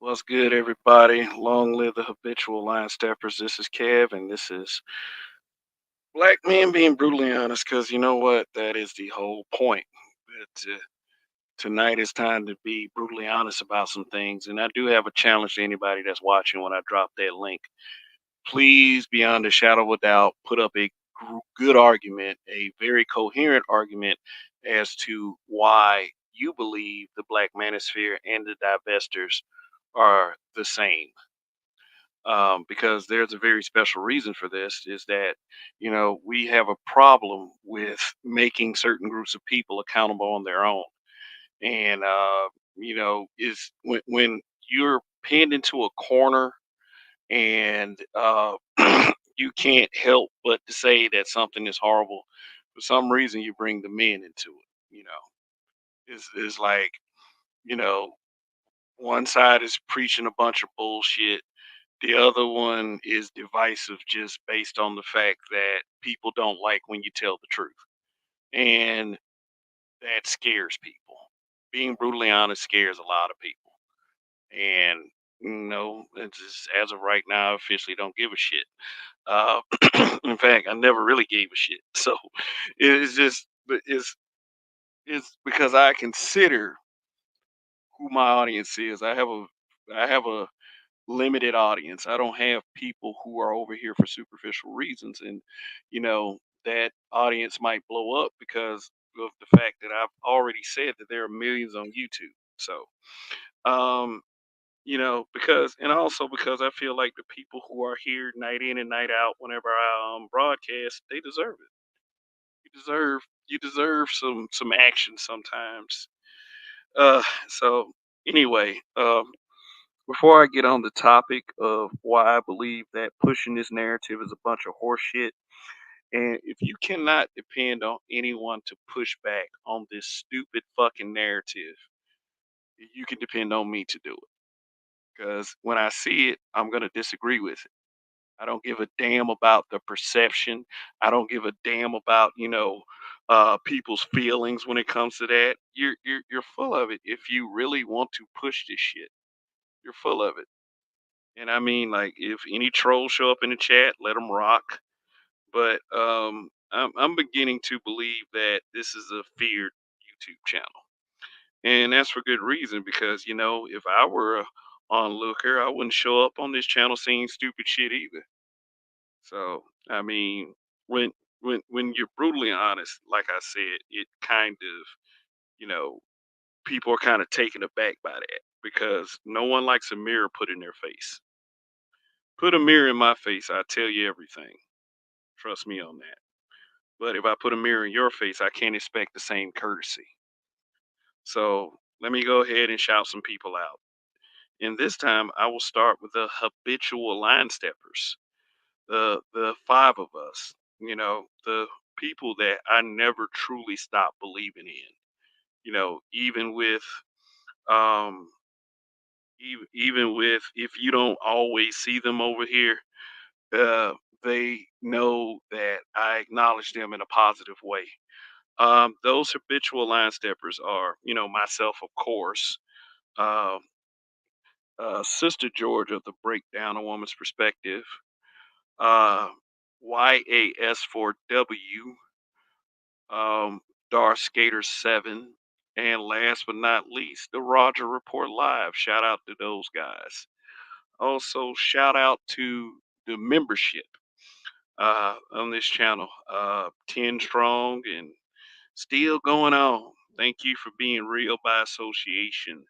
What's good, everybody? Long live the habitual line steppers. This is Kev, and this is black men being brutally honest. Because you know what? That is the whole point. But, tonight is time to be brutally honest about some things, and I do have a challenge to anybody that's watching when I drop that link. Please, beyond a shadow of a doubt, put up a good argument, a very coherent argument as to why you believe the Black Manosphere and the Divestors are the same, because there's a very special reason for this is that we have a problem with making certain groups of people accountable on their own. And is when you're pinned into a corner, and you can't help but to say that something is horrible. For some reason you bring the men into it. It's like, you know one side is preaching a bunch of bullshit. The other one is divisive just based on the fact that people don't like when you tell the truth. And that scares people. Being brutally honest scares a lot of people. And it's just, as of right now, I officially don't give a shit. Uh, in fact, I never really gave a shit. So it's just, but it's because I consider who my audience is. I have a limited audience. I don't have people who are over here for superficial reasons, and you know that audience might blow up because of the fact that I've already said that there are millions on YouTube. So, um, because and also because I feel like the people who are here night in and night out whenever I broadcast, they deserve it. You deserve some action sometimes. So anyway, before I get on the topic of why I believe that pushing this narrative is a bunch of horse shit, and if you cannot depend on anyone to push back on this stupid fucking narrative, you can depend on me to do it. Because when I see it, I'm going to disagree with it. I don't give a damn about the perception. I don't give a damn about, people's feelings when it comes to that. You're full of it if you really want to push this shit. You're full of it. And I mean, like, if any trolls show up in the chat, let them rock. But I'm beginning to believe that this is a feared YouTube channel, and that's for good reason. Because if I were a onlooker, I wouldn't show up on this channel saying stupid shit either. So I mean, when when you're brutally honest, like I said, it kind of you know people are kind of taken aback by that because no one likes a mirror put in their face. Put a mirror in my face, I tell you everything. Trust me on that. But if I put a mirror in your face, I can't expect the same courtesy. So let me go ahead and shout some people out. And this time I will start with the habitual line steppers, the five of us, the people that I never truly stopped believing in. Even with um even with if you don't always see them over here, uh they know that I acknowledge them in a positive way. Those habitual line steppers are, myself, of course, uh, Sister George of the Breakdown, a Woman's Perspective, uh, YAS4W, Darth Skater 7, and last but not least, the Roger Report Live. Shout out to those guys. Also, shout out to the membership on this channel, 10 strong and still going on. Thank you for being real by association.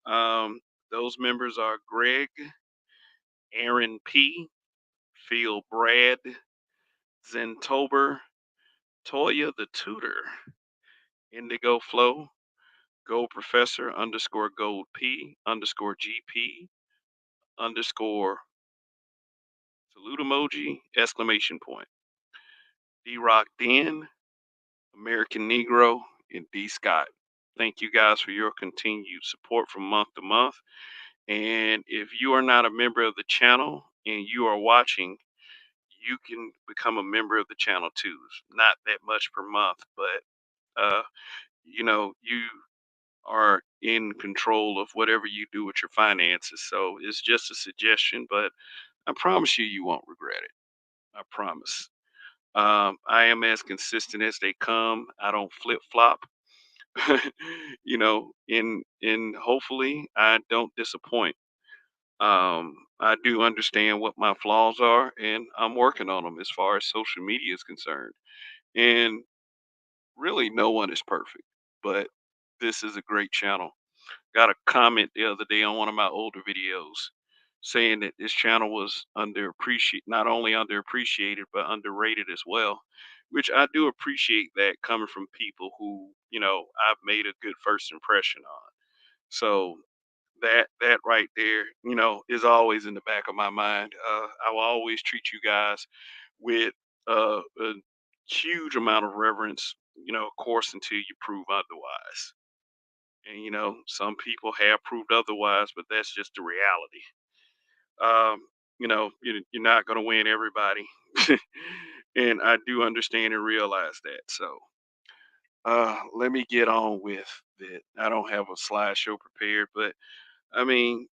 Um, those members are Greg, Aaron P, Phil Brad, Zentober, Toya the Tutor, Indigo Flow, Gold Professor underscore Gold P underscore GP underscore salute emoji exclamation point. D Rock Den, American Negro, and D Scott. Thank you guys for your continued support from month to month. And if you are not a member of the channel and you are watching, you can become a member of the channel too. It's not that much per month, but you are in control of whatever you do with your finances. So it's just a suggestion, but I promise you, you won't regret it. I promise. I am as consistent as they come. I don't flip flop. And hopefully I don't disappoint. I do understand what my flaws are, and I'm working on them as far as social media is concerned. And really, no one is perfect, but this is a great channel. Got a comment the other day on one of my older videos saying that this channel was not only underappreciated, but underrated as well, which I do appreciate that coming from people who, I've made a good first impression on. So that right there, is always in the back of my mind. I will always treat you guys with a huge amount of reverence, of course, until you prove otherwise. And some people have proved otherwise, but that's just the reality. You're not going to win everybody, and I do understand and realize that. So, let me get on with it. I don't have a slideshow prepared, but I mean,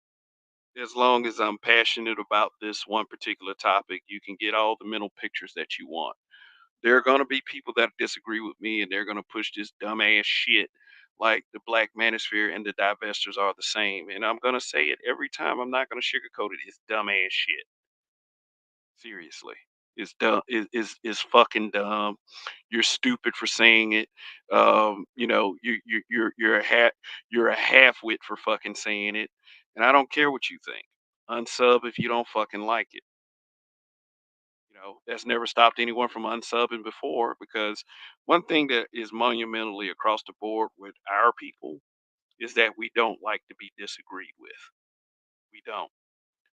as long as I'm passionate about this one particular topic, you can get all the mental pictures that you want. There are gonna be people that disagree with me, and they're gonna push this dumbass shit like the Black Manosphere and the Divestors are the same. And I'm gonna say it every time. I'm not gonna sugarcoat it. It's dumbass shit. Seriously. It's dumb. Is fucking dumb. You're stupid for saying it. You're you're a half-wit for fucking saying it. And I don't care what you think. Unsub if you don't fucking like it. That's never stopped anyone from unsubbing before, because one thing that is monumentally across the board with our people is that we don't like to be disagreed with. We don't.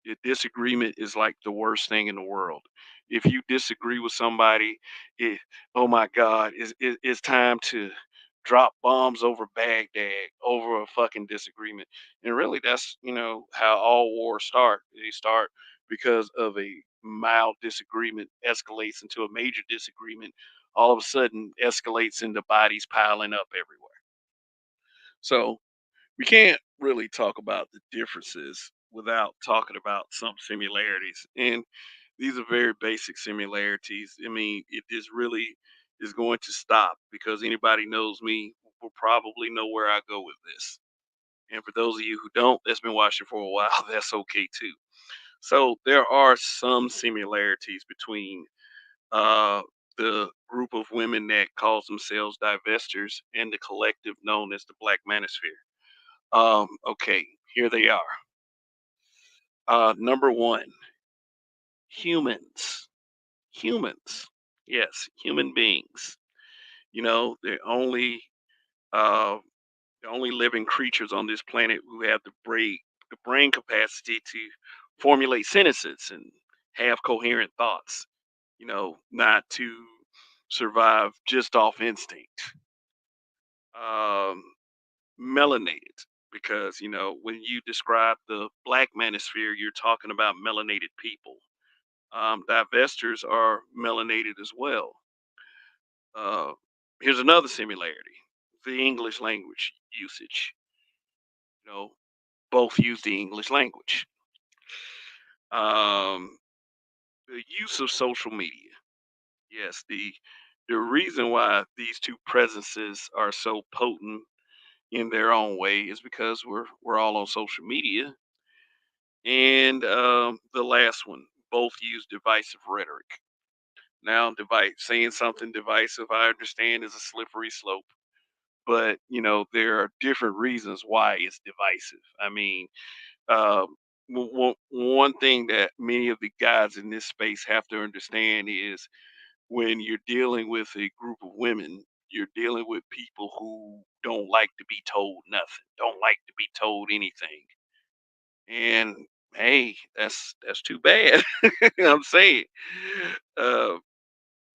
A disagreement is like the worst thing in the world. If you disagree with somebody, it, oh my God, it's time to drop bombs over Baghdad over a fucking disagreement. And really, that's how all wars start. They start because of a mild disagreement, escalates into a major disagreement. All of a sudden, escalates into bodies piling up everywhere. So we can't really talk about the differences without talking about some similarities. And these are very basic similarities. I mean, it is really is going to stop because anybody knows me will probably know where I go with this. And for those of you who don't, that's been watching for a while, that's okay too. So there are some similarities between uh, the group of women that calls themselves divestors and the collective known as the Black Manosphere. Okay, here they are. Number one, humans. Humans. Yes, human beings. They're uh, the only living creatures on this planet who have the brain capacity to formulate sentences and have coherent thoughts. Not to survive just off instinct. Um, melanated, because when you describe the black manosphere, you're talking about melanated people. Divestors are melanated as well. uh, Here's another similarity: the English language usage. you know both use the English language. um, the use of social media. Yes, the reason why these two presences are so potent in their own way is because we're all on social media. And the last one, both use divisive rhetoric. Now, saying something divisive, I understand, is a slippery slope, but there are different reasons why it's divisive. I mean, one thing that many of the guys in this space have to understand is when you're dealing with a group of women, you're dealing with people who don't like to be told nothing, don't like to be told anything. And hey, that's too bad. I'm saying, uh,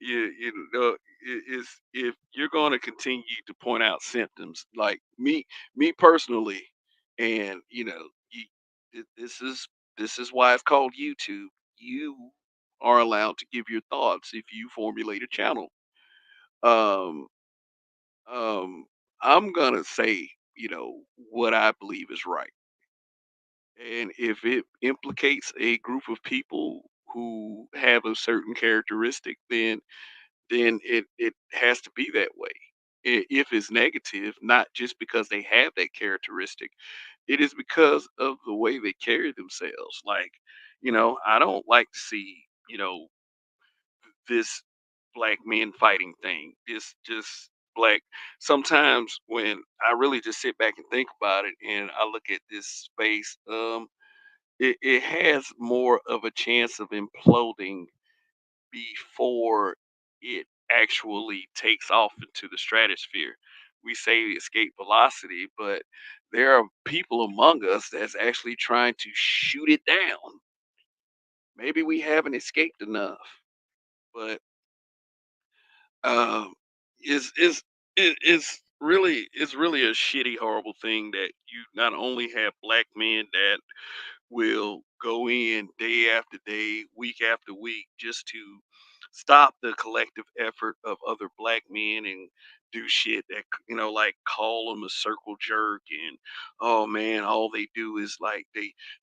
is if you're going to continue to point out symptoms, like me personally, and this is why it's called YouTube. You are allowed to give your thoughts if you formulate a channel. Um, um, I'm gonna say. what I believe is right. And if it implicates a group of people who have a certain characteristic, then it has to be that way. If it's negative, not just because they have that characteristic, it is because of the way they carry themselves. Like, I don't like to see, this black men fighting thing. Just black. Sometimes when I really just sit back and think about it, and I look at this space, it has more of a chance of imploding before it actually takes off into the stratosphere. We say escape velocity, but there are people among us that's actually trying to shoot it down. Maybe we haven't escaped enough, but um, is it's really a shitty, horrible thing that you not only have black men that will go in day after day, week after week, just to stop the collective effort of other black men and do shit that like call them a circle jerk and oh man, all they do is like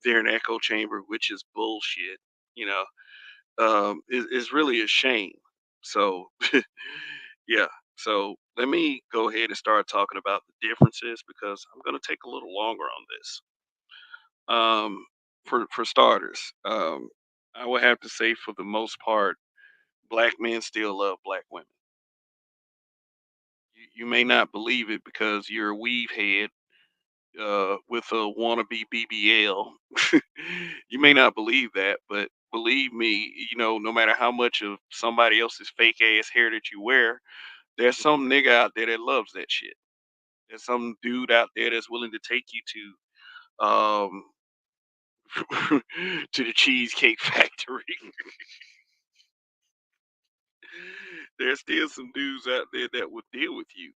they're an echo chamber, which is bullshit. You know, is really a shame. So yeah. So let me go ahead and start talking about the differences because I'm going to take a little longer on this. For starters, I would have to say for the most part, black men still love black women. You may not believe it because you're a weave head with a wannabe BBL. You may not believe that, but believe me, no matter how much of somebody else's fake ass hair that you wear, there's some nigga out there that loves that shit. There's some dude out there that's willing to take you to to the cheesecake factory. There's still some dudes out there that will deal with you.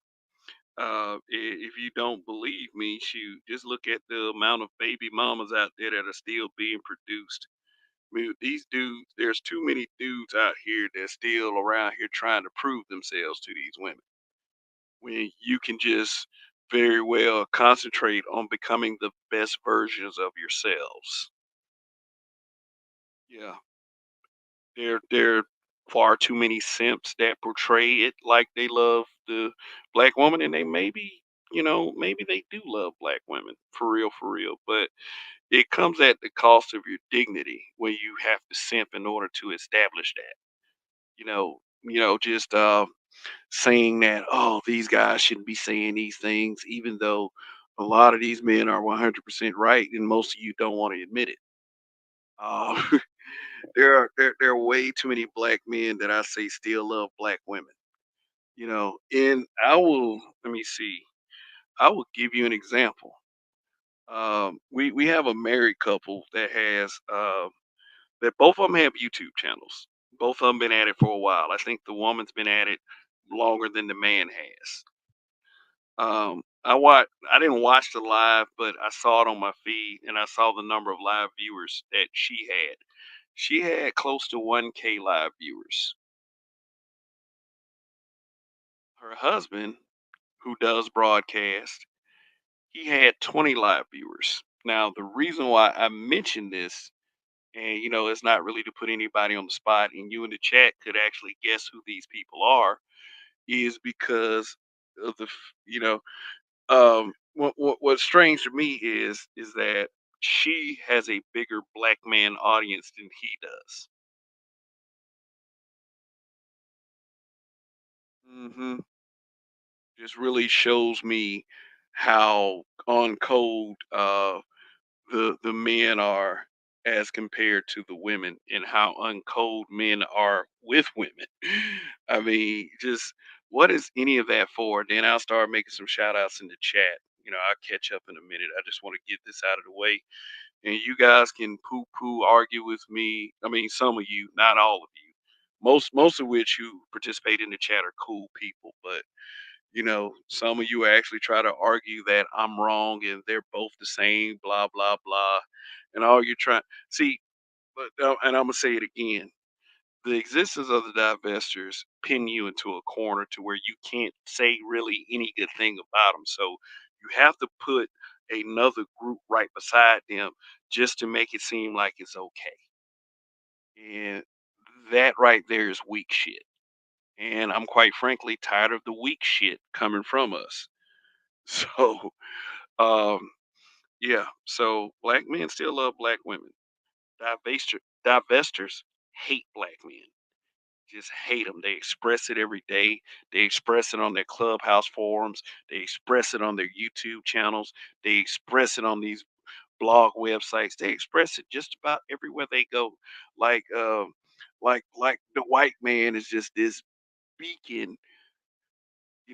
If you don't believe me, shoot, just look at the amount of baby mamas out there that are still being produced. I mean, these dudes, there's too many dudes out here that's still around here trying to prove themselves to these women. When you can just very well concentrate on becoming the best versions of yourselves. Yeah. There are far too many simps that portray it like they love the black woman, and they maybe they do love black women for real. But it comes at the cost of your dignity when you have to simp in order to establish that. Just saying that these guys shouldn't be saying these things, even though a lot of these men are 100% right, and most of you don't want to admit it. Uh, there are way too many black men that I say still love black women. And I will let me see. I will give you an example. We have a married couple that has that both of them have YouTube channels. Both of them been at it for a while. I think the woman's been at it longer than the man has. I didn't watch the live, but I saw it on my feed and I saw the number of live viewers that she had. She had close to 1K live viewers. Her husband, who does broadcast, he had 20 live viewers. Now, the reason why I mention this, and it's not really to put anybody on the spot, and you in the chat could actually guess who these people are, is because of what's strange to me is that she has a bigger black man audience than he does. hmm Just really shows me how on code the men are as compared to the women, and how uncold men are with women. I mean, just what is any of that for? Then I'll start making some shout outs in the chat. I'll catch up in a minute. I just want to get this out of the way. And you guys can poo poo argue with me. I mean, some of you, not all of you. Most of which who participate in the chat are cool people, but some of you actually try to argue that I'm wrong and they're both the same, blah blah blah, and all you're trying see. But and I'm gonna say it again: the existence of the divestors pin you into a corner to where you can't say really any good thing about them. So You have to put another group right beside them just to make it seem like it's okay. And that right there is weak shit. And I'm quite frankly tired of the weak shit coming from us. So, um, yeah. So black men still love black women. Divestors hate black men. Just hate them. They express it every day. They express it on their clubhouse forums. They express it on their YouTube channels. They express it on these blog websites. They express it just about everywhere they go. Like, like the white man is just this beacon,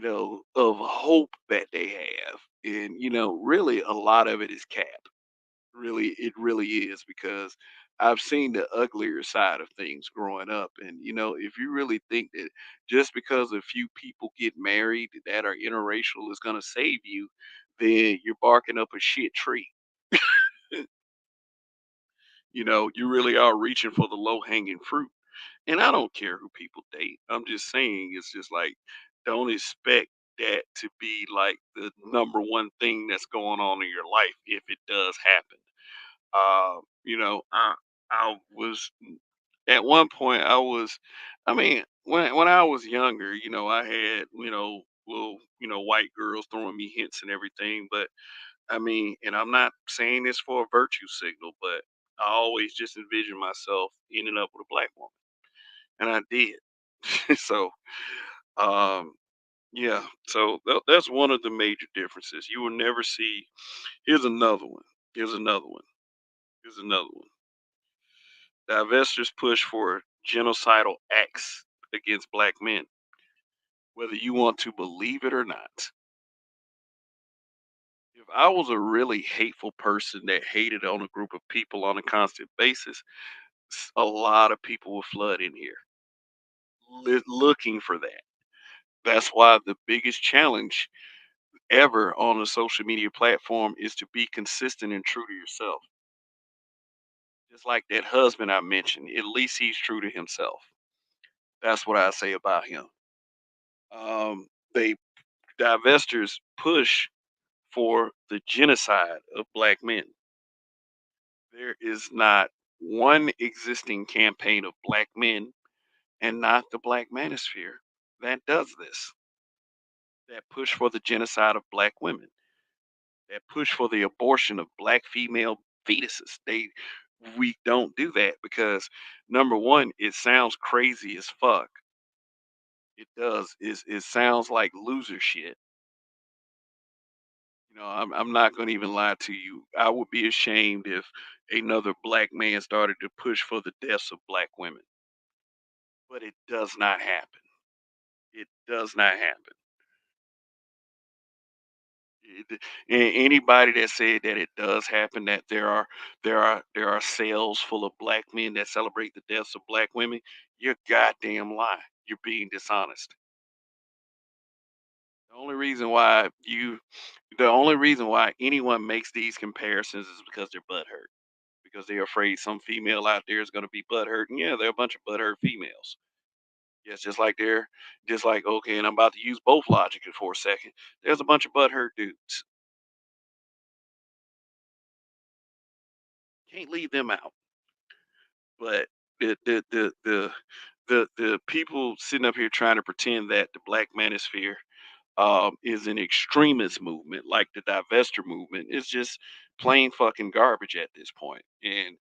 of hope that they have, and really a lot of it is cap. Really, it really is because I've seen the uglier side of things growing up. And, if you really think that just because a few people get married that are interracial is going to save you, then you're barking up a shit tree. You really are reaching for the low hanging fruit. And I don't care who people date. I'm just saying, it's just like, don't expect that to be like the number one thing that's going on in your life if it does happen. I was at one point I mean, when I was younger, I had, little, white girls throwing me hints and everything, but I mean, and I'm not saying this for a virtue signal, but I always just envisioned myself ending up with a black woman, and I did. So, um, yeah, so that's one of the major differences. You will never see. Here's another one. Here's another one. Here's another one. Divestors push for genocidal acts against black men, whether you want to believe it or not. If I was a really hateful person that hated on a group of people on a constant basis, a lot of people would flood in here looking for that. That's why the biggest challenge ever on a social media platform is to be consistent and true to yourself. Just like that husband I mentioned, at least he's true to himself. That's what I say about him. They divestors push for the genocide of black men. There is not one existing campaign of black men, and not the black manosphere, that does this. That push for the genocide of black women. That push for the abortion of black female fetuses. We don't do that because number one, it sounds crazy as fuck. It does. It sounds like loser shit. I'm not going to even lie to you. I would be ashamed if another black man started to push for the deaths of black women, but it does not happen. It does not happen. Anybody that said that it does happen, that there are cells full of black men that celebrate the deaths of black women, you're goddamn lie. You're being dishonest. The only reason why you, the only reason why anyone makes these comparisons is because they're butthurt. Because they're afraid some female out there is going to be butthurt, and yeah, they're a bunch of butthurt females. Yes, just like okay, and I'm about to use both logic for a second. There's a bunch of butthurt dudes. Can't leave them out. But the people sitting up here trying to pretend that the Black Manosphere is an extremist movement like the divester movement is just plain fucking garbage at this point. And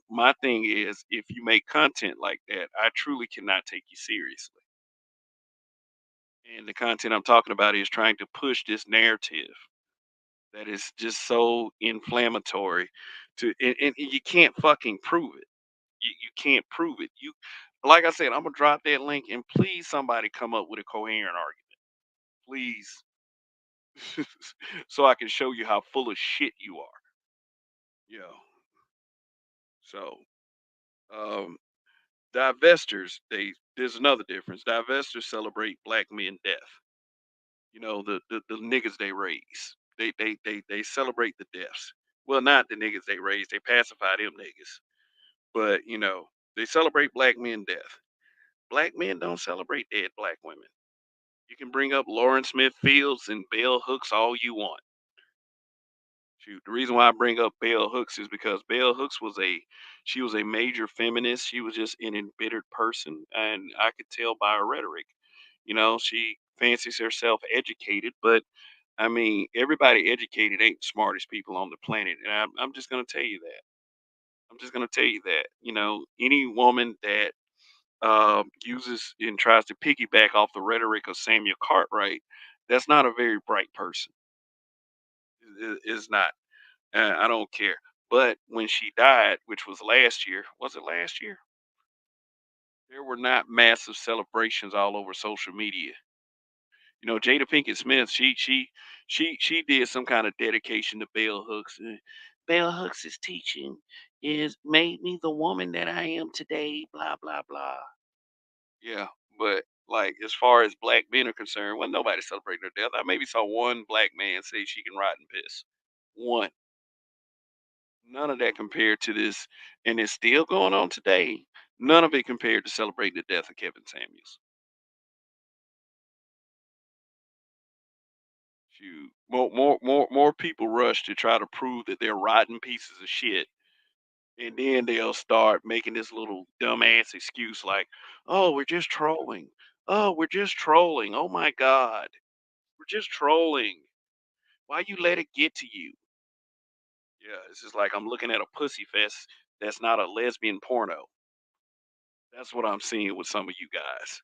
my thing is, if you make content like that, I truly cannot take you seriously. And the content I'm talking about is trying to push this narrative that is just so inflammatory and you can't fucking prove it. You can't prove it. Like I said, I'm gonna drop that link and please somebody come up with a coherent argument. Please. So I can show you how full of shit you are. Yeah. So um divestors, there's another difference. Divestors celebrate black men death. The niggas they raise. They celebrate the deaths. Well, not the niggas they raise, they pacify them niggas. But they celebrate black men death. Black men don't celebrate dead black women. You can bring up Lauren Smith Fields and Bell Hooks all you want. Shoot, the reason why I bring up Bell Hooks is because Bell Hooks she was a major feminist. She was just an embittered person, and I could tell by her rhetoric. She fancies herself educated, but I mean, everybody educated ain't the smartest people on the planet, and I'm just gonna tell you that. I'm just gonna tell you that. Any woman that uses and tries to piggyback off the rhetoric of Samuel Cartwright, that's not a very bright person. Is not. I don't care. But when she died, which was last year, was it last year? There were not massive celebrations all over social media. Jada Pinkett Smith, she did some kind of dedication to Bell Hooks. Bell Hooks' teaching is made me the woman that I am today. Blah blah blah. Yeah, but like as far as black men are concerned, when nobody celebrating her death, I maybe saw one black man say she can ride and piss. One. None of that compared to this, and it's still going on today. None of it compared to celebrating the death of Kevin Samuels. Shoot, more people rush to try to prove that they're rotten pieces of shit, and then they'll start making this little dumbass excuse like, "Oh, we're just trolling. Oh, we're just trolling. Oh my god, we're just trolling. Why you let it get to you?" Yeah, it's just like I'm looking at a pussy fest that's not a lesbian porno. That's what I'm seeing with some of you guys.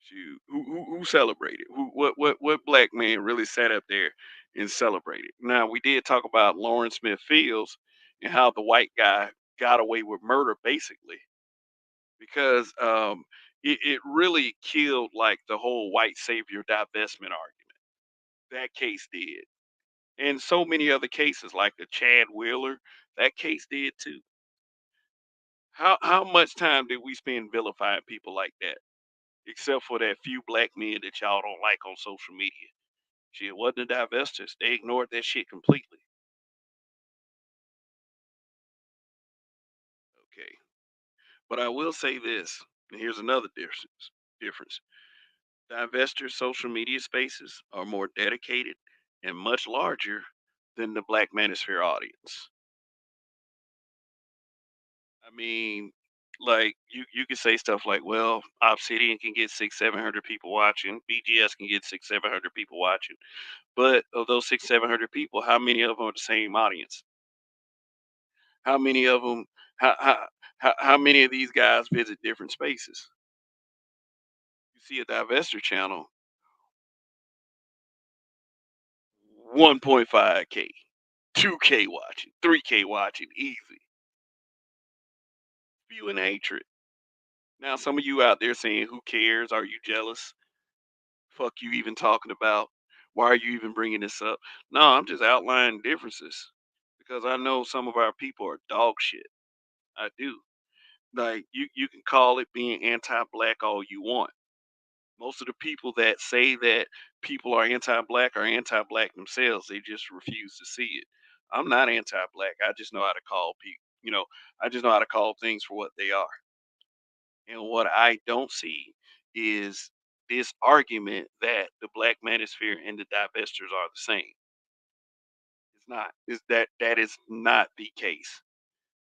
Shoot, who celebrated? What black man really sat up there and celebrated? Now we did talk about Lauren Smith Fields and how the white guy got away with murder, basically, because it really killed like the whole white savior divestment argument. That case did, and so many other cases like the Chad Wheeler. That case did too. How much time did we spend vilifying people like that? Except for that few black men that y'all don't like on social media. Shit, wasn't the Divestors. They ignored that shit completely. Okay. But I will say this, and here's another difference. Divestors social media spaces are more dedicated and much larger than the Black Manosphere audience. I mean, like you can say stuff like, well, Obsidian can get 700 people watching, BGS can get 700 people watching. But of those 700 people, how many of them are the same audience? How many of them? How many of these guys visit different spaces? You see a divestor channel, 1.5K, 2K watching, 3K watching, easy. Spewing hatred. Now, some of you out there saying, "Who cares? Are you jealous? Fuck you even talking about? Why are you even bringing this up?" No, I'm just outlining differences because I know some of our people are dog shit. I do. Like you can call it being anti-black all you want. Most of the people that say that people are anti-black themselves. They just refuse to see it. I'm not anti-black. I just know how to call people. I just know how to call things for what they are. And what I don't see is this argument that the black manosphere and the divestors are the same. It's not. Is that is not the case.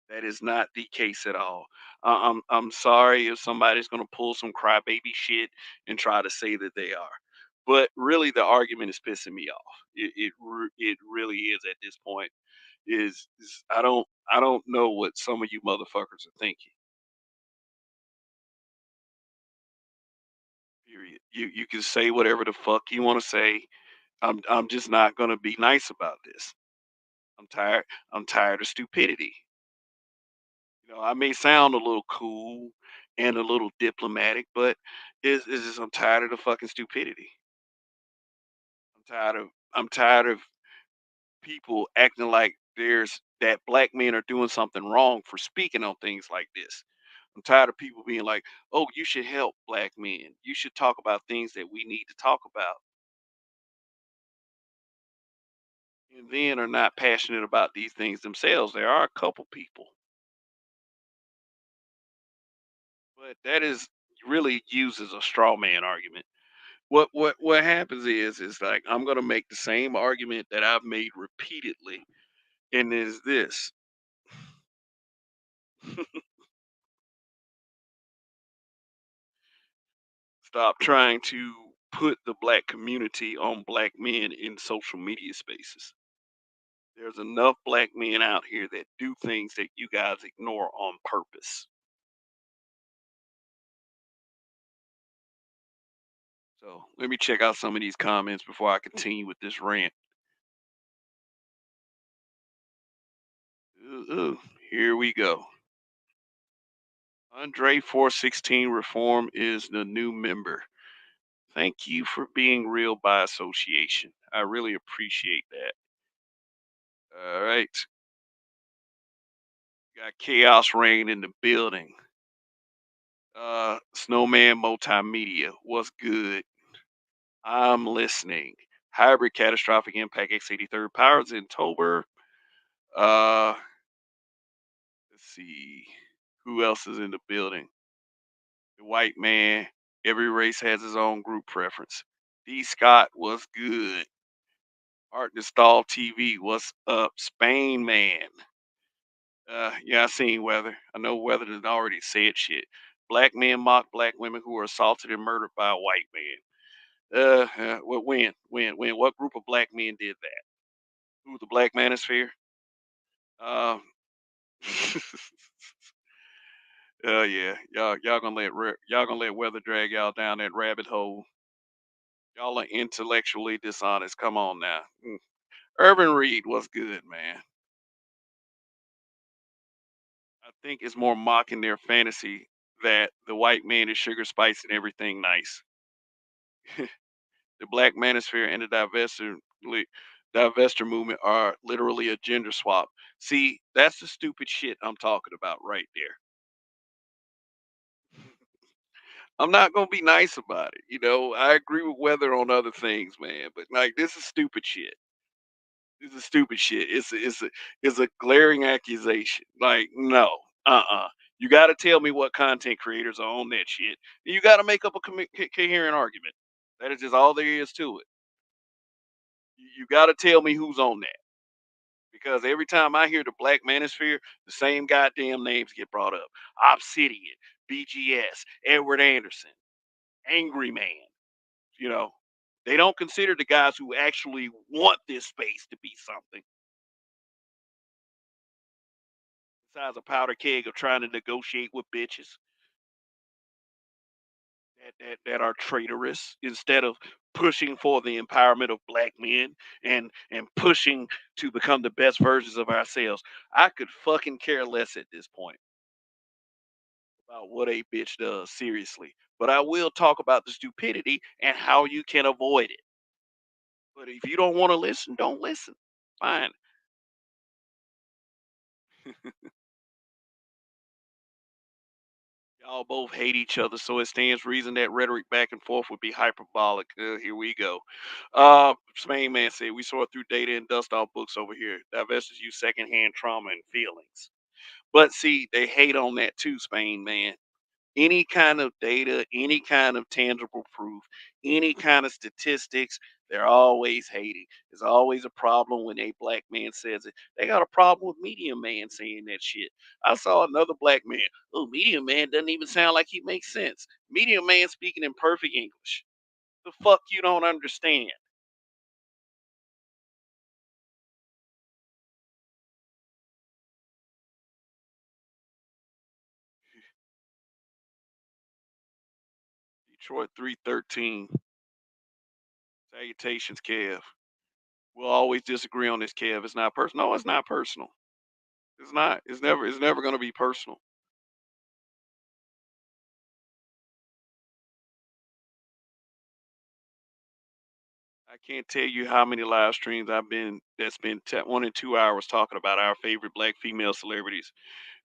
That is not the case at all. I'm sorry if somebody's gonna pull some crybaby shit and try to say that they are, but really the argument is pissing me off. It really is at this point. I don't know what some of you motherfuckers are thinking. Period. You can say whatever the fuck you want to say. I'm just not gonna be nice about this. I'm tired. I'm tired of stupidity. I may sound a little cool and a little diplomatic, but it's just I'm tired of the fucking stupidity. I'm tired of people acting like there's that black men are doing something wrong for speaking on things like this. I'm tired of people being like, "Oh, you should help black men. You should talk about things that we need to talk about," and then are not passionate about these things themselves. There are a couple people, But that is really used as a straw man argument. What happens is like I'm gonna make the same argument that I've made repeatedly, and is this: stop trying to put the black community on black men in social media spaces. There's enough black men out here that do things that you guys ignore on purpose. So let me check out some of these comments before I continue with this rant. Ooh, here we go. Andre 416 Reform is the new member. Thank you for being real by association. I really appreciate that. All right. Got Chaos Rain in the building. Snowman Multimedia. What's good? I'm listening. Hybrid Catastrophic Impact X83rd Powers in October. Uh, let's see. Who else is in the building? The white man. Every race has his own group preference. D. Scott was good. Art Install TV. What's up? Spain man. Yeah, I seen Weather. I know Weather has already said shit. Black men mock black women who were assaulted and murdered by a white man. When? What group of black men did that? Who, the Black Manosphere? Um, yeah, y'all gonna y'all gonna let Weather drag y'all down that rabbit hole. Y'all are intellectually dishonest. Come on now. Urban Reed was good, man. I think it's more mocking their fantasy that the white man is sugar spice and everything nice. The Black Manosphere and the divestor movement are literally a gender swap. See, that's the stupid shit I'm talking about right there. I'm not gonna be nice about it. I agree with Weather on other things, man, but like this is stupid shit. This is stupid shit. It's a glaring accusation. Like, no, You got to tell me what content creators are on that shit. You got to make up a coherent argument. That is just all there is to it. You got to tell me who's on that. Because every time I hear the Black Manosphere, the same goddamn names get brought up. Obsidian, BGS, Edward Anderson, Angry Man. You know, they don't consider the guys who actually want this space to be something besides a powder keg of trying to negotiate with bitches that are traitorous instead of pushing for the empowerment of black men and pushing to become the best versions of ourselves. I could fucking care less at this point about what a bitch does, seriously. But I will talk about the stupidity and how you can avoid it. But if you don't want to listen, don't listen. Fine. Y'all both hate each other, so it stands reason that rhetoric back and forth would be hyperbolic. Here we go. Spain man said, we sort through data and dust off books over here. Divestors use secondhand trauma and feelings. But see, they hate on that too, Spain man. Any kind of data, any kind of tangible proof, any kind of statistics, they're always hating. There's always a problem when a black man says it. They got a problem with medium man saying that shit. I saw another black man. Oh, medium man doesn't even sound like he makes sense. Medium man speaking in perfect English. The fuck you don't understand? Detroit 313. Salutations, Kev. We'll always disagree on this, Kev. It's not personal. No, it's not personal. It's not. It's never gonna be personal. I can't tell you how many live streams I've been that's been 1 and 2 hours talking about our favorite black female celebrities.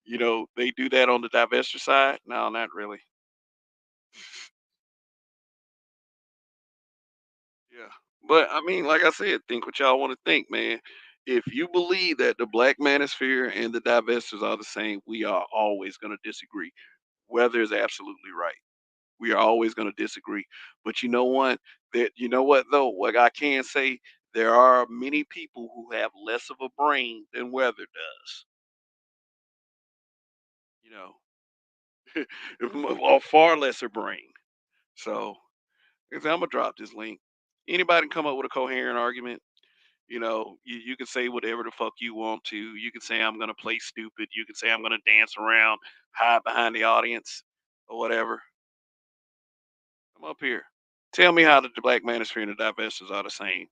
They do that on the divestiture side. No, not really. Yeah, but I mean, like I said, think what y'all want to think, man. If you believe that the black manosphere and the divestors are the same, we are always going to disagree. Weather is absolutely right. We are always going to disagree. But you know what? You know what though? What I can say, there are many people who have less of a brain than Weather does. You know, or far lesser brain. So I'm gonna drop this link. Anybody can come up with a coherent argument. You can say whatever the fuck you want to. You can say I'm gonna play stupid. You can say I'm gonna dance around, hide behind the audience, or whatever. I'm up here. Tell me how the Black Manosphere and the Divestors are the same.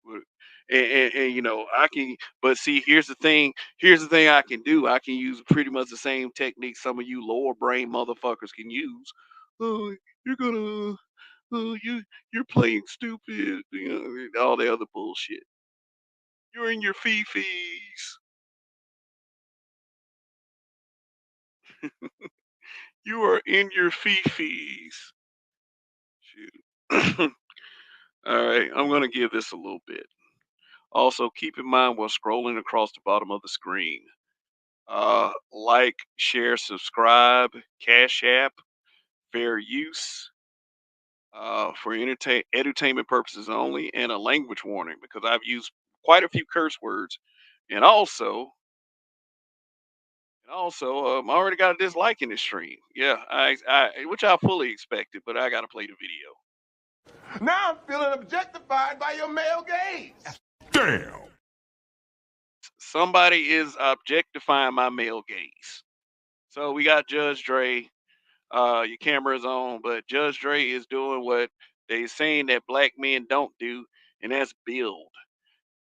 Wh- and I can. But see, here's the thing. Here's the thing I can do. I can use pretty much the same technique some of you lower brain motherfuckers can use. Oh, you're gonna. Oh, you're playing stupid. All the other bullshit. You're in your fifis. You are in your fifis. Shoot. All right, I'm gonna give this a little bit. Also, keep in mind while scrolling across the bottom of the screen, like, share, subscribe, Cash App, fair use, for entertainment purposes only, and a language warning because I've used quite a few curse words, and I already got a dislike in the stream. Yeah, which I fully expected, but I got to play the video. Now I'm feeling objectified by your male gaze. Damn. Somebody is objectifying my male gaze. So we got Judge Dre. Your camera's on, but Judge Dre is doing what they saying that black men don't do, and that's build.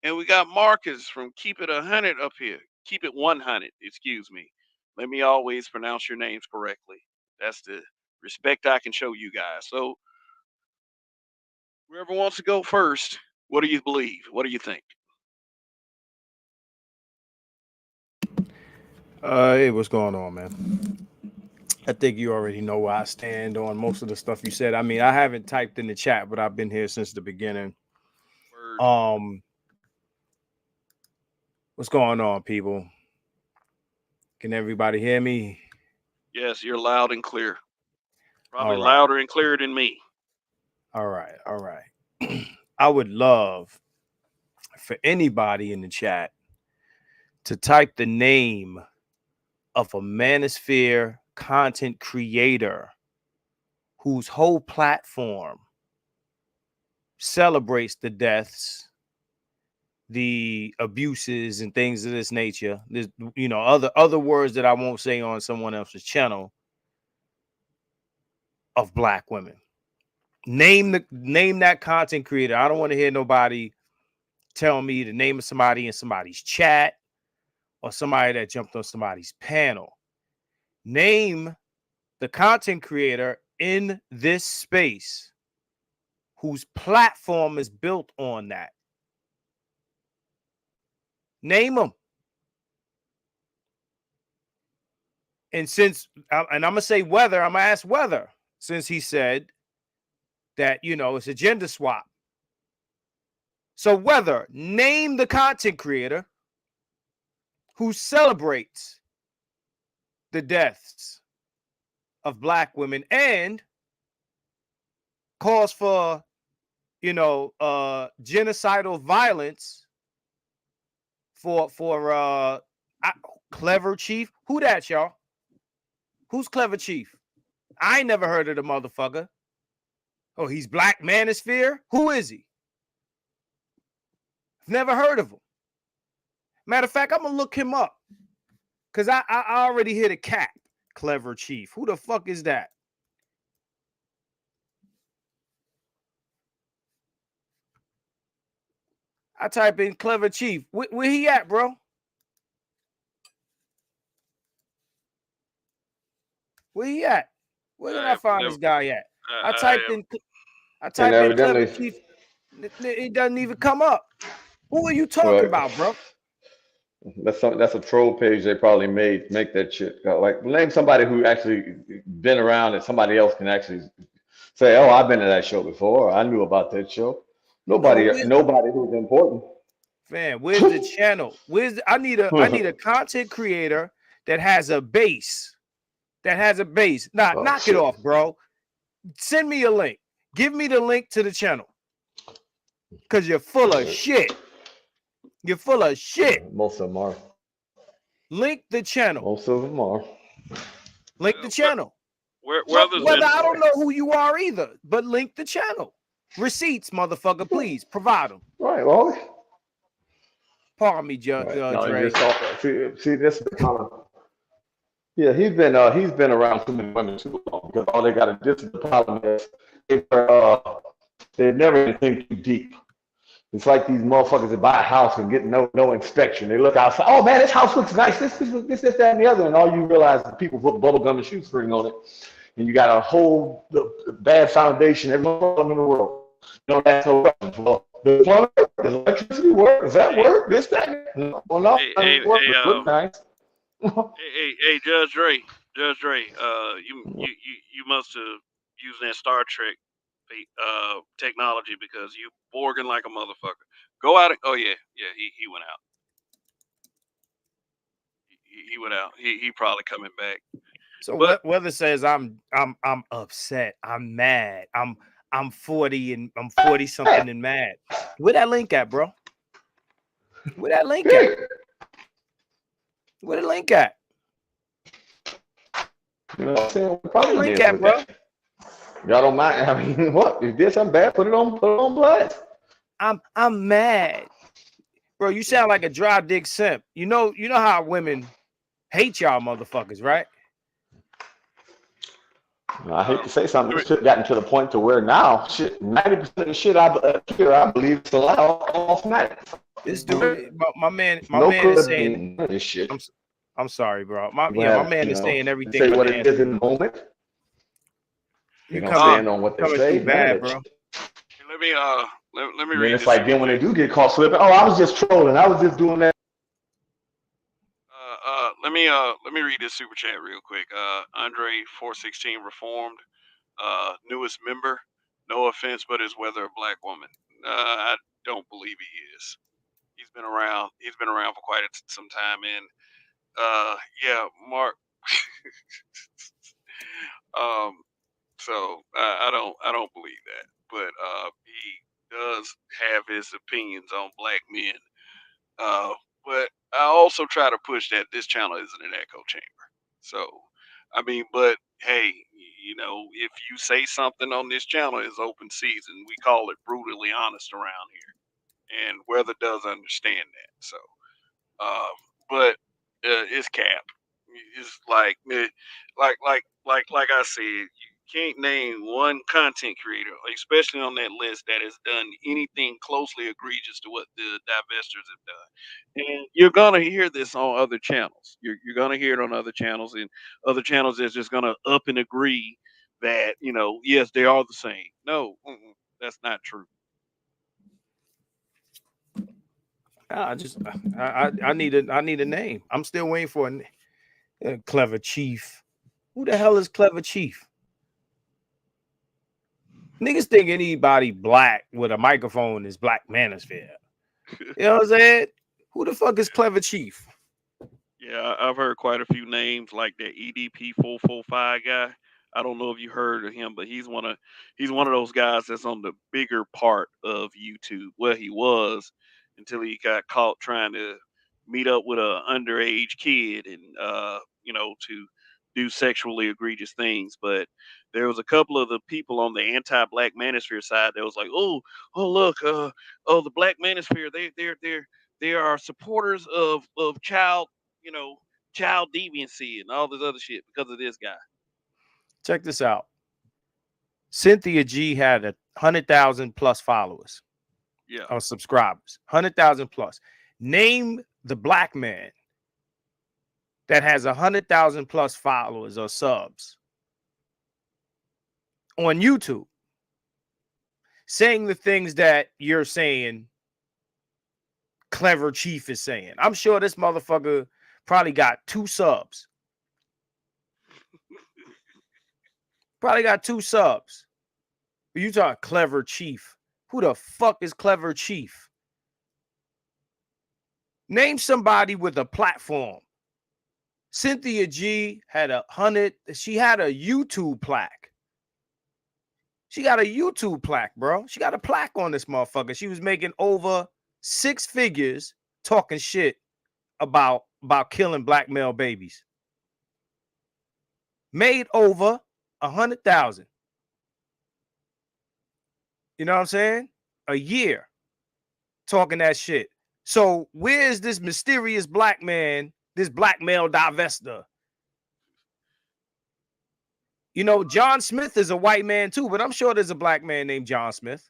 And we got Marcus from Keep It 100 up here. Keep It 100, excuse me. Let me always pronounce your names correctly. That's the respect I can show you guys. So whoever wants to go first, what do you believe? What do you think? Hey, what's going on, man? I think you already know where I stand on most of the stuff you said. I mean, I haven't typed in the chat, but I've been here since the beginning. Word. What's going on, people? Can everybody hear me? Yes, you're loud and clear. Probably All right. louder and clearer than me. All right. I would love for anybody in the chat to type the name of a Manosphere content creator whose whole platform celebrates the deaths, the abuses, and things of this nature. There's, other words that I won't say on someone else's channel of black women. Name that content creator. I don't want to hear nobody tell me the name of somebody in somebody's chat or somebody that jumped on somebody's panel. Name the content creator in this space whose platform is built on that. Name them. And I'm gonna say Weather, I'm gonna ask Weather, since he said that it's a gender swap. So Weather, name the content creator who celebrates the deaths of black women and calls for genocidal violence for Clever Chief. Who that, y'all? Who's Clever Chief? I ain't never heard of the motherfucker. Oh, he's Black Manosphere? Who is he? Never heard of him. Matter of fact, I'm gonna look him up because I already hit a cat. Clever Chief. Who the fuck is that? I type in Clever Chief. Where he at, bro? Where he at? Where can I find this guy at? I typed in Clever Chief. It doesn't even come up. Who are you talking about, bro? That's a troll page they probably make that shit. Like, name somebody who actually been around and somebody else can actually say, "Oh, I've been to that show before. I knew about that show." Nobody who's important. Man, where's the channel? I need a content creator that has a base, that has a base. Nah, Oh, knock shit. it off, bro. Send me a link. Give me the link to the channel. Because you're full of shit. You're full of shit. Most of them are. Link the channel. Most of them are. Link the channel. Whether I don't know who you are either, but link the channel. Receipts, motherfucker, please provide them. Right. Well. Pardon me, Right. Dre. See, this is kind of. Yeah, he's been around too many women too long because all they got to do is the problem is they never think too deep. It's like these motherfuckers that buy a house and get no inspection. They look outside. Oh man, this house looks nice. This, that, and the other. And all you realize is people put bubblegum and shoestring on it, and you got a whole bad foundation. Every problem in the world. You don't ask no questions. Well, does plumbing work? Does electricity work? Does that work? This, that. No, well, no. It look nice. Hey, Judge Dre, you must have used that Star Trek technology because you borging like a motherfucker. Go out and he went out. He went out. He probably coming back. So Weather says I'm upset. I'm mad. I'm 40 and I'm 40 something and mad. Where that link at, bro? Where that link at? Where the link at? You know what I'm saying? Where the link at, bro? Y'all don't mind. I mean, what? If there's something bad, put it on blast. I'm mad. Bro, you sound like a dry dick simp. You know how women hate y'all motherfuckers, right? I hate to say something. It's gotten to the point to where now, shit, 90% of the shit I believe it's allowed off night. This dude, my man is saying this shit. I'm sorry, bro. My man is saying everything. Say what it is in the moment. You don't stand on what they say, bad, bro. Let me read. It's like then when they do get caught slipping, oh, I was just trolling. I was just doing that. Let me read this super chat real quick. Andre 416 Reformed, newest member. No offense, but is whether a black woman. I don't believe he is. He's been around for quite some time, and Mark. So I don't believe that, but he does have his opinions on black men. But I also try to push that this channel isn't an echo chamber. So, I mean, but hey, if you say something on this channel, it's open season. We call it brutally honest around here, and Weather does understand that. So, but it's cap. It's like I said, you can't name one content creator, especially on that list, that has done anything closely egregious to what the Divestors have done. And you're gonna hear this on other channels. You're gonna hear it on other channels, and other channels that's just gonna up and agree that yes, they are the same. No, that's not true. I need a name. I'm still waiting for a Clever Chief. Who the hell is Clever Chief? Niggas think anybody black with a microphone is Black Manosphere. You know what I'm saying? Who the fuck is Clever Chief? Yeah, I've heard quite a few names like that EDP 445 guy. I don't know if you heard of him, but he's one of those guys that's on the bigger part of YouTube. Well, he was until he got caught trying to meet up with a underage kid and to do sexually egregious things. But there was a couple of the people on the anti-Black Manosphere side that was like, oh look, the Black Manosphere, they are supporters of child deviancy and all this other shit because of this guy. Check this out. Cynthia G had 100,000 plus followers. Yeah. Or subscribers. 100,000 plus. Name the black man that has 100,000 plus followers or subs on YouTube saying the things that you're saying Clever Chief is saying. I'm sure this motherfucker probably got 2 subs. Probably got 2 subs. You talk Clever Chief. Who the fuck is Clever Chief? Name somebody with a platform Cynthia G had she had a YouTube plaque. She got a YouTube plaque, bro. She got a plaque on this motherfucker. She was making over 6 figures talking shit about killing black male babies. Made over 100,000. You know what I'm saying? A year talking that shit. So where's this mysterious black man, this black male divestor? You know, John Smith is a white man too, but I'm sure there's a black man named John Smith.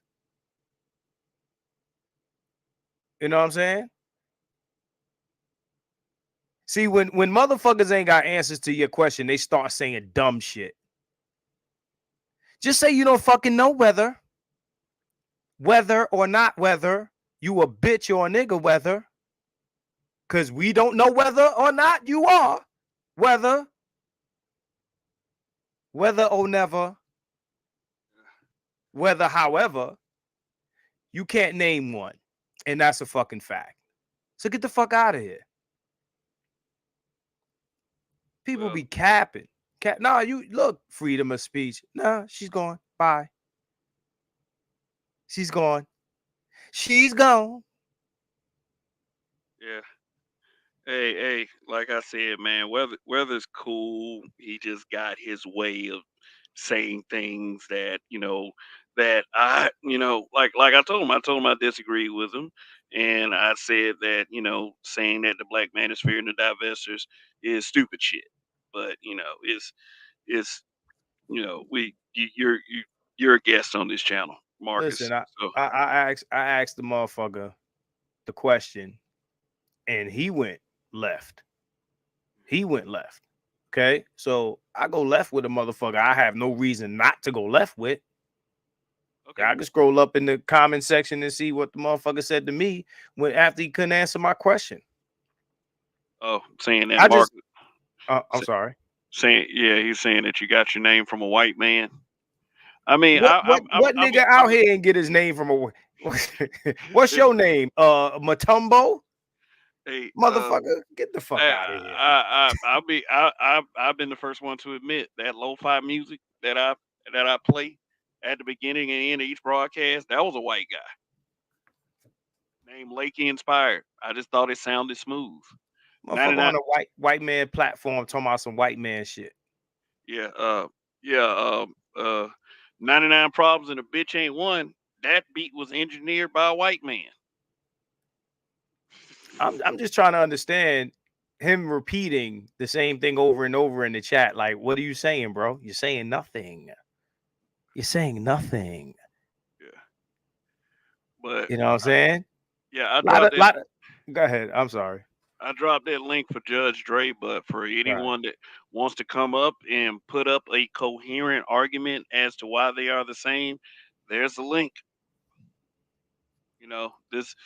You know what I'm saying? See, when motherfuckers ain't got answers to your question, they start saying dumb shit. Just say you don't fucking know whether or not whether you a bitch or a nigga, whether. Because we don't know whether or not you are. Whether or never, whether, however, you can't name one. And that's a fucking fact. So get the fuck out of here. People be capping. Nah, you look, freedom of speech. Nah, she's gone. Bye. She's gone. She's gone. Yeah. Hey, like I said, man, Weather's cool. He just got his way of saying things that, that like I told him I disagree with him. And I said that, saying that the black manosphere and the divestors is stupid shit. But, it's you're a guest on this channel, Marcus. Listen, So I asked the motherfucker the question, and he went left. He went left. Okay, so I go left with a motherfucker I have no reason not to go left with. okay. I can scroll up in the comment section and see what the motherfucker said to me when after he couldn't answer my question. Oh, saying that I just, Marcus. I'm sorry. He's saying that you got your name from a white man. I mean, What nigga out here and get his name from a? What's your name? Matumbo. Hey, Motherfucker, get the fuck out of here. I've been the first one to admit that lo-fi music that I play at the beginning and end of each broadcast, that was a white guy named Lakey Inspired. I just thought it sounded smooth. Motherfucker on a white man platform talking about some white man shit. Yeah, yeah, 99 Problems and a Bitch Ain't One. That beat was engineered by a white man. I'm just trying to understand him repeating the same thing over and over in the chat. Like, what are you saying, bro? You're saying nothing. You're saying nothing. Yeah, but You know what I'm saying? yeah, I dropped that. Go ahead. I'm sorry. I dropped that link for Judge Dre, but for Right. anyone that wants to come up and put up a coherent argument as to why they are the same, there's the link. You know, these are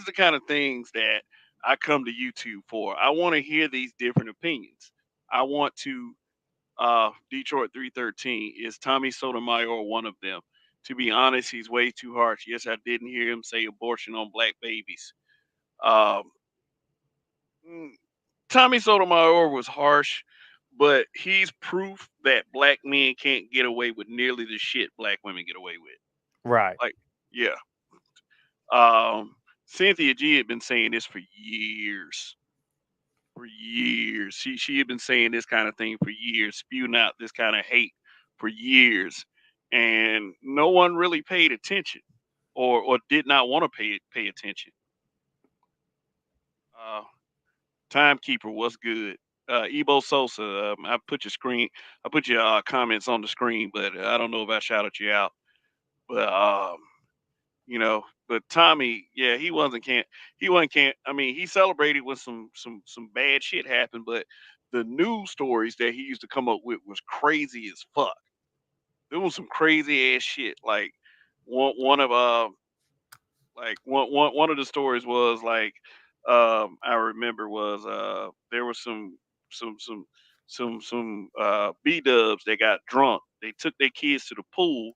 the kind of things that I come to YouTube for. I want to hear these different opinions. I want to Detroit 313, is Tommy Sotomayor one of them? To be honest, he's way too harsh. Yes, I didn't hear him say abortion on black babies. Um, mm, Tommy Sotomayor was harsh, but he's proof that black men can't get away with nearly the shit black women get away with. Right. Like, yeah. Um, Cynthia G had been saying this for years. For years. She had been saying this kind of thing for years, spewing out this kind of hate for years. And no one really paid attention or did not want to pay attention. Uh, Timekeeper, what's good? Ebo Sosa, I put your comments on the screen, but I don't know if I shouted you out. But but Tommy, yeah, he wasn't can't. I mean, he celebrated when some bad shit happened, but the news stories that he used to come up with was crazy as fuck. There was some crazy ass shit. Like one of one of the stories was like I remember was there was some B dubs that got drunk. They took their kids to the pool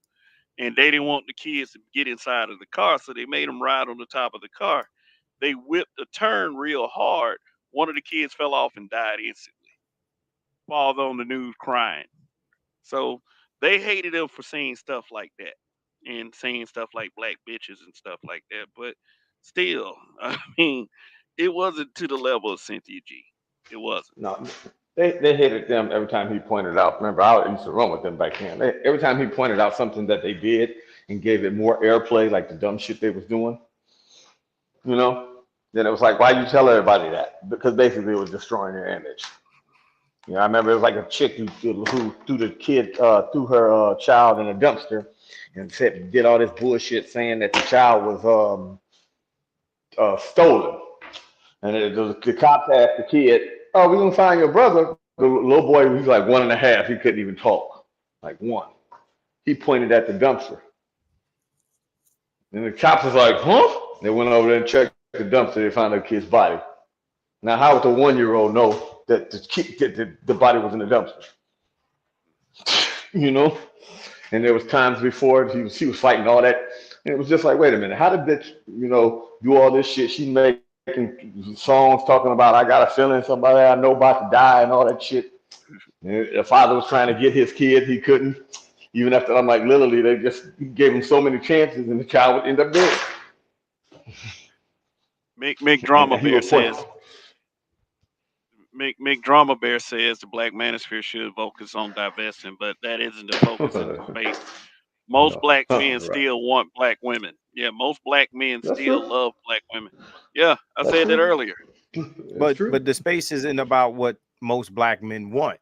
and they didn't want the kids to get inside of the car, so they made them ride on the top of the car. They whipped a turn real hard, One of the kids fell off and died instantly. Father on the news crying. So they hated him for saying stuff like that and saying stuff like black bitches and stuff like that. But still, I mean, it wasn't to the level of Cynthia G. It wasn't. No, they hated them every time he pointed out. Remember, I used to run with them back then. Every time he pointed out something that they did and gave it more airplay, like the dumb shit they was doing, you know, then it was like, why you tell everybody that? Because basically it was destroying their image. You know, I remember it was like a chick who threw the kid, threw her child in a dumpster, and did all this bullshit saying that the child was stolen. And the cops asked the kid, "Oh, we gonna find your brother?" The little boy was like 1.5. He couldn't even talk, like one. He pointed at the dumpster, and the cops was like, "Huh?" They went over there and checked the dumpster. They found the kid's body. Now, how would the 1-year-old know that the body was in the dumpster? You know. And there was times before she was fighting all that, and it was just like, wait a minute, how did bitch, do all this shit? She making songs talking about I got a feeling somebody I know about to die and all that shit. And the father was trying to get his kid, he couldn't. Even after, I'm like, literally, they just gave him so many chances, and the child would end up dead. Mick Drama And he Bear would point. says Mick Drama Bear says the Black Manosphere should focus on divesting, but that isn't the focus of the space. Most No, black men right. still want black women. Yeah, most black men That's still true. love black women. Yeah, I That's said that true. earlier. That's But true. the space isn't about what most black men want.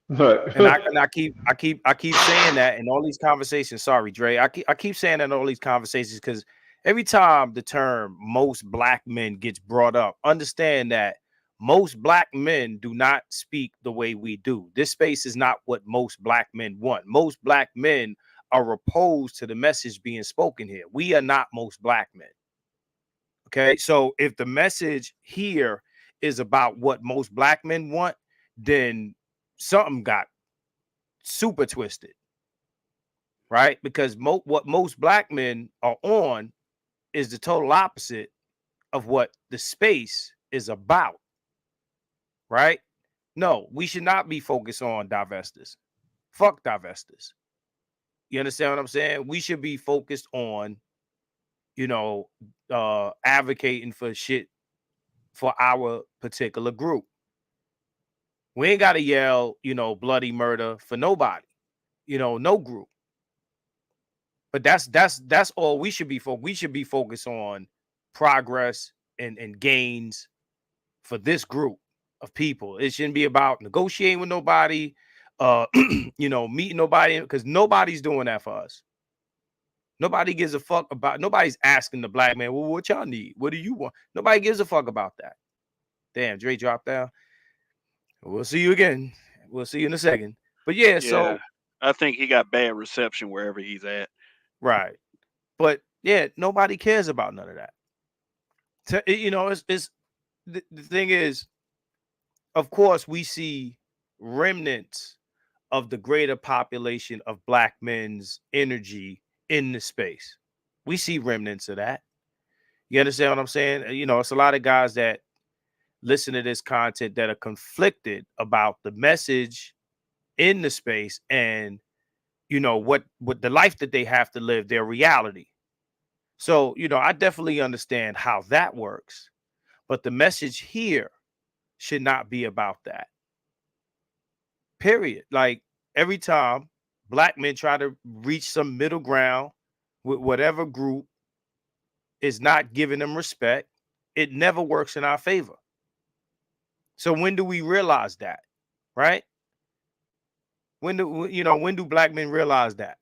Right. And I keep saying that in all these conversations. Sorry, Dre. I keep saying that in all these conversations because every time the term most black men gets brought up, understand that most black men do not speak the way we do. This space is not what most black men want. Most black men are opposed to the message being spoken here. We are not most black men. Okay. So if the message here is about what most black men want, then something got super twisted, right? Because what most black men are on is the total opposite of what the space is about, right? No, we should not be focused on divestors. Fuck divestors. You understand what I'm saying? We should be focused on, advocating for shit for our particular group. We ain't got to yell, bloody murder for nobody, no group. But that's all we should be focused. We should be focused on progress and gains for this group of people. It shouldn't be about negotiating with nobody, meeting nobody, because nobody's doing that for us. Nobody gives a fuck about, nobody's asking the black man, well, what y'all need? What do you want? Nobody gives a fuck about that. Damn, Dre dropped down. We'll see you again. We'll see you in a second. But yeah, Yeah, so I think he got bad reception wherever he's at. right. But yeah, nobody cares about none of that. It's the thing is, of course, we see remnants of the greater population of black men's energy in the space. We see remnants of that. You understand what I'm saying? It's a lot of guys that listen to this content that are conflicted about the message in the space and what the life that they have to live, their reality. So, I definitely understand how that works, but the message here should not be about that. Period. Like every time black men try to reach some middle ground with whatever group is not giving them respect, it never works in our favor. So when do we realize that? Right? When do black men realize that?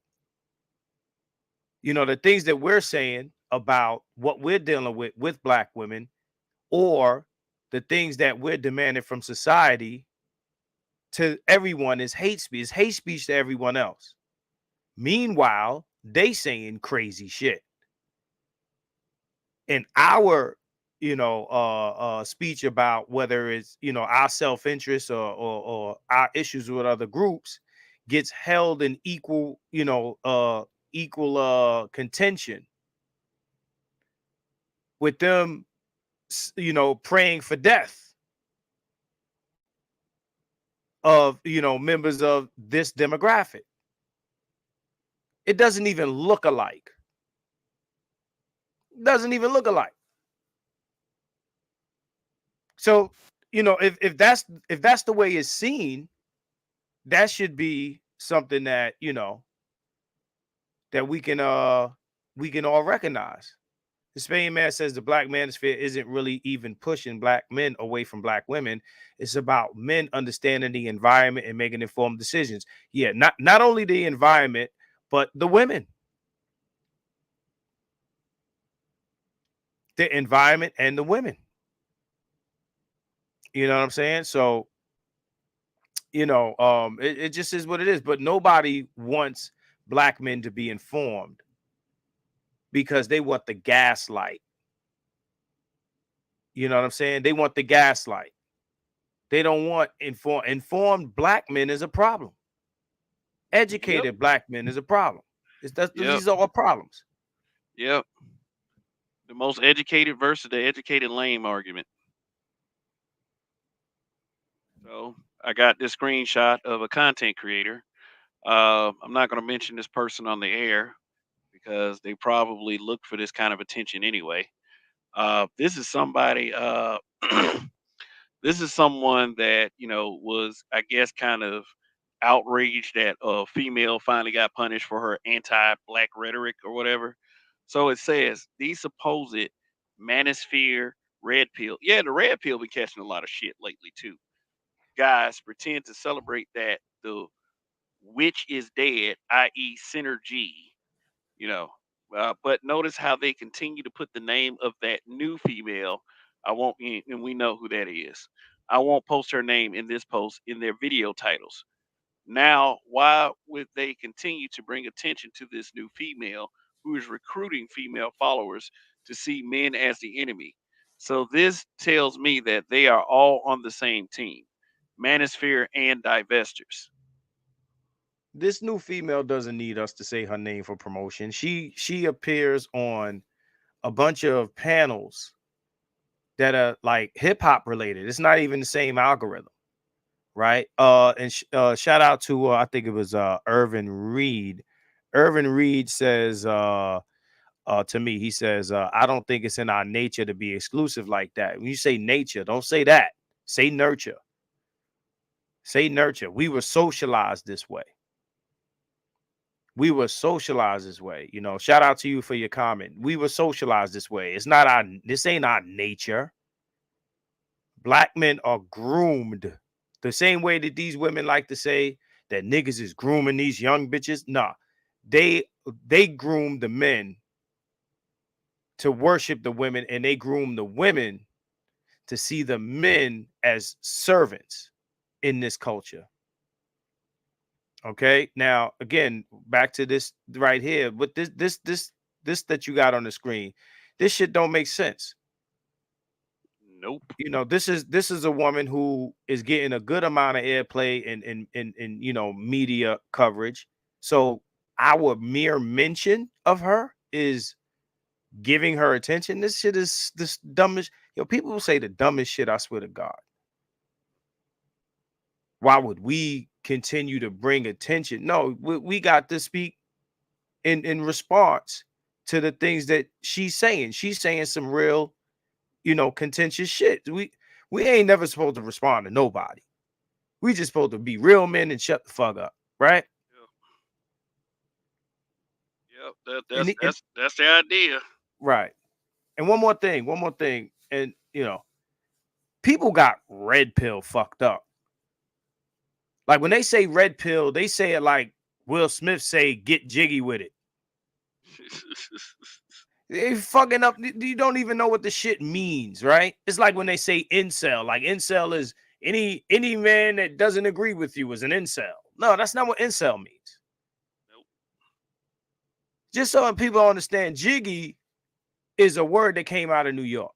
The things that we're saying about what we're dealing with black women, or the things that we're demanding from society to everyone is hate speech. It's hate speech to everyone else. Meanwhile, they saying crazy shit. And our, speech about whether it's, our self-interest or our issues with other groups gets held in equal contention with them, praying for death of, you know, members of this demographic. It doesn't even look alike. Doesn't even look alike. So, you know, if that's the way it's seen, that should be something that, you know, that we can all recognize. The Spain man says the black manosphere isn't really even pushing black men away from black women. It's about men understanding the environment and making informed decisions. Yeah, not only the environment, but the women. The environment and the women. You know what I'm saying? So, you know, it just is what it is. But nobody wants black men to be informed because they want the gaslight. You know what I'm saying? They want the gaslight. They don't want informed black men is a problem. Yep. Educated black men is a problem. Yep. These are all problems. Yep. The most educated versus the educated lame argument. So I got this screenshot of a content creator. I'm not going to mention this person on the air because they probably look for this kind of attention anyway. This is somebody. This is someone that was, I guess, kind of outraged that a female finally got punished for her anti-black rhetoric or whatever. So it says these supposed manosphere red pill. Yeah, the red pill been catching a lot of shit lately too. Guys pretend to celebrate that the witch is dead, i.e., synergy. You know, but notice how they continue to put the name of that new female. I won't, and we know who that is. I won't post her name in this post in their video titles. Now, why would they continue to bring attention to this new female who is recruiting female followers to see men as the enemy? So this tells me that they are all on the same team, Manosphere and Divestors. This new female doesn't need us to say her name for promotion. She appears on a bunch of panels that are like hip hop related. It's not even the same algorithm, right? Shout out to I think it was Irvin Reed. Irvin Reed says to me, he says, I don't think it's in our nature to be exclusive like that. When you say nature, don't say that. Say nurture. Say nurture. We were socialized this way. We were socialized this way. You know, shout out to you for your comment. We were socialized this way. This ain't our nature. Black men are groomed the same way that these women like to say that niggas is grooming these young bitches. Nah, they groom the men to worship the women, and they groom the women to see the men as servants in this culture. Okay, now again, back to this right here. With this that you got on the screen, this shit don't make sense. Nope. You know, this is a woman who is getting a good amount of airplay and you know, media coverage. So our mere mention of her is giving her attention. This shit is this dumbest. Yo, people will say the dumbest shit, I swear to God. Why would we continue to bring attention? No, we got to speak in response to the things that she's saying. She's saying some real, you know, contentious shit. We ain't never supposed to respond to nobody. We just supposed to be real men and shut the fuck up, right? Yep. That, And, that's that's that's the idea. right. And one more thing, and you know, people got red pill fucked up. Like when they say red pill, they say it like Will Smith say, "Get jiggy with it." They fucking up. You don't even know what the shit means, right? It's like when they say incel. Like incel is any man that doesn't agree with you is an incel. No, that's not what incel means. Nope. Just so people understand, jiggy is a word that came out of New York.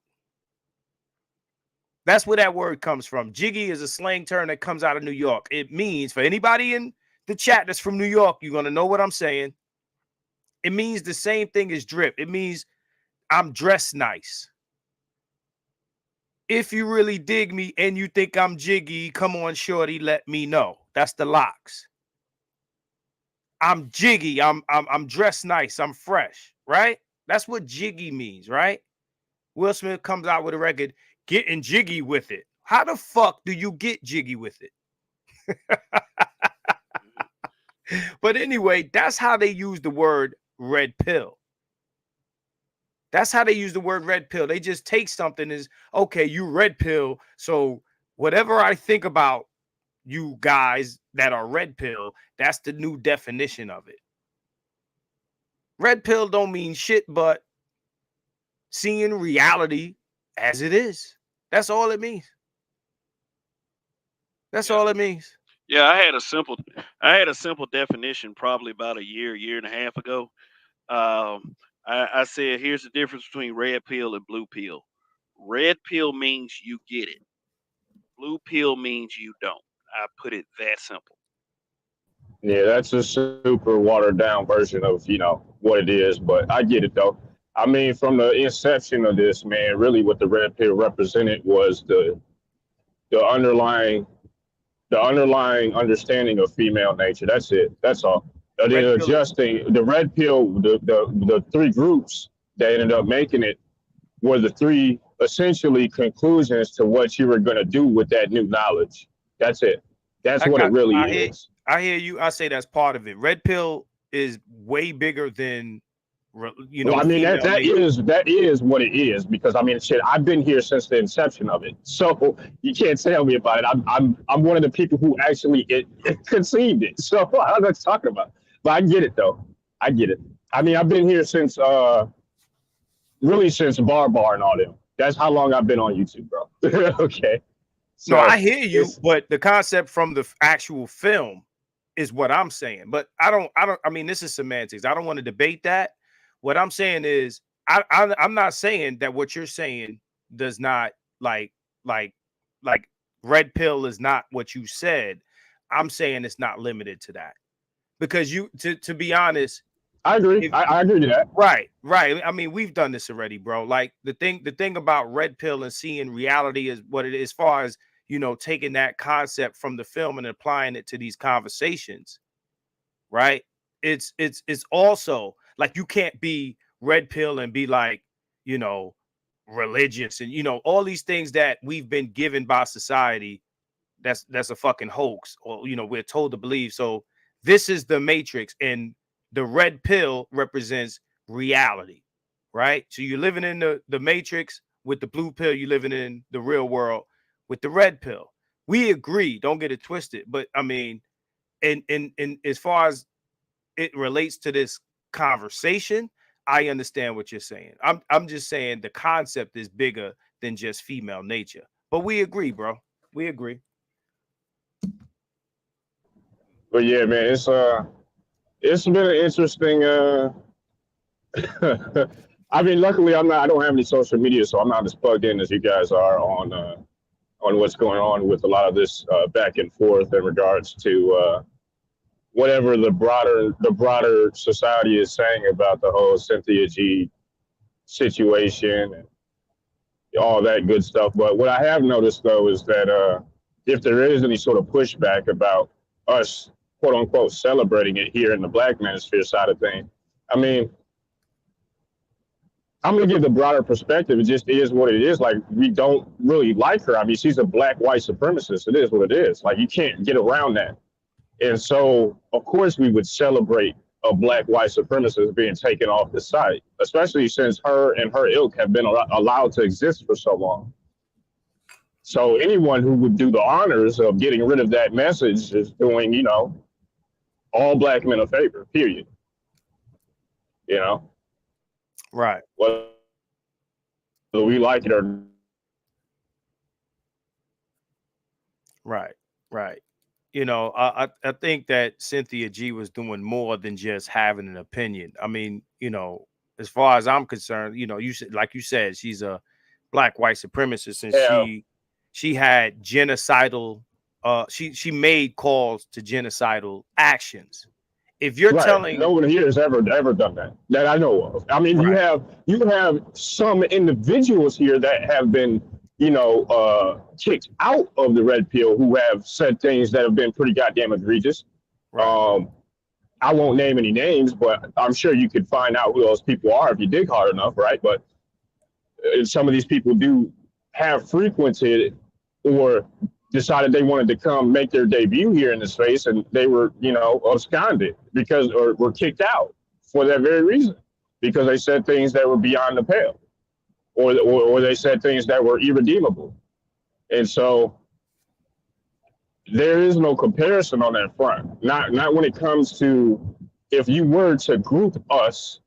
That's where that word comes from. Jiggy is a slang term that comes out of New York. It means, for anybody in the chat that's from New York, you're going to know what I'm saying. It means the same thing as drip. It means I'm dressed nice. If you really dig me and you think I'm jiggy, come on, shorty, let me know. That's the locks. I'm jiggy. I'm dressed nice. I'm fresh, right? That's what jiggy means, right? Will Smith comes out with a record, getting jiggy with it. How the fuck do you get jiggy with it? But anyway, that's how they use the word red pill. That's how they use the word red pill. They just take something as, okay, you red pill. So whatever I think about you guys that are red pill, that's the new definition of it. Red pill don't mean shit, but seeing reality as it is. That's all it means. That's Yeah. all it means. Yeah, I had a simple definition probably about a year and a half ago. I said, here's the difference between red pill and blue pill. Red pill means you get it. Blue pill means you don't. I put it that simple. Yeah, that's a super watered down version of, what it is, but I get it though. I mean, from the inception of this, man, really what the red pill represented was the underlying the underlying understanding of female nature. That's it. That's all. And then Red pill. adjusting the red pill, the three groups that ended up making it were the three essentially conclusions to what you were going to do with that new knowledge. That's it. That's what it really is. I hear you. I say that's part of it. Red pill is way bigger than, Well, I mean female nature. that is what it is because I mean shit. I've been here since the inception of it, so you can't tell me about it. I'm one of the people who actually it conceived it. So I don't know what you're talking about, but I get it though. I get it. I mean, I've been here since really since Bar and all them. That's how long I've been on YouTube, bro. Okay. No, So I hear you, but the concept from the actual film is what I'm saying. But I mean, this is semantics. I don't want to debate that. What I'm saying is, I'm not saying that what you're saying does not like red pill is not what you said. I'm saying it's not limited to that because to be honest, I agree. I agree to that. Right. I mean, we've done this already, bro. Like the thing about red pill and seeing reality is what it is, as far as taking that concept from the film and applying it to these conversations, right? It's also like you can't be red pill and be like, religious and all these things that we've been given by society. That's a fucking hoax, or we're told to believe. So this is the matrix, and the red pill represents reality, right? So you're living in the matrix with the blue pill, you're living in the real world with the red pill. We agree, don't get it twisted. But I mean, in as far as it relates to this conversation, I understand what you're saying. I'm just saying the concept is bigger than just female nature. But we agree, bro. We agree. But yeah, man, it's been an interesting. I mean, luckily I don't have any social media, so I'm not as plugged in as you guys are on what's going on with a lot of this back and forth in regards to whatever the broader society is saying about the whole Cynthia G situation and all that good stuff. But what I have noticed though is that if there is any sort of pushback about us quote unquote celebrating it here in the Black Manosphere side of things, I mean, I'm gonna give the broader perspective. It just is what it is. Like we don't really like her. I mean, she's a black white supremacist. It is what it is. Like you can't get around that. And so, of course, we would celebrate a black white supremacist being taken off the site, especially since her and her ilk have been allowed to exist for so long. So anyone who would do the honors of getting rid of that message is doing, all black men a favor, period. Right. Whether we like it or Right. I think that Cynthia G was doing more than just having an opinion. I mean, as far as I'm concerned, you said, like you said, she's a black white supremacist, and she had genocidal. She made calls to genocidal actions. If you're telling, no one here has ever done that I know of. I mean, you have some individuals here that have been, kicked out of the red pill who have said things that have been pretty goddamn egregious. Right. I won't name any names, but I'm sure you could find out who those people are if you dig hard enough, right? But some of these people do have frequented or decided they wanted to come make their debut here in the space, and they were, absconded or were kicked out for that very reason, because they said things that were beyond the pale, or they said things that were irredeemable. And so there is no comparison on that front. Not when it comes to, if you were to group us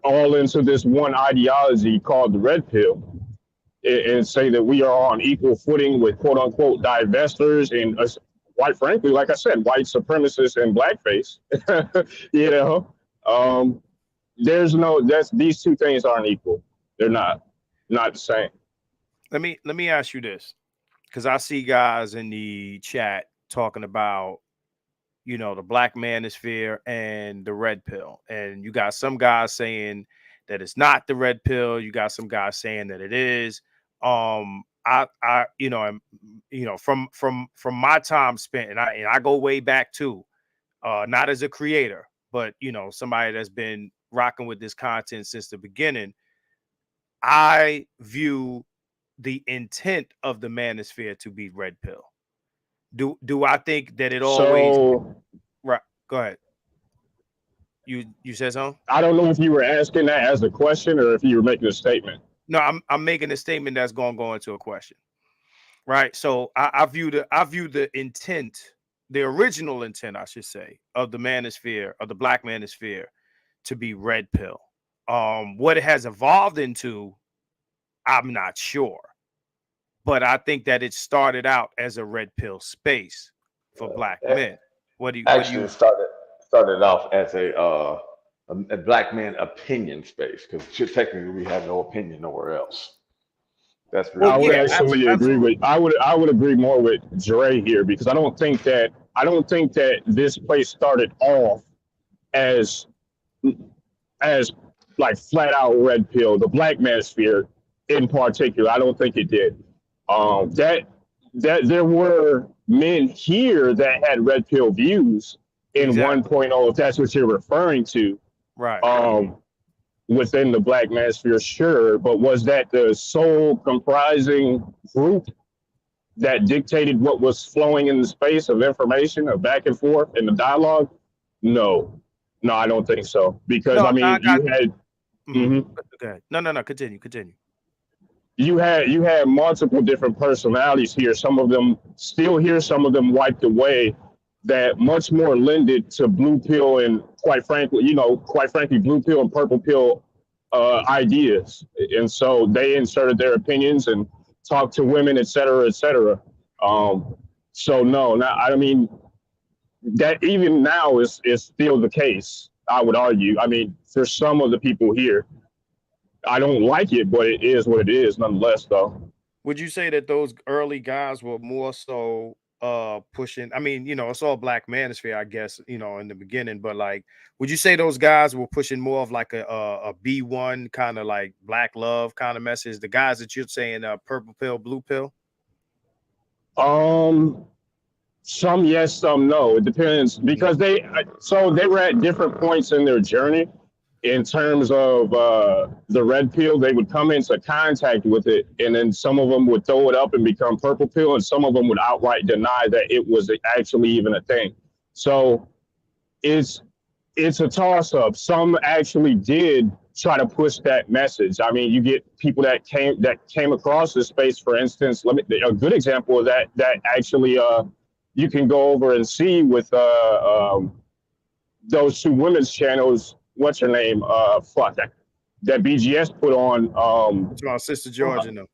all into this one ideology called the red pill, and say that we are on equal footing with quote unquote divestors and, quite frankly, like I said, white supremacists and blackface, these two things aren't equal. They're not the same. Let me ask you this, because I see guys in the chat talking about, the black manosphere and the red pill. And you got some guys saying that it's not the red pill. You got some guys saying that it is. From my time spent, and I go way back too, not as a creator, but somebody that's been rocking with this content since the beginning. I view the intent of the manosphere to be red pill. Do I think that it always? Right. Go ahead. You said something? I don't know if you were asking that as a question or if you were making a statement. No, I'm making a statement that's going to go into a question. Right. So I view the intent, the original intent, I should say, of the manosphere, of the black manosphere, to be red pill. What it has evolved into, I'm not sure. But I think that it started out as a red pill space for black men. Started off as a black man opinion space, because technically we have no opinion nowhere else. That's really I would actually agree with. I would agree more with Dre here, because I don't think that this place started off as like flat out red pill. The black manosphere in particular, I don't think it did. That there were men here that had red pill views in 1.0, if that's what you're referring to. Right. Within the black manosphere, sure, but was that the sole comprising group that dictated what was flowing in the space of information, of back and forth in the dialogue? No, I don't think so. Because you had. Okay. No. Continue. You had multiple different personalities here. Some of them still here, some of them wiped away, that much more lended to blue pill and quite frankly, blue pill and purple pill ideas. And so they inserted their opinions and talked to women, et cetera, et cetera. So no, that even now is still the case, I would argue. For some of the people here, I don't like it, but it is what it is nonetheless, though. Would you say that those early guys were more so pushing? It's all black manosphere, I guess, in the beginning, but like, would you say those guys were pushing more of like a B1 kind of like black love kind of message? The guys that you're saying purple pill, blue pill? Some yes, some no. It depends, because they were at different points in their journey. In terms of the red pill, they would come into contact with it, and then some of them would throw it up and become purple pill, and some of them would outright deny that it was actually even a thing. So it's a toss-up. Some actually did try to push that message. You get people that came across this space, for instance. A good example of that actually you can go over and see with those two women's channels. What's her name? That BGS put on. It's about Sister George and them.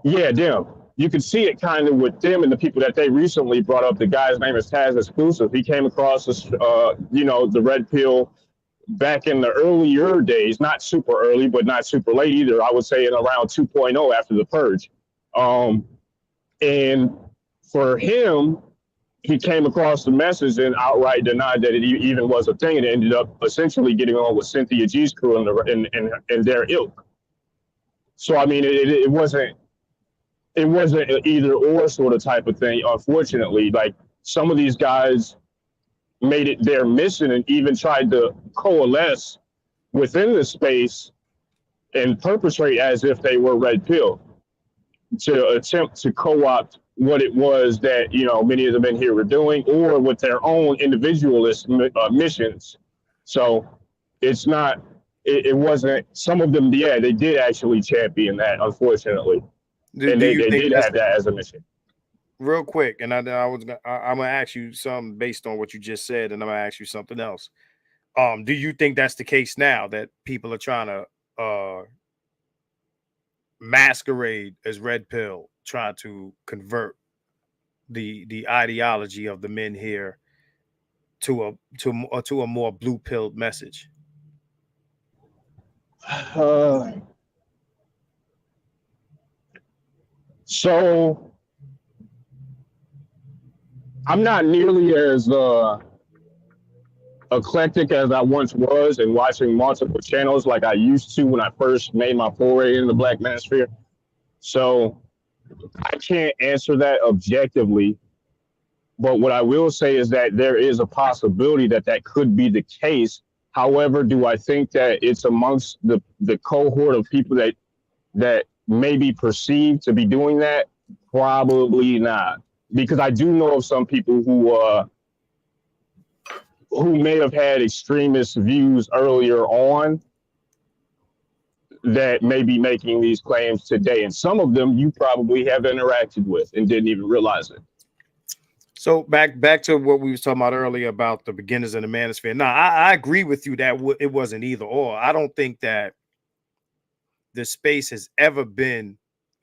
Yeah, them. You can see it kind of with them and the people that they recently brought up. The guy's name is Taz Exclusive. He came across this, the red pill back in the earlier days, not super early, but not super late either. I would say in around 2.0 after the purge. And for him, he came across the message and outright denied that it even was a thing, and ended up essentially getting on with Cynthia G's crew and their ilk. So it wasn't it wasn't an either or sort of type of thing. Unfortunately, like some of these guys made it their mission and even tried to coalesce within the space and perpetrate as if they were red pill to attempt to co-opt what it was that many of the men here were doing, or with their own individualist missions. So it's not. It wasn't. Some of them, yeah, they did actually champion that, unfortunately, and Do they, you they think did that's have that as a mission. real quick? And I'm gonna ask you something based on what you just said, and I'm gonna ask you something else. Do you think that's the case now, that people are trying to masquerade as red pill, trying to convert the ideology of the men here to a more blue pilled message? Uh, so I'm not nearly as eclectic as I once was in watching multiple channels like I used to when I first made my foray into the Black Manosphere. So I can't answer that objectively. But what I will say is that there is a possibility that that could be the case. However, do I think that it's amongst the cohort of people that may be perceived to be doing that? Probably not, because I do know of some people who may have had extremist views earlier on that may be making these claims today, and some of them you probably have interacted with and didn't even realize it. So back to what we was talking about earlier about the beginners in the manosphere. Now, I agree with you that it wasn't either or. I don't think that the space has ever been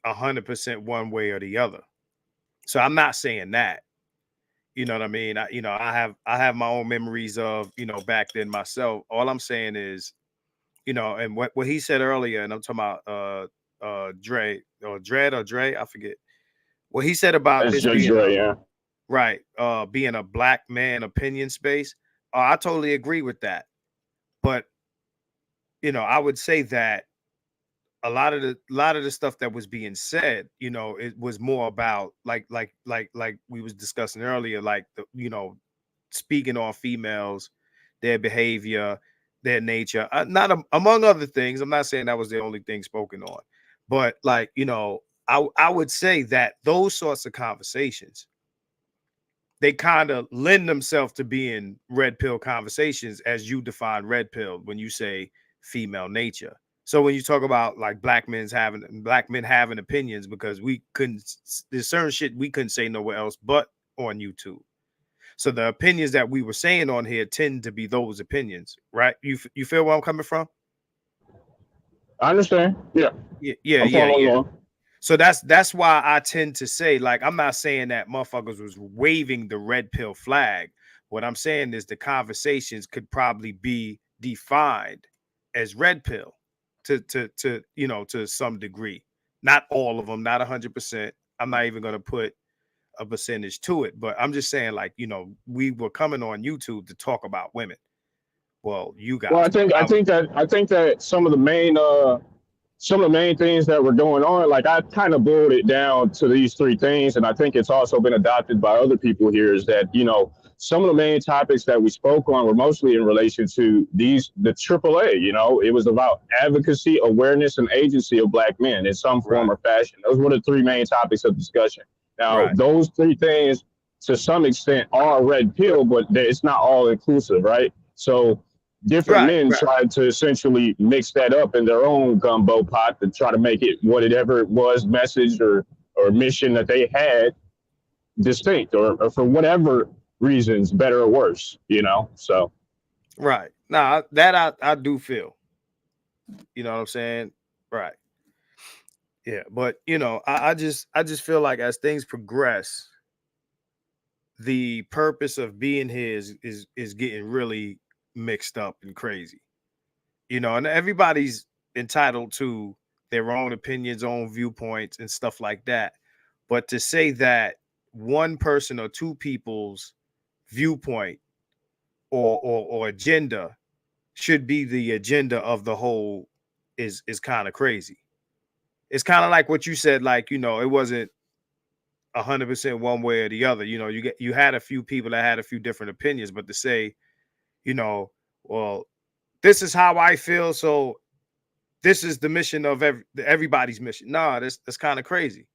100% one way or the other. So I'm not saying that. You know what I mean? I have my own memories of, back then myself. All I'm saying is, and what he said earlier, and I'm talking about Dre or Dread or Dre, I forget. What he said about That's this Judge being Dre, yeah. right, being a black man opinion space. I totally agree with that. But I would say that a lot of the stuff that was being said, it was more about like we was discussing earlier, like speaking on females, their behavior, their nature, not among other things. I'm not saying that was the only thing spoken on, but like I would say that those sorts of conversations, they kind of lend themselves to being red pill conversations, as you define red pill when you say female nature. So when you talk about like black men having opinions, because there's certain shit we couldn't say nowhere else but on YouTube. So the opinions that we were saying on here tend to be those opinions, right? You feel where I'm coming from? I understand. Yeah, Yeah. I'm following along. So that's why I tend to say, like, I'm not saying that motherfuckers was waving the red pill flag. What I'm saying is the conversations could probably be defined as red pill to some degree. Not all of them, not 100%. I'm not even going to put a percentage to it, but I'm just saying, like, we were coming on YouTube to talk about women. Well, you Well, guys were. I think that some of the main things that were going on, like I kind of boiled it down to these three things, and I think it's also been adopted by other people here. Is that some of the main topics that we spoke on were mostly in relation to the AAA. It was about advocacy, awareness, and agency of Black men in some form or fashion. Those were the three main topics of discussion. Now, those three things, to some extent, are red pill, but it's not all inclusive, right? So different men tried to essentially mix that up in their own gumbo pot to try to make it whatever it was, message or mission that they had, distinct or for whatever reasons, better or worse, so. Right. Now that I do feel, you know what I'm saying? Right. Yeah. But I just feel like as things progress, the purpose of being here is getting really mixed up and crazy. And everybody's entitled to their own opinions, own viewpoints, and stuff like that. But to say that one person or two people's viewpoint or agenda should be the agenda of the whole is kind of crazy. it's kind of like what you said, like, it wasn't 100% one way or the other. You had a few people that had a few different opinions, but to say, well, this is how I feel, so this is the mission of everybody's mission. Nah, that's kind of crazy.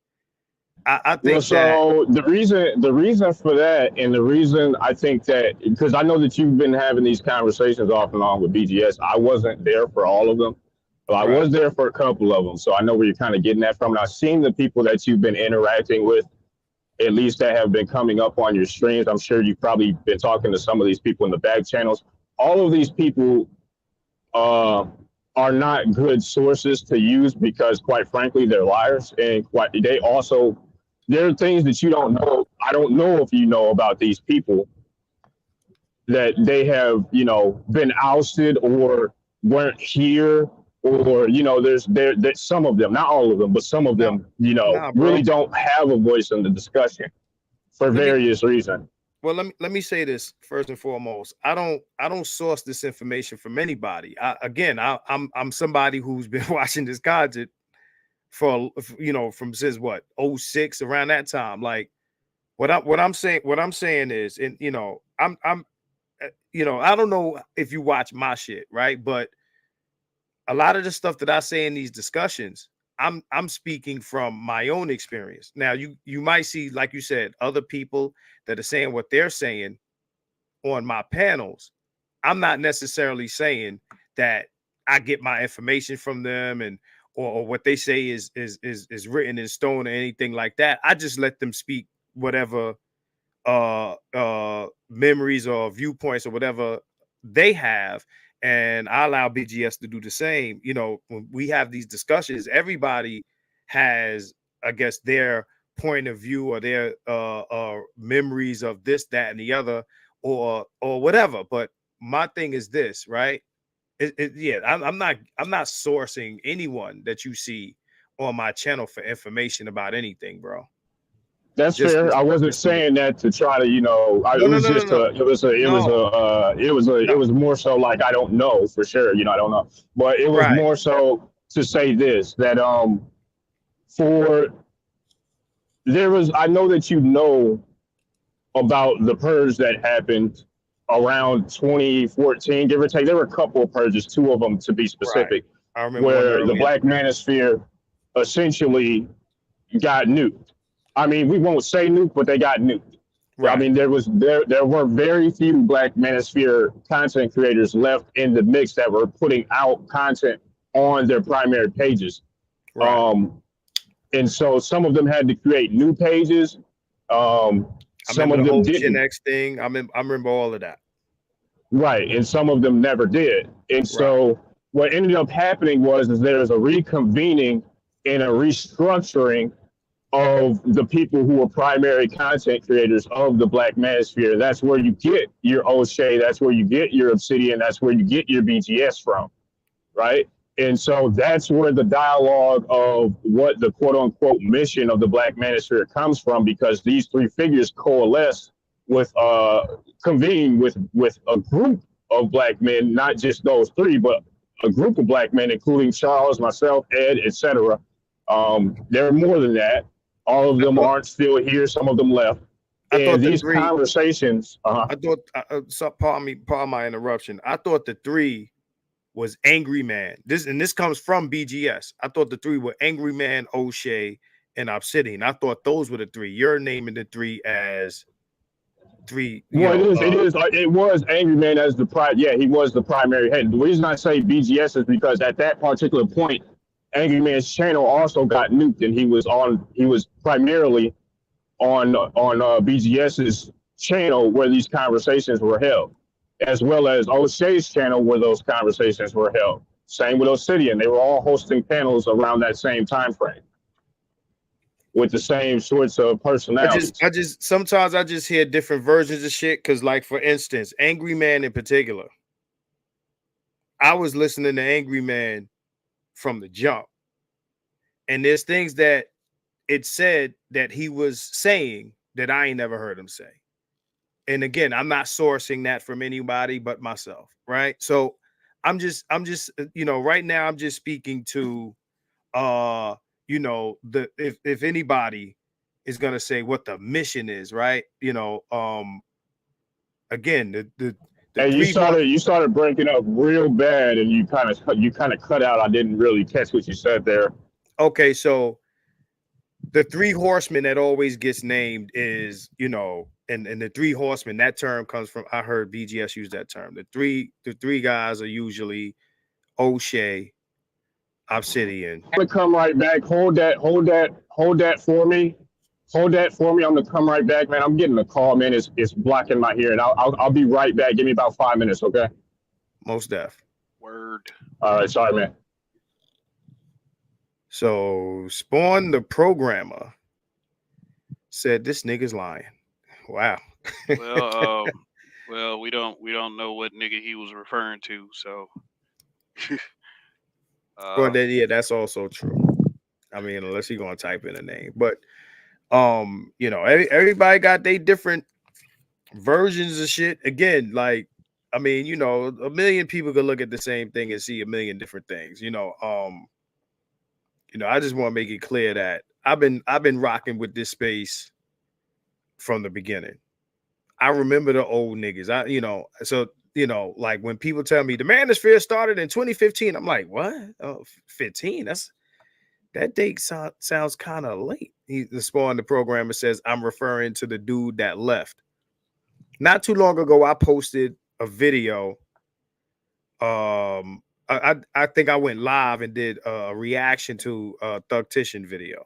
I Well, think that so the reason for that, and the reason I think that, because I know that you've been having these conversations off and on with BGS. I wasn't there for all of them, but I right, was there for a couple of them. So I know where you're kind of getting that from. And I've seen the people that you've been interacting with, at least that have been coming up on your streams. I'm sure you've probably been talking to some of these people in the back channels. All of these people uh, are not good sources to use because, quite frankly, they're liars, and they also, there are things that you don't know. I don't know if you know about these people, that they have, been ousted or weren't here, or there's some of them, not all of them, but some of nah, them, nah, really bro. don't have a voice in the discussion for Let me various reasons. well let me say this first and foremost. I don't source this information from anybody. I'm somebody who's been watching this content for from since what, '06, around that time. Like, what I'm saying is, and I'm I don't know if you watch my shit, right? But a lot of the stuff that I say in these discussions, I'm speaking from my own experience. Now, you might see, like you said, other people that are saying what they're saying on my panels. I'm not necessarily saying that I get my information from them, and or what they say is written in stone or anything like that. I just let them speak whatever memories or viewpoints or whatever they have, and I allow BGS to do the same. When we have these discussions, everybody has, I guess, their point of view or their memories of this, that, and the other, or whatever. But my thing is this, right? Yeah, I'm not sourcing anyone that you see on my channel for information about anything, bro. That's Just fair. just I wasn't just to me. saying that to try to, No, it no, was no, no, just no, a, no, it no. was more so like, I don't know for sure, I don't know, but it was Right, more so to say this, that for I know that about the purge that happened around 2014, give or take. There were a couple of purges, two of them to be right. specific, I remember one where the earlier. Black Manosphere essentially got nuked. I mean, we won't say nuked, but they got nuked. I Right, mean, there were very few Black Manosphere content creators left in the mix that were putting out content on their primary pages. right. Um, and so some of them had to create new pages. I Some remember of the them whole Gen didn't. X thing. I remember all of that. Right, and some of them never did. And Right, so what ended up happening is there was a reconvening and a restructuring of the people who were primary content creators of the Black Manosphere. That's where you get your O'Shea, that's where you get your Obsidian, that's where you get your BGS from, right? And so that's where the dialogue of what the quote unquote mission of the Black Manosphere comes from, because these three figures coalesce with convene with a group of Black men, not just those three, but a group of Black men, including Charles, myself, Ed, etc. There are more than that. All of I them thought aren't still here. Some of them left. I And thought the these three. conversations, I thought. So, pardon my interruption. I thought the three was Angry Man. This comes from BGS. I thought the three were Angry Man, O'Shea, and Obsidian. I thought those were the three. You're naming the three as three. well, it was Angry Man as the yeah, he was the primary head. The reason I say BGS is because at that particular point, Angry Man's channel also got nuked, and he was primarily on BGS's channel where these conversations were held, as well as O'Shea's channel where those conversations were held. Same with Obsidian; they were all hosting panels around that same time frame with the same sorts of personalities. Sometimes I just hear different versions of shit. Cause, like, for instance, Angry Man in particular, I was listening to Angry Man from the jump, and there's things that it said that he was saying that I ain't never heard him say. And again, I'm not sourcing that from anybody but myself, right? So I'm just right now I'm just speaking to you know, if anybody is gonna say what the mission is, right? You know, again, the And three horse. you started breaking up real bad, and you kind of cut out. I didn't really catch what you said there. Okay, so the three horsemen that always gets named is, you know, and the three horsemen, that term comes from, I heard BGS use that term. The three guys are usually O'Shea, Obsidian. I'm gonna come right back. Hold that for me. Hold that for me. I'm gonna come right back, man. I'm getting a call, man. It's blocking my ear, and I'll be right back. Give me about 5 minutes, okay? Most def. Word. All right, sorry, man. So Spawn the programmer said this nigga's lying. Wow. Well, well, we don't know what nigga he was referring to, so. Well, yeah, that's also true. I mean, unless you're gonna type in a name, but you know, everybody got their different versions of shit. Again, like, I mean, you know, a million people could look at the same thing and see a million different things. You know, I just want to make it clear that I've been rocking with this space from the beginning. I remember the old niggas. Like when people tell me the Manosphere started in 2015, I'm like, what? Oh, 15? That date sounds kind of late. The Spawn, the programmer, says I'm referring to the dude that left. Not too long ago, I posted a video. I think I went live and did a reaction to a Thugtician video.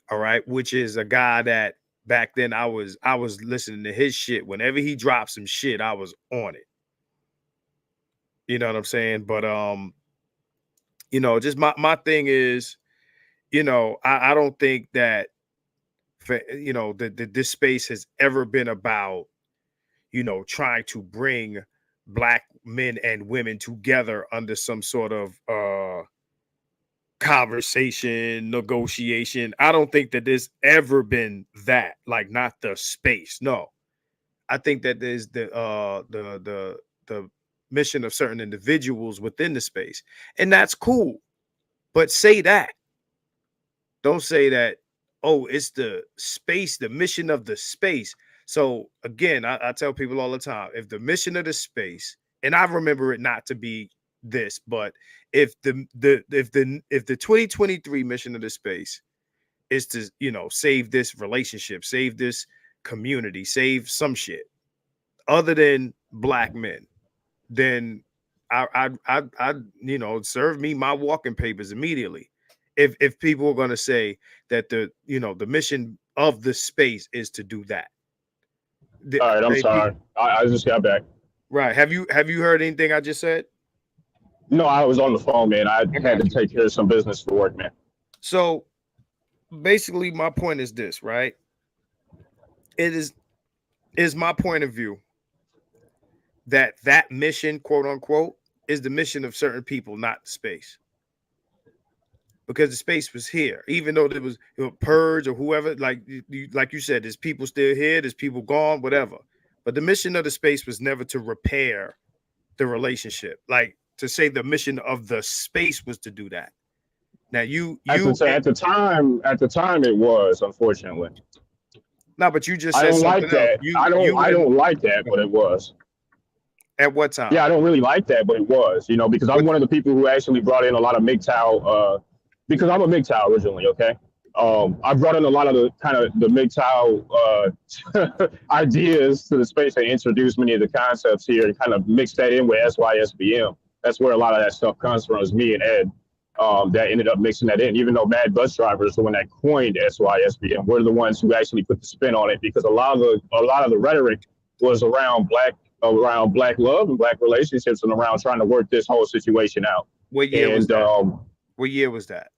All right, which is a guy that back then I was listening to his shit. Whenever he dropped some shit, I was on it. You know what I'm saying? But you know, just my thing is, you know, I don't think that, you know, that this space has ever been about, you know, trying to bring Black men and women together under some sort of conversation, negotiation. I don't think that there's ever been that, like, not the space. No, I think that there's the mission of certain individuals within the space, and that's cool. But say that. Don't say that, oh, it's the space, the mission of the space. So again, I tell people all the time, if the mission of the space, and I remember it not to be this, but if the 2023 mission of the space is to, you know, save this relationship, save this community, save some shit other than Black men, then I you know, serve me my walking papers immediately. If people are going to say that the, you know, the mission of the space is to do that. All right, I'm sorry. I just got back. Right. Have you heard anything I just said? No, I was on the phone, man. I had to take care of some business for work, man. So basically my point is this, right? It is my point of view that mission, quote unquote, is the mission of certain people, not the space. Because the space was here, even though there was, you know, purge or whoever, like you said, there's people still here, there's people gone, whatever. But the mission of the space was never to repair the relationship. Like, to say the mission of the space was to do that. Now at the time it was, unfortunately. No, but you just said I don't something like that. else. I don't like that, but it was. At what time? Yeah, I don't really like that, but it was, you know, because I'm one of the people who actually brought in a lot of MGTOW, because I'm a MGTOW originally, okay? I brought in a lot of the MGTOW ideas to the space and introduced many of the concepts here and kind of mixed that in with SYSBM. That's where a lot of that stuff comes from, is me and Ed that ended up mixing that in, even though Mad Bus Drivers, the one that coined SYSBM, we're the ones who actually put the spin on it, because a lot of the rhetoric was around black love and black relationships and around trying to work this whole situation out. What year was that? What year was that?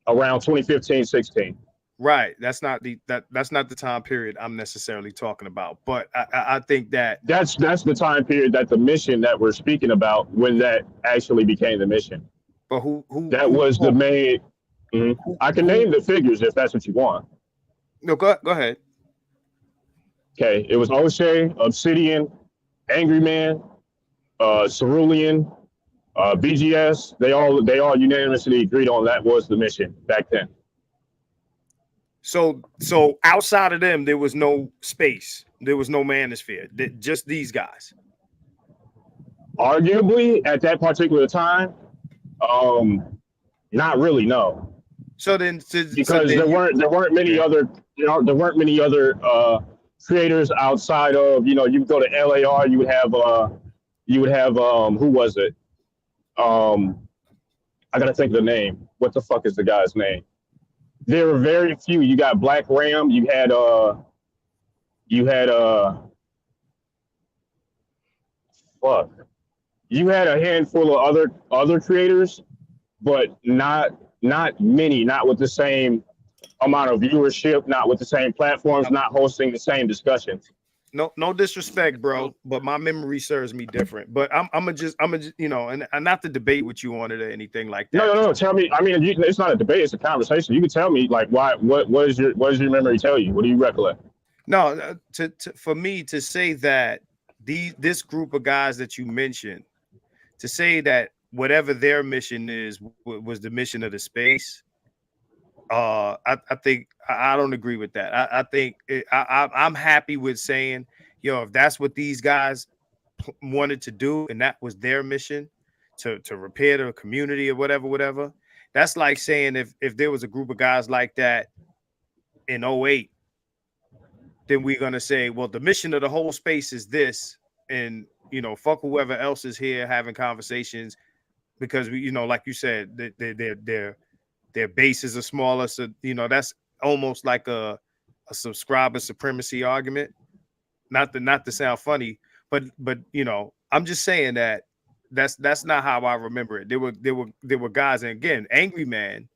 Around 2015, 16. Right. That's not the time period I'm necessarily talking about. But I think that that's the time period that the mission that we're speaking about, when that actually became the mission. But who was the main? I can name the figures if that's what you want. No, go ahead. Okay, it was O'Shea, Obsidian, Angry Man, Cerulean, BGS, they all unanimously agreed on that was the mission back then. So outside of them, there was no space. There was no manosphere. Just these guys. Arguably, at that particular time, not really, no. So then, Because there weren't many other creators outside of, you go to LAR, you would have who was it? I gotta think of the name. What the fuck is the guy's name? There were very few. You got Black Ram. You had fuck. You had a handful of other creators, but not many. Not with the same amount of viewership. Not with the same platforms. Not hosting the same discussions. No disrespect, bro, but my memory serves me different. But I'm gonna just and not to debate with you on it or anything like that. No. Tell me. I mean, it's not a debate; it's a conversation. You can tell me like why. What does your memory tell you? What do you recollect? No, for me to say that this group of guys that you mentioned, to say that whatever their mission is was the mission of the space. I think I don't agree with that. I think I'm happy with saying, if that's what these guys wanted to do and that was their mission to repair the community or whatever, that's like saying if there was a group of guys like that in 2008, then we're going to say, well, the mission of the whole space is this, and fuck whoever else is here having conversations, because we, like you said, their bases are smaller. So, that's almost like a subscriber supremacy argument. Not to sound funny, but I'm just saying that's not how I remember it. There were guys, and again, Angry Man,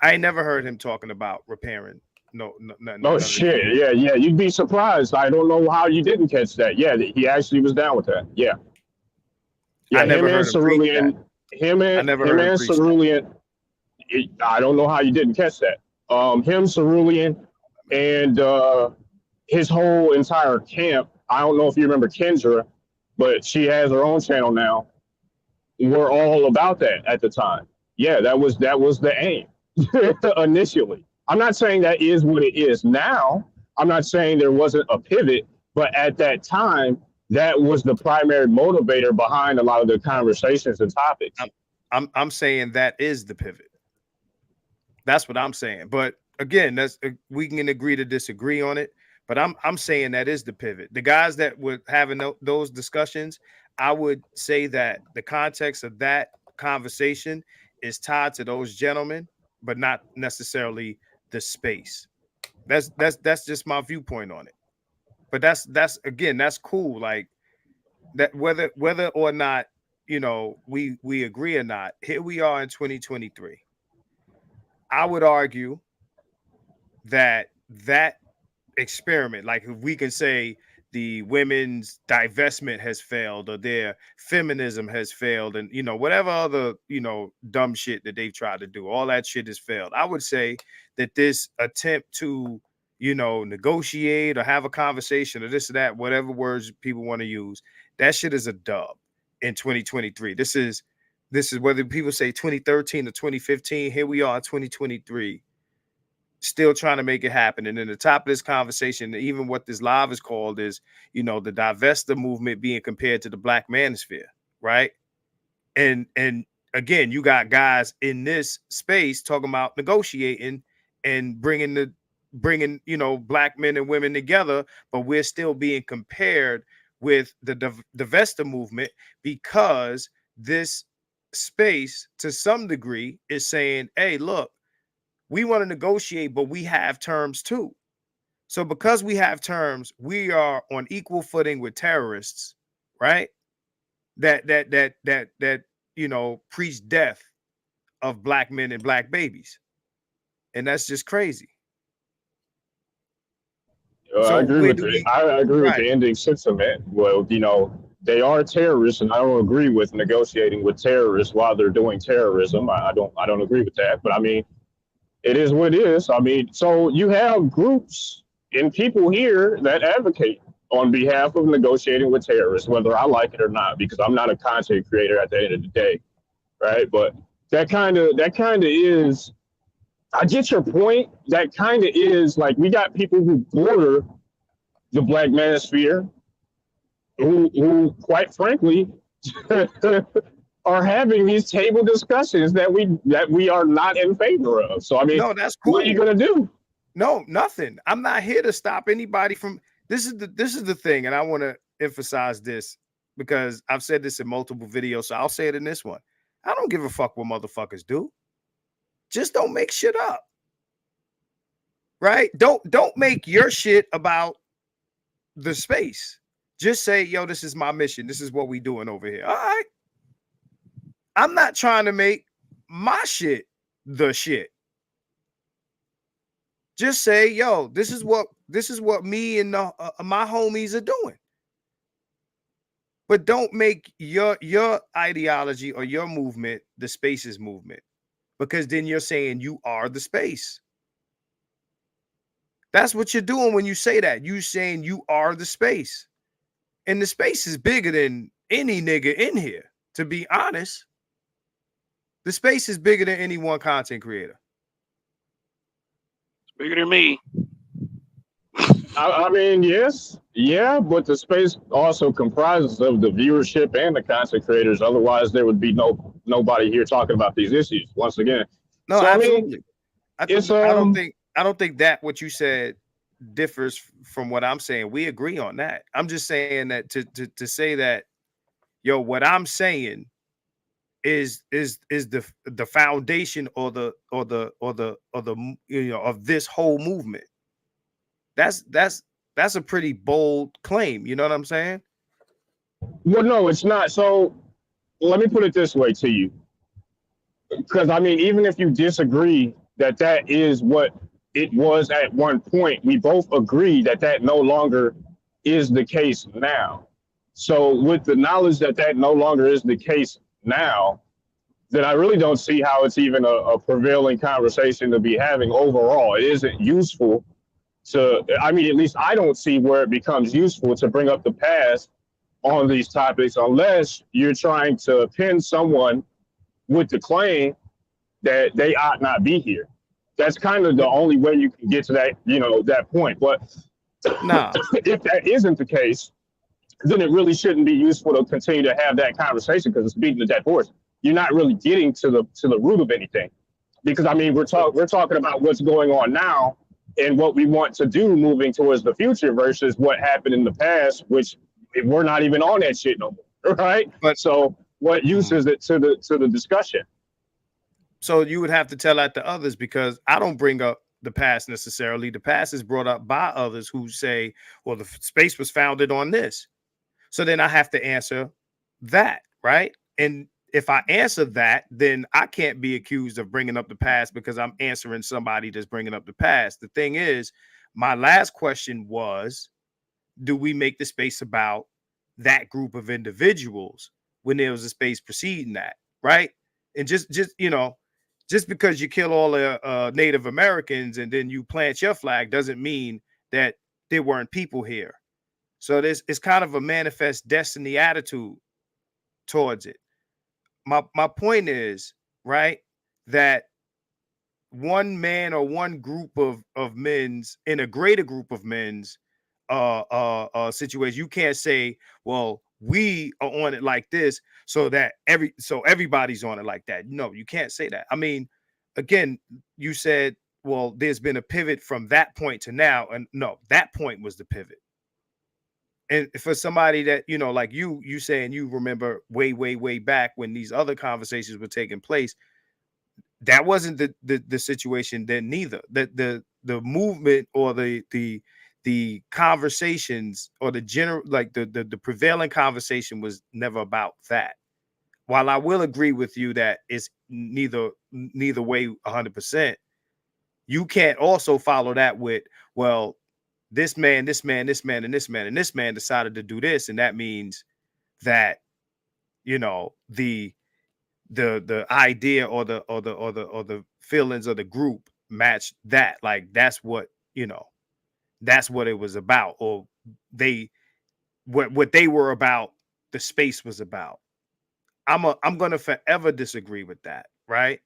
I ain't never heard him talking about repairing. No shit. Yeah. You'd be surprised. I don't know how you didn't catch that. Yeah, he actually was down with that. Yeah. I never heard Cerulean. Him and Cerulean. I don't know how you didn't catch that. Him, Cerulean, and his whole entire camp. I don't know if you remember Kendra, but she has her own channel now. We're all about that at the time. Yeah, that was the aim initially. I'm not saying that is what it is now. I'm not saying there wasn't a pivot, but at that time, that was the primary motivator behind a lot of the conversations and topics. I'm saying that is the pivot. That's what I'm saying. But again, we can agree to disagree on it. But I'm saying that is the pivot. The guys that were having those discussions, I would say that the context of that conversation is tied to those gentlemen, but not necessarily the space. That's just my viewpoint on it. But that's cool. Like that, whether or not we agree or not, here we are in 2023. I would argue that experiment, like if we can say the women's divestment has failed or their feminism has failed, and whatever other dumb shit that they've tried to do, all that shit has failed. I would say that this attempt to negotiate or have a conversation or this or that, whatever words people want to use, that shit is a dub in 2023. This is whether people say 2013 or 2015. Here we are in 2023. Still trying to make it happen. And in the top of this conversation, even what this live is called is, the divestor movement being compared to the Black Manosphere, right? And again, you got guys in this space talking about negotiating and bringing Black men and women together, but we're still being compared with the divestor movement because this space, to some degree, is saying, hey, look, we want to negotiate, but we have terms too. So because we have terms, we are on equal footing with terrorists, right? That preach death of Black men and Black babies. And that's just crazy. I agree with the ending sentiment. Well, they are terrorists, and I don't agree with negotiating with terrorists while they're doing terrorism. I don't agree with that. But I mean, it is what it is. I mean, so you have groups and people here that advocate on behalf of negotiating with terrorists, whether I like it or not, because I'm not a content creator at the end of the day, right? But that kind of is. I get your point. That kind of is like we got people who border the Black Manosphere, who quite frankly are having these table discussions that we are not in favor of. So I mean, No, that's cool. what are you gonna do? No, nothing. I'm not here to stop anybody from this is the thing, and I want to emphasize this because I've said this in multiple videos, so I'll say it in this one. I don't give a fuck what motherfuckers do. Just don't make shit up. Right? Don't make your shit about the space. Just say, yo, this is my mission. This is what we doing over here. All right. I'm not trying to make my shit the shit. Just say, yo, this is what me and my homies are doing. But don't make your ideology or your movement the space's movement, because then you're saying you are the space. That's what you're doing when you say that. You saying you are the space. And the space is bigger than any nigga in here, to be honest. The space is bigger than any one content creator. It's bigger than me. I mean, yes, yeah, but the space also comprises of the viewership and the content creators. Otherwise, there would be nobody here talking about these issues. Once again, no, so, absolutely. I mean, I don't think that what you said differs from what I'm saying. We agree on that. I'm just saying that to say that, yo, what I'm saying is the foundation or the you know of this whole movement. That's a pretty bold claim. You know what I'm saying? well, no, it's not. So let me put it this way to you, because I mean, even if you disagree that is what it was at one point, we both agree that no longer is the case now. So with the knowledge that no longer is the case now, then I really don't see how it's even a prevailing conversation to be having overall. It isn't useful to, I mean, at least I don't see where it becomes useful to bring up the past on these topics unless you're trying to pin someone with the claim that they ought not be here. That's kind of the only way you can get to that, that point. But Nah. if that isn't the case, then it really shouldn't be useful to continue to have that conversation because it's beating a dead horse. You're not really getting to the root of anything, because I mean we're talking about what's going on now and what we want to do moving towards the future versus what happened in the past, which we're not even on that shit no more, right? But so what use is it to the discussion? So you would have to tell that to others, because I don't bring up the past necessarily. The past is brought up by others who say, well, the space was founded on this. So then I have to answer that, right? And if I answer that, then I can't be accused of bringing up the past because I'm answering somebody that's bringing up the past. The thing is, my last question was, do we make the space about that group of individuals when there was a space preceding that, right? And just because you kill all the Native Americans and then you plant your flag doesn't mean that there weren't people here. So it's kind of a manifest destiny attitude towards it. My point is, right, that one man or one group of men's in a greater group of men's situation, you can't say, well, we are on it like this so that everybody's on it like that. No, you can't say that. I mean, again, you said, well, there's been a pivot from that point to now, and no, that point was the pivot. And for somebody that, like you saying you remember way back when these other conversations were taking place, that wasn't the situation then neither. That the movement or the conversations or the general, like the prevailing conversation was never about that. While I will agree with you that it's neither way 100%, you can't also follow that with, well, this man, and this man, and this man decided to do this, and that means that the idea or the feelings of the group match that. Like that's what it was about, or they what they were about, the space was about. I'm gonna forever disagree with that, right?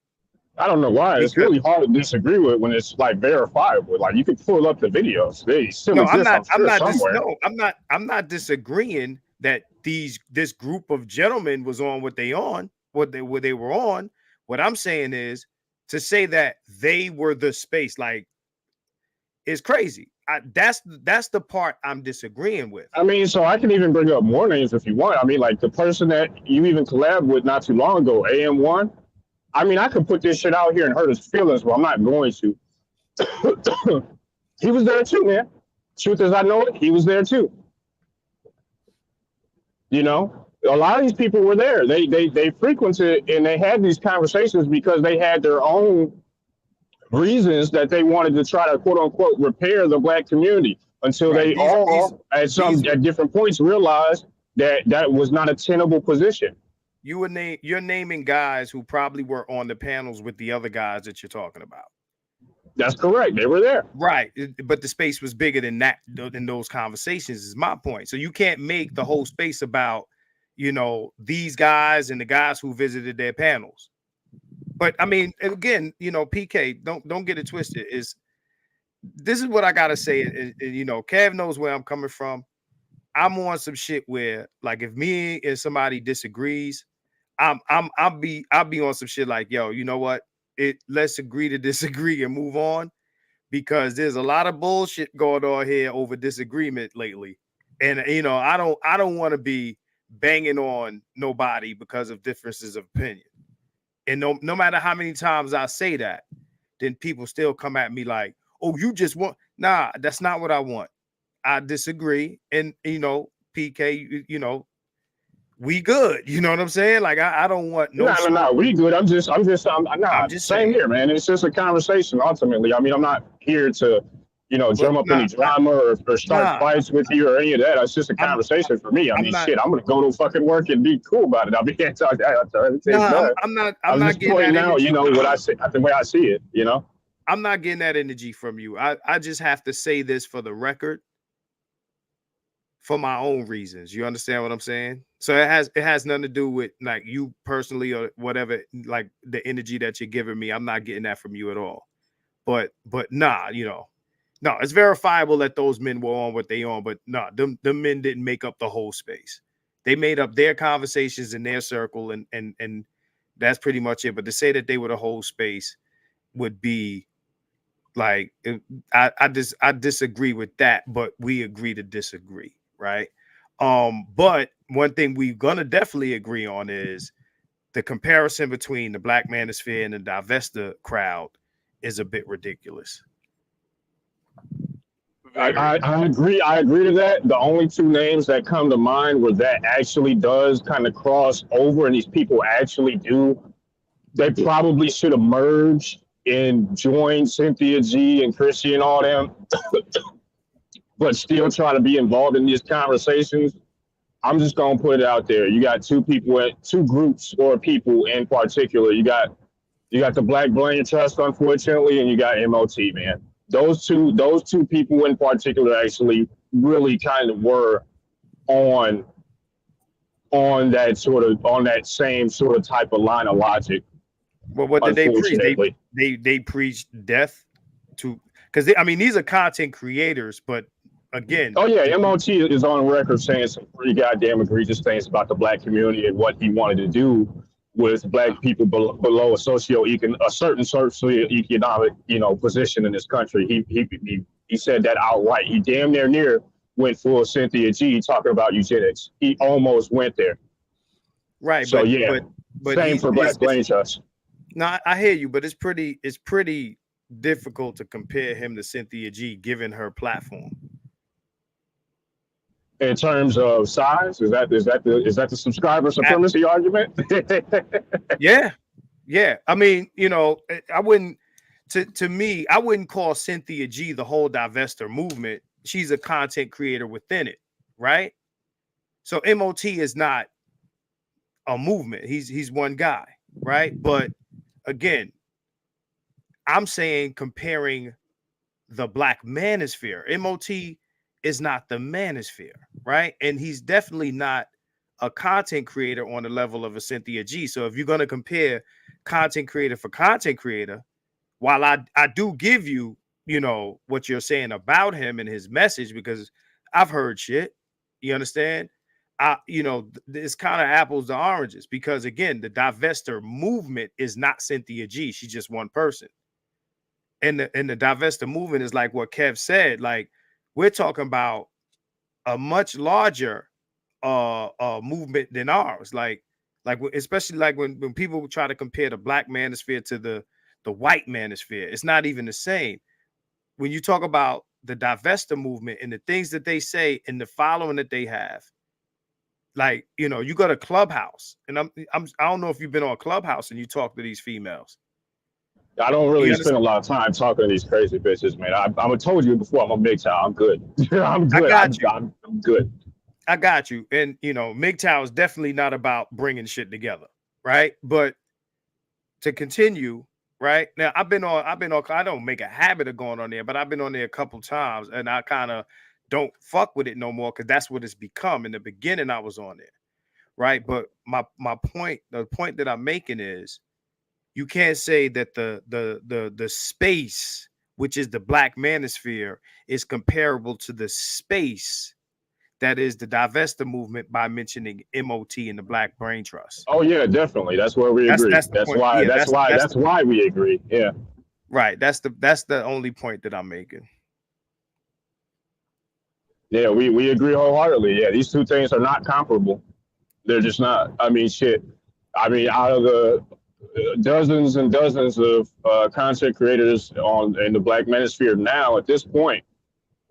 I don't know why. It's Because really hard to disagree with when it's like verifiable. Like you can pull up the videos. They still no, exist, I'm sure, somewhere. I'm not disagreeing that this group of gentlemen was on what they were on. What I'm saying is to say that they were the space, like, is crazy. That's the part I'm disagreeing with. I mean, so I can even bring up more names if you want. I mean, like the person that you even collabed with not too long ago, AM1. I mean, I could put this shit out here and hurt his feelings, but I'm not going to. He was there too, man. Truth as I know it, he was there too. You know, a lot of these people were there. They frequented and they had these conversations because they had their own reasons that they wanted to try to quote unquote repair the black community until Right. they at different points realized that that was not a tenable position. You're naming guys who probably were on the panels with the other guys that you're talking about. That's correct. They were there. Right. But the space was bigger than that, than those conversations, is my point. So you can't make the whole space about, these guys and the guys who visited their panels. But I mean, again, PK, don't get it twisted. This is what I gotta say. Kev knows where I'm coming from. I'm on some shit where, like, if me and somebody disagrees, I'll be on some shit like, yo, you know what? Let's agree to disagree and move on, because there's a lot of bullshit going on here over disagreement lately. And I don't want to be banging on nobody because of differences of opinion. And no matter how many times I say that, then people still come at me like, oh, you just want. Nah, that's not what I want. I disagree. And PK, we good. You know what I'm saying? Like, I don't want no. No, we good. I'm just I'm just same saying. here, man. It's just a conversation ultimately. I mean, I'm not here to, drum up any drama or start fights with you or any of that. It's just a conversation for me. I mean, shit, I'm gonna go to fucking work and be cool about it. I mean, I'm just pointing out, what I say, the way I see it. I'm not getting that energy from you. I just have to say this for the record, for my own reasons. You understand what I'm saying? So it has nothing to do with like you personally or whatever, like the energy that you're giving me. I'm not getting that from you at all. But nah, no, it's verifiable that those men were on what they on, but nah, them men didn't make up the whole space. They made up their conversations in their circle, and that's pretty much it. But to say that they were the whole space would be like, I disagree with that, but we agree to disagree, right? But one thing we're gonna definitely agree on is the comparison between the Black Manosphere and the Divestor crowd is a bit ridiculous. I agree. I agree to that. The only two names that come to mind where that actually does kind of cross over, and these people actually do. They probably should have merged and joined Cynthia G and Chrissy and all them, but still try to be involved in these conversations. I'm just gonna put it out there. You got two groups or people in particular. You got the Black Brain Trust, unfortunately, and you got MOT, man. Those two people in particular actually really kind of were on that same sort of type of line of logic. Well, what did they preach? They preached death to, because these are content creators, but again, oh yeah, MOT is on record saying some pretty goddamn egregious things about the Black community and what he wanted to do with Black people below a certain socioeconomic position in this country. He said that outright. He damn near went full Cynthia G talking about eugenics. He almost went there. Right. So but same for Black Brain Trust. No, I hear you, but it's pretty difficult to compare him to Cynthia G given her platform. In terms of size, is that the subscriber supremacy argument? Yeah. I mean, I wouldn't. To me, I wouldn't call Cynthia G the whole Divestor movement. She's a content creator within it, right? So MOT is not a movement. He's one guy, right? But again, I'm saying comparing the Black Manosphere. MOT is not the Manosphere, right? And he's definitely not a content creator on the level of a Cynthia G. So if you're going to compare content creator for content creator, while I do give you, you know, what you're saying about him and his message, because I've heard shit, you understand? You know, it's kind of apples to oranges, because again, the divestor movement is not Cynthia G. She's just one person. And the divestor movement is like what Kev said, like we're talking about a much larger movement than ours. Like especially like when people try to compare the black manosphere to the white manosphere, it's not even the same. When you talk about the divestor movement and the things that they say and the following that they have, like, you know, you go to Clubhouse, and I don't know if you've been on Clubhouse and you talk to these females. I don't You really spend understand? a lot of time talking to these crazy bitches, man. I told you before, I'm a MGTOW. I'm good. I'm I good. got you. I'm good. I got you. And you know, MGTOW is definitely not about bringing shit together, right? But to continue, right now, I don't make a habit of going on there, but I've been on there a couple times, and I kind of don't fuck with it no more, because that's what it's become. In the beginning, I was on there, right? But my point, the point that I'm making is, you can't say that the space, which is the black manosphere, is comparable to the space that is the divestor movement by mentioning MOT and the Black Brain Trust. Oh yeah, definitely. That's where we agree. That's the point. Yeah, That's why we agree. Yeah. right. That's the only point that I'm making. Yeah, we agree wholeheartedly. Yeah, these two things are not comparable. They're just not. I mean, shit. I mean, out of the dozens and dozens of content creators on in the Black Manosphere now, at this point,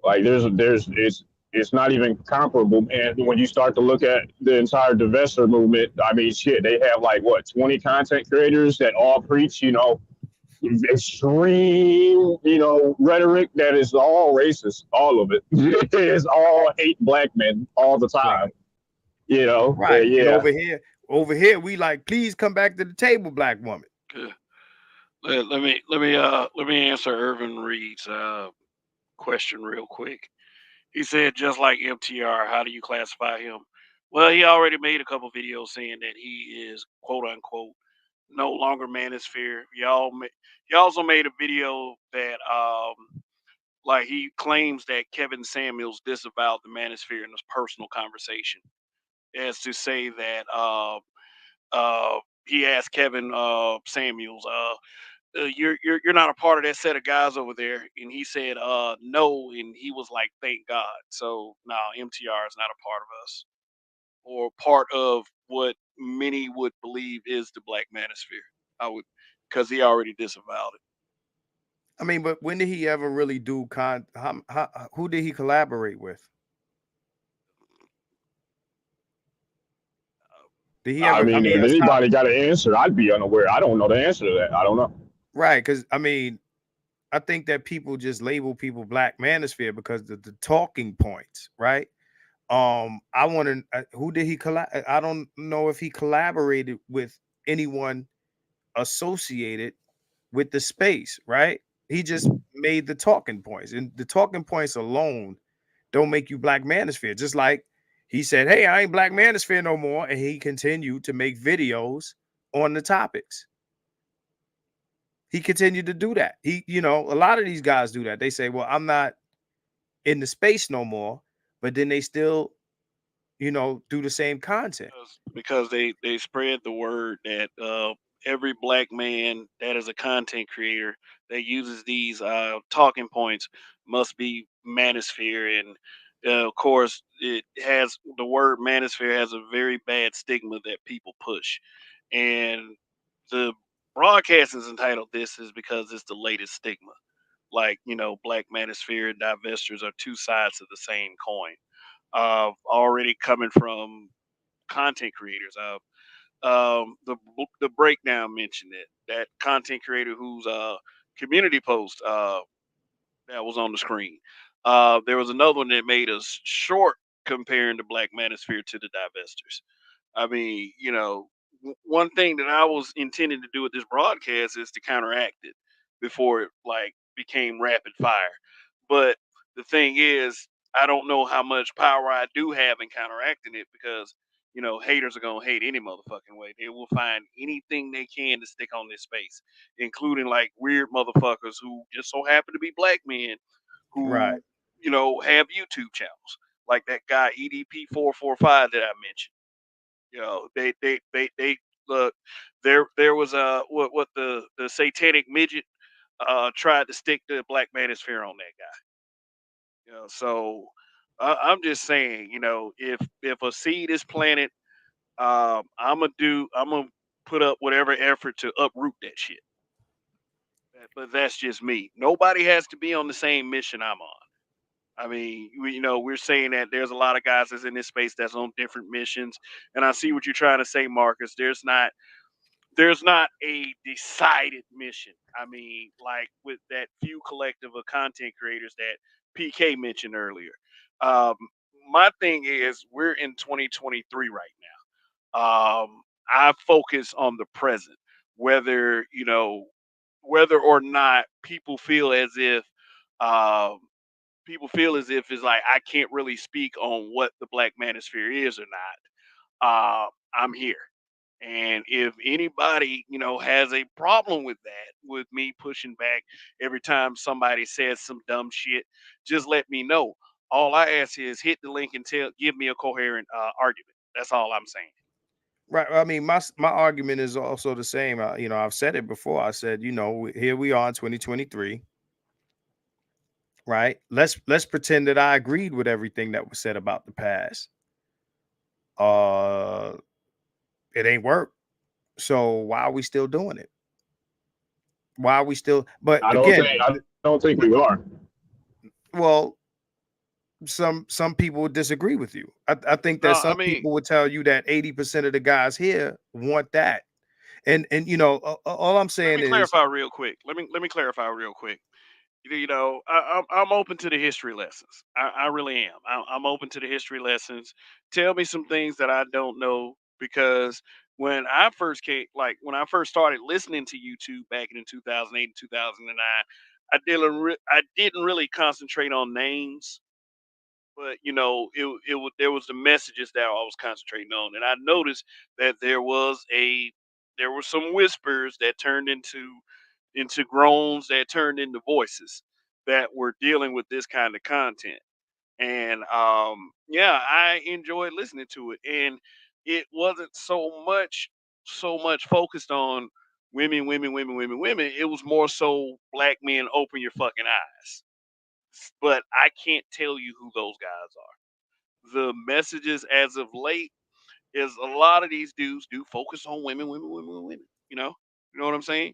like there's it's not even comparable. And when you start to look at the entire divestor movement, I mean, shit, they have like what 20 content creators that all preach, you know, extreme, you know, rhetoric that is all racist. All of it is all hate black men all the time. Right. You know, Right. And yeah. over here, we like, please come back to the table, black woman. Good. Let me answer Irvin Reed's question real quick. He said, just like MTR, how do you classify him? Well, he already made a couple videos saying that he is quote unquote no longer manosphere. He also made a video that like he claims that Kevin Samuels disavowed the manosphere in this personal conversation, as to say that he asked Kevin Samuels, you're not a part of that set of guys over there, and he said no, and he was like, thank God. So now MTR is not a part of us, or part of what many would believe is the black manosphere. I would, because he already disavowed it. I mean, but when did he ever really do who did he collaborate with? Did he I ever, I mean, mean, if anybody got an answer, I'd be unaware. I don't know the answer to that. I don't know. right, because I mean, I think that people just label people black manosphere because of the talking points, right? I want to who did he I don't know if he collaborated with anyone associated with the space, right? He just made the talking points, and the talking points alone don't make you black manosphere. Just like he said, hey, I ain't black manosphere no more, and he continued to make videos on the topics. He continued to do that. He, you know, a lot of these guys do that. They say, well, I'm not in the space no more, but then they still, you know, do the same content. Because they spread the word that every black man that is a content creator that uses these talking points must be manosphere, and of course it has the word manosphere has a very bad stigma that people push, and the broadcast is entitled this is because it's the latest stigma. Like, you know, black manosphere and divestors are two sides of the same coin. Already coming from content creators. The breakdown mentioned it. That content creator whose community post that was on the screen. There was another one that made us short comparing the Black Manosphere to the Divestors. I mean, you know, one thing that I was intending to do with this broadcast is to counteract it before it like became rapid fire. But the thing is, I don't know how much power I do have in counteracting it because, haters are gonna hate any motherfucking way. They will find anything they can to stick on this space, including like weird motherfuckers who just so happen to be black men Right. who, have YouTube channels. Like that guy EDP445 that I mentioned. They look there was a what the satanic midget tried to stick the black manosphere on that guy. So I'm just saying, if a seed is planted, I'm gonna put up whatever effort to uproot that shit. But that's just me. Nobody has to be on the same mission I'm on. I mean, we're saying that there's a lot of guys that's in this space that's on different missions, and I see what you're trying to say, Marcus. There's not a decided mission. I mean, like with that few collective of content creators that PK mentioned earlier. Um, my thing is, we're in 2023 right now. I focus on the present, whether whether or not um, people feel as if it's like I can't really speak on what the Black Manosphere is or not. I'm here. And if anybody, has a problem with that, with me pushing back every time somebody says some dumb shit, just let me know. All I ask is hit the link and give me a coherent argument. That's all I'm saying. Right. I mean, my argument is also the same. I've said it before. I said, here we are in 2023. Right. Let's pretend that I agreed with everything that was said about the past. Uh, it ain't work. So why are we still doing it? Why are we still? But again, I don't think we are. well, some people would disagree with you. I think No, that I some mean, people would tell you that 80% of the guys here want that. And all I'm let saying me is clarify real quick. Let me clarify real quick. I'm open to the history lessons. I really am. I'm open to the history lessons. Tell me some things that I don't know because when I first started listening to YouTube back in 2008 and 2009, I didn't really concentrate on names, but there was the messages that I was concentrating on, and I noticed that there were some whispers that turned into groans that turned into voices that were dealing with this kind of content. And yeah, I enjoyed listening to it. And it wasn't so much focused on women, women, women, women, women. It was more so black men open your fucking eyes. But I can't tell you who those guys are. The messages as of late is a lot of these dudes do focus on women, women, women, women. You know what I'm saying?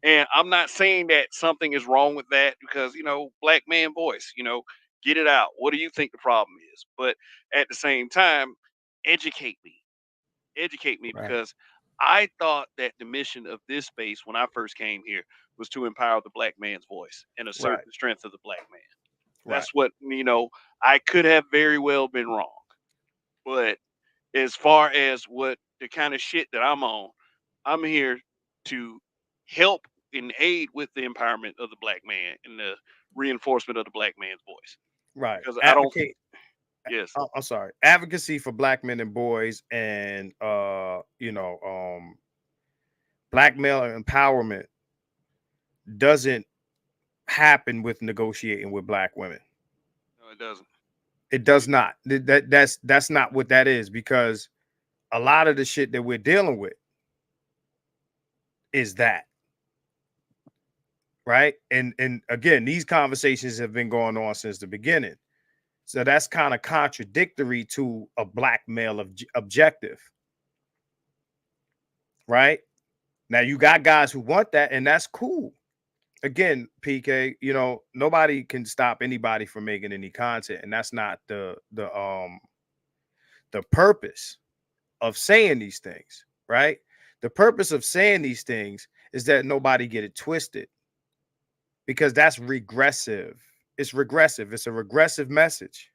And I'm not saying that something is wrong with that because black man voice. Get it out. What do you think the problem is? But at the same time, educate me, educate me right, because I thought that the mission of this space when I first came here was to empower the black man's voice and assert right, the strength of the black man. right, That's what I could have very well been wrong, but as far as what the kind of shit that I'm on, I'm here to help and aid with the empowerment of the black man and the reinforcement of the black man's voice. right. Because I don't, Advocate. yes, I'm sorry. Advocacy for black men and boys, and black male empowerment doesn't happen with negotiating with black women. no, it doesn't. It does not. That's not what that is, because a lot of the shit that we're dealing with is that, right? And again, these conversations have been going on since the beginning. So that's kind of contradictory to a black male objective, right? Now you got guys who want that, and that's cool. Again, PK, nobody can stop anybody from making any content, and that's not the purpose of saying these things, right? The purpose of saying these things is that nobody get it twisted, because that's regressive. It's regressive. It's a regressive message.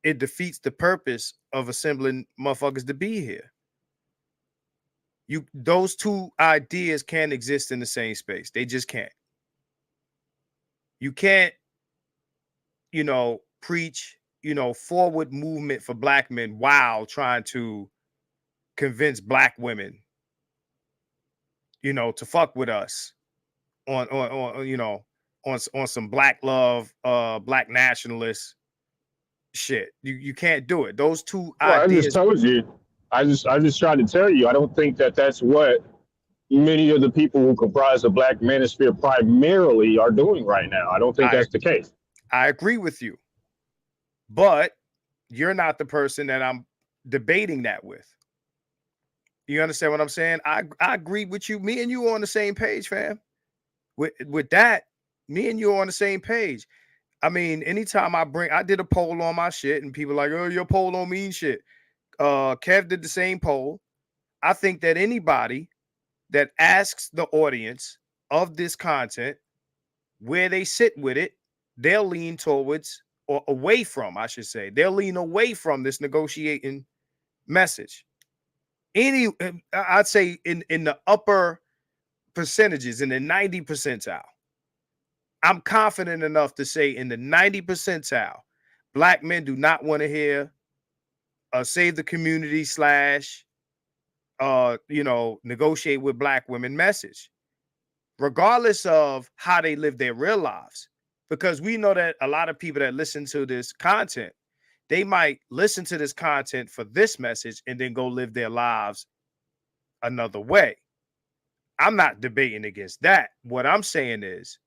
It defeats the purpose of assembling motherfuckers to be here. Those two ideas can't exist in the same space. They just can't. You can't, preach, forward movement for black men while trying to convince black women, to fuck with us on some black love, black nationalist shit. You can't do it. Those two Well, I just ideas. told you. I just tried to tell you. I don't think that that's what many of the people who comprise the Black Manosphere primarily are doing right now. I don't think I that's the case. I agree with you, but you're not the person that I'm debating that with. You understand what I'm saying? I agree with you. Me and you are on the same page, fam. With that, me and you are on the same page. I mean, anytime I did a poll on my shit, and people like, oh, your poll don't mean shit. Kev did the same poll. I think that anybody that asks the audience of this content where they sit with it, they'll lean towards or away from, I should say, they'll lean away from this negotiating message. I'd say in the upper percentages, in the 90 percentile, I'm confident enough to say in the 90 percentile, black men do not want to hear save the community slash negotiate with black women message, regardless of how they live their real lives. Because we know that a lot of people that listen to this content, they might listen to this content for this message and then go live their lives another way. I'm not debating against that. What I'm saying is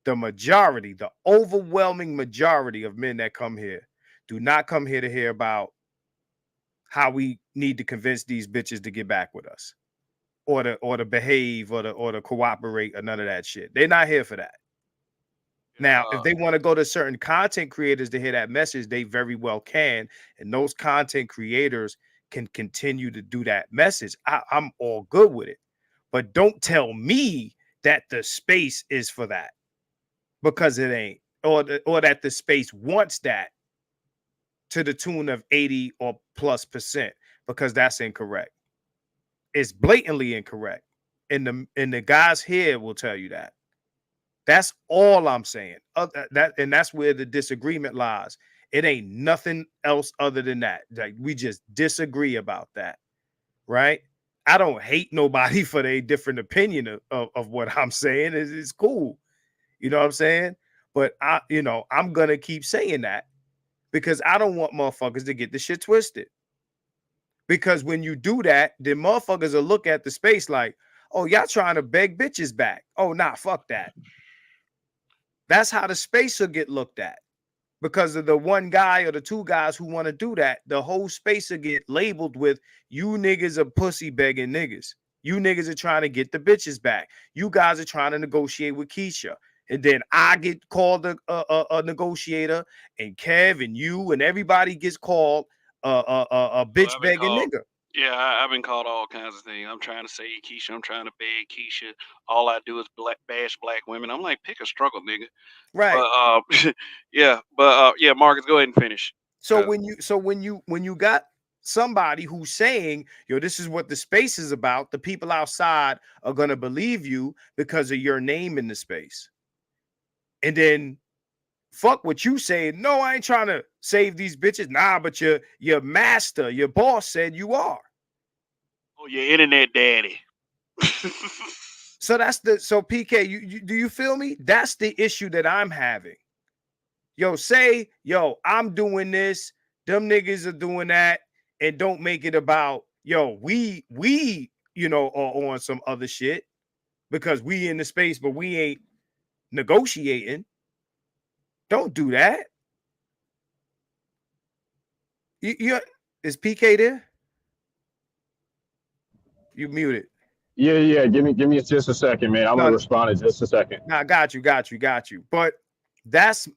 the overwhelming majority of men that come here do not come here to hear about how we need to convince these bitches to get back with us or to behave or to cooperate or none of that shit. They're not here for that. Now, if they want to go to certain content creators to hear that message, they very well can. And those content creators can continue to do that message. I'm all good with it. But don't tell me that the space is for that, because it ain't. Or that the space wants that to the tune of 80 or plus percent, because that's incorrect. It's blatantly incorrect. And the guys here will tell you that. That's all I'm saying. That's where the disagreement lies. It ain't nothing else other than that. Like, we just disagree about that, right? I don't hate nobody for their different opinion of what I'm saying. It's cool. You know what I'm saying? But I'm gonna keep saying that because I don't want motherfuckers to get the shit twisted. Because when you do that, then motherfuckers will look at the space like, oh, y'all trying to beg bitches back. Oh, nah, fuck that. That's how the space will get looked at. Because of the one guy or the two guys who want to do that, the whole space will get labeled with, you niggas are pussy begging niggas. You niggas are trying to get the bitches back. You guys are trying to negotiate with Keisha. And then I get called a negotiator, and Kev and you and everybody gets called a bitch begging nigga. Yeah, I've been called all kinds of things. I'm trying to say Keisha. I'm trying to beg Keisha. All I do is bash black women. I'm like, pick a struggle, nigga. Right. But yeah, Marcus, go ahead and finish. So when you got somebody who's saying, yo, this is what the space is about, the people outside are gonna believe you because of your name in the space. And then fuck what you say. No, I ain't trying to save these bitches. Nah, but your master, your boss said you are. Oh, your internet daddy. So PK, you do you feel me? That's the issue that I'm having. Yo, I'm doing this, them niggas are doing that, and don't make it about, yo, we are on some other shit because we in the space, but we ain't negotiating. Don't do that. Is PK there? You muted. Yeah. Give me just a second, man. I'm gonna respond in just a second. I got you. But that's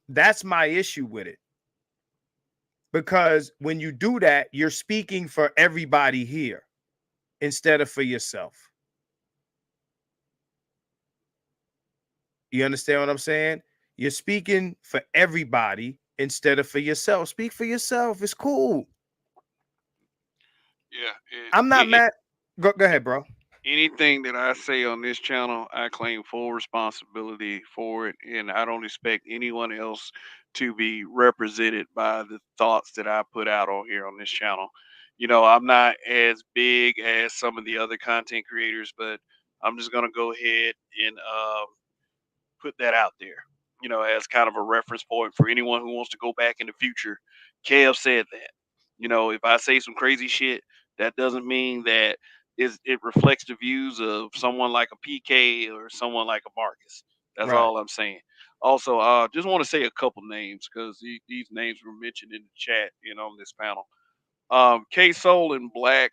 my issue with it. Because when you do that, you're speaking for everybody here instead of for yourself. You understand what I'm saying? You're speaking for everybody instead of for yourself. Speak for yourself. It's cool. Yeah. I'm not mad. Go ahead, bro. Anything that I say on this channel, I claim full responsibility for it, and I don't expect anyone else to be represented by the thoughts that I put out on here on this channel. I'm not as big as some of the other content creators, but I'm just gonna go ahead and put that out there, as kind of a reference point for anyone who wants to go back in the future. Kev said that. If I say some crazy shit, that doesn't mean that it reflects the views of someone like a PK or someone like a Marcus. That's Right. all I'm saying. Also, just want to say a couple names because these names were mentioned in the chat, on this panel. K Soul and Black.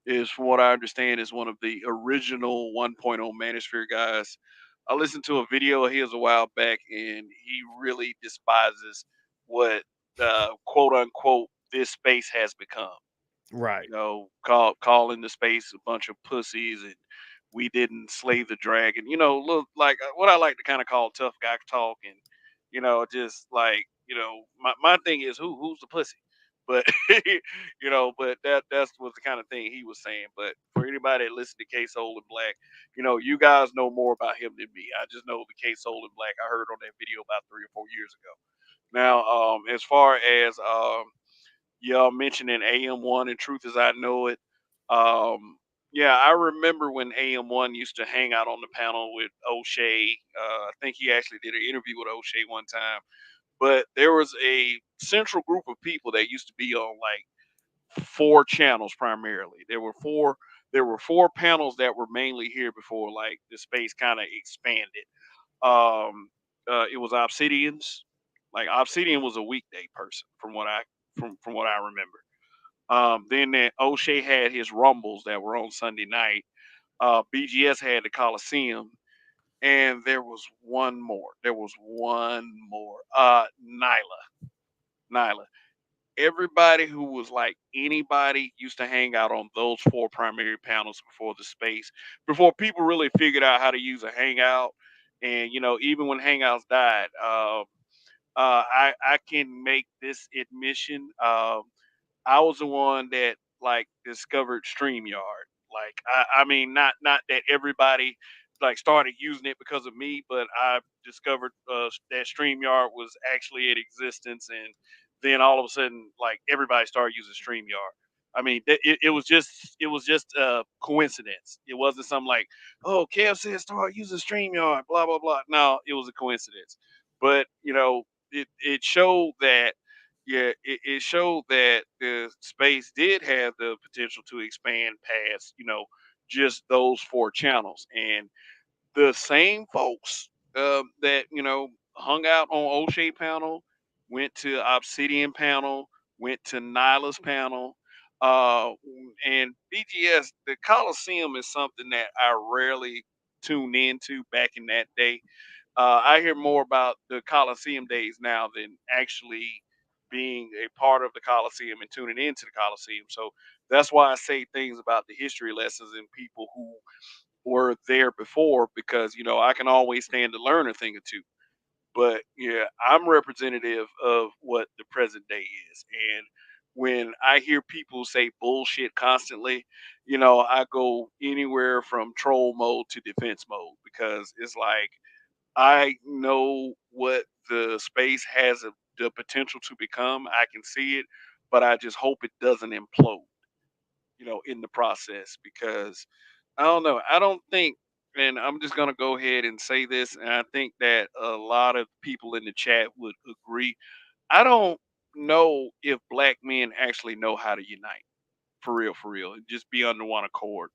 Is from what I understand is one of the original 1.0 Manosphere guys. I listened to a video of his a while back, and he really despises what quote unquote this space has become. Right. Calling the space a bunch of pussies, and we didn't slay the dragon. Look like what I like to kind of call tough guy talk, and just like my thing is who's the pussy, but but that's was the kind of thing he was saying. But for anybody that listen to K Soul and Black, you guys know more about him than me. I just know the K Soul and Black I heard on that video about 3 or 4 years ago. Now, as far as y'all mentioning AM1 and Truth as I Know It. Yeah, I remember when AM1 used to hang out on the panel with O'Shea. I think he actually did an interview with O'Shea one time. But there was a central group of people that used to be on like four channels primarily. There were four panels that were mainly here before like the space kind of expanded. It was Obsidians. Like Obsidian was a weekday person from what I remember. Then that O'Shea had his rumbles that were on Sunday night. BGS had the Coliseum, and there was one more. There was one more. Nyla. Everybody who was like anybody used to hang out on those four primary panels before the space, before people really figured out how to use a hangout. And even when hangouts died, I can make this admission. I was the one that like discovered StreamYard. Like I mean not that everybody like started using it because of me, but I discovered that StreamYard was actually in existence, and then all of a sudden like everybody started using StreamYard. I mean, it was just a coincidence. It wasn't something like, oh, KFC started using StreamYard, blah blah blah. No, it was a coincidence. But it showed that yeah, it showed that the space did have the potential to expand past, just those four channels. And the same folks that, hung out on O'Shea panel, went to Obsidian panel, went to Nyla's panel, and BGS, the Coliseum is something that I rarely tuned into back in that day. I hear more about the Coliseum days now than actually being a part of the Coliseum and tuning into the Coliseum. So that's why I say things about the history lessons and people who were there before, because I can always stand to learn a thing or two. But yeah, I'm representative of what the present day is. And when I hear people say bullshit constantly, I go anywhere from troll mode to defense mode, because it's like I know what the space has the potential to become. I can see it, but I just hope it doesn't implode, in the process, because I don't know. I don't think, and I'm just going to go ahead and say this, and I think that a lot of people in the chat would agree. I don't know if black men actually know how to unite, for real, and just be under one accord.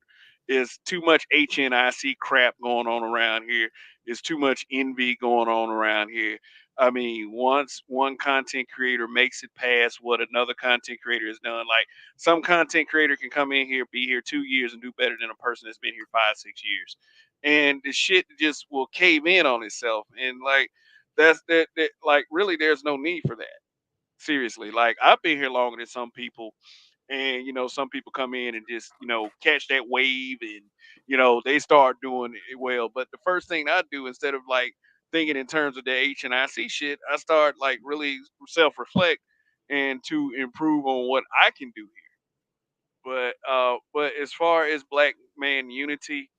Is too much HNIC crap going on around here. Is too much envy going on around here. I mean, once one content creator makes it past what another content creator has done, like some content creator can come in here, be here 2 years, and do better than a person that's been here 5, 6 years, and the shit just will cave in on itself. And like that like really, there's no need for that. Seriously, like I've been here longer than some people, and some people come in and just catch that wave, and they start doing it well. But the first thing I do, instead of like thinking in terms of the HNIC shit, I start like really self-reflect and to improve on what I can do here. But as far as black man unity,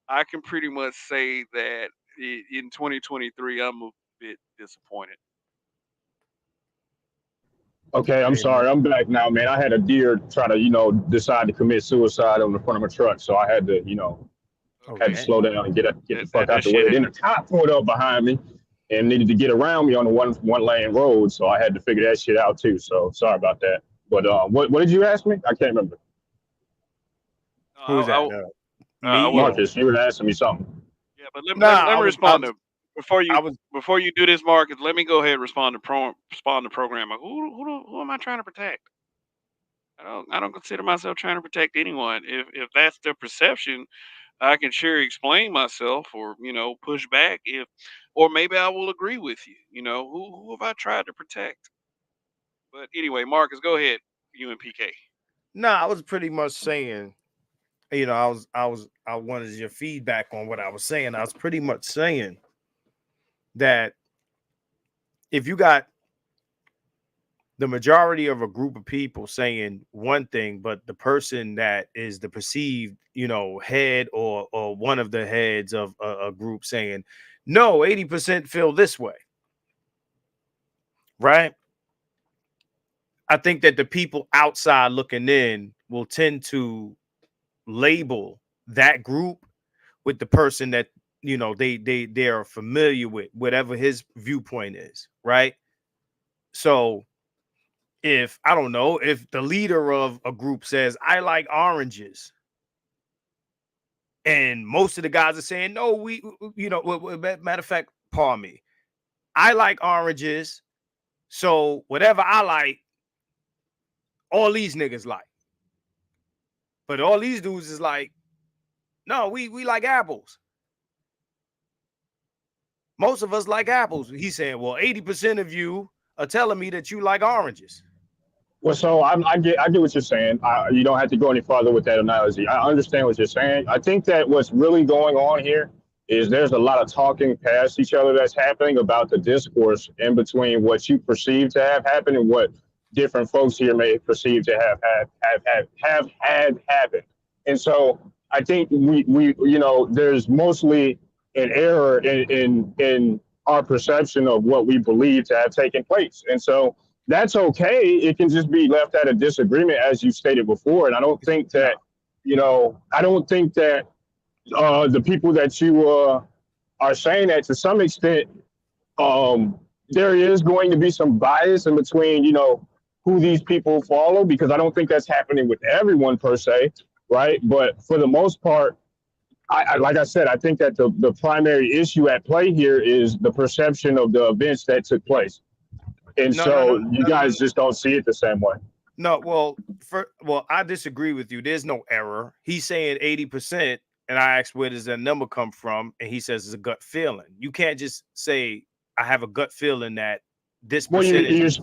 I can pretty much say that in 2023 I'm bit disappointed. Okay, I'm Hey, man. sorry. I'm back now, man. I had a deer try to, decide to commit suicide on the front of a truck, so I had to, had to Okay, Okay. slow down and get the fuck that out the shit way. had, Then the cop pulled up behind me and needed to get around me on the one lane road, so I had to figure that shit out too. So sorry about that. But what did you ask me? I can't remember. Who is that? I Me was, or Marcus, you were asking me something. yeah, but nah? let me respond to I was. before you do this, Marcus. Let me go ahead and respond to program. Who am I trying to protect? I don't consider myself trying to protect anyone. If that's their perception, I can sure explain myself or push back or maybe I will agree with you. Who have I tried to protect? But anyway, Marcus, go ahead. You and PK. Nah, I was pretty much saying. I wanted your feedback on what I was saying. I was pretty much saying that if you got the majority of a group of people saying one thing, but the person that is the perceived, head or one of the heads of a group saying, no, 80% feel this way, right? I think that the people outside looking in will tend to label that group with the person that they are familiar with, whatever his viewpoint is, right? So if I don't know, if the leader of a group says I like oranges, and most of the guys are saying no, matter of fact, pardon me, I like oranges, so whatever I like, all these niggas like, but all these dudes is like, no, we like apples. Most of us like apples. He's saying, well, 80% of you are telling me that you like oranges. Well, so I get what you're saying. You don't have to go any farther with that analogy. I understand what you're saying. I think that what's really going on here is there's a lot of talking past each other that's happening about the discourse in between what you perceive to have happened and what different folks here may perceive to have had happen. And so I think we there's mostly an error in our perception of what we believe to have taken place. And so that's okay. It can just be left at a disagreement, as you stated before. And I don't think No, that, I don't think that the people that you are saying that to some extent, there is going to be some bias in between, who these people follow, because I don't think that's happening with everyone per se, right? But for the most part, like I said, I think that the primary issue at play here is the perception of the events that took place. And no, no, so no, you no, no, guys just don't see it the same way. no. Well, I disagree with you. There's no error. He's saying 80%, and I asked where does that number come from, and he says it's a gut feeling. You can't just say I have a gut feeling that this Well, percentage. you're So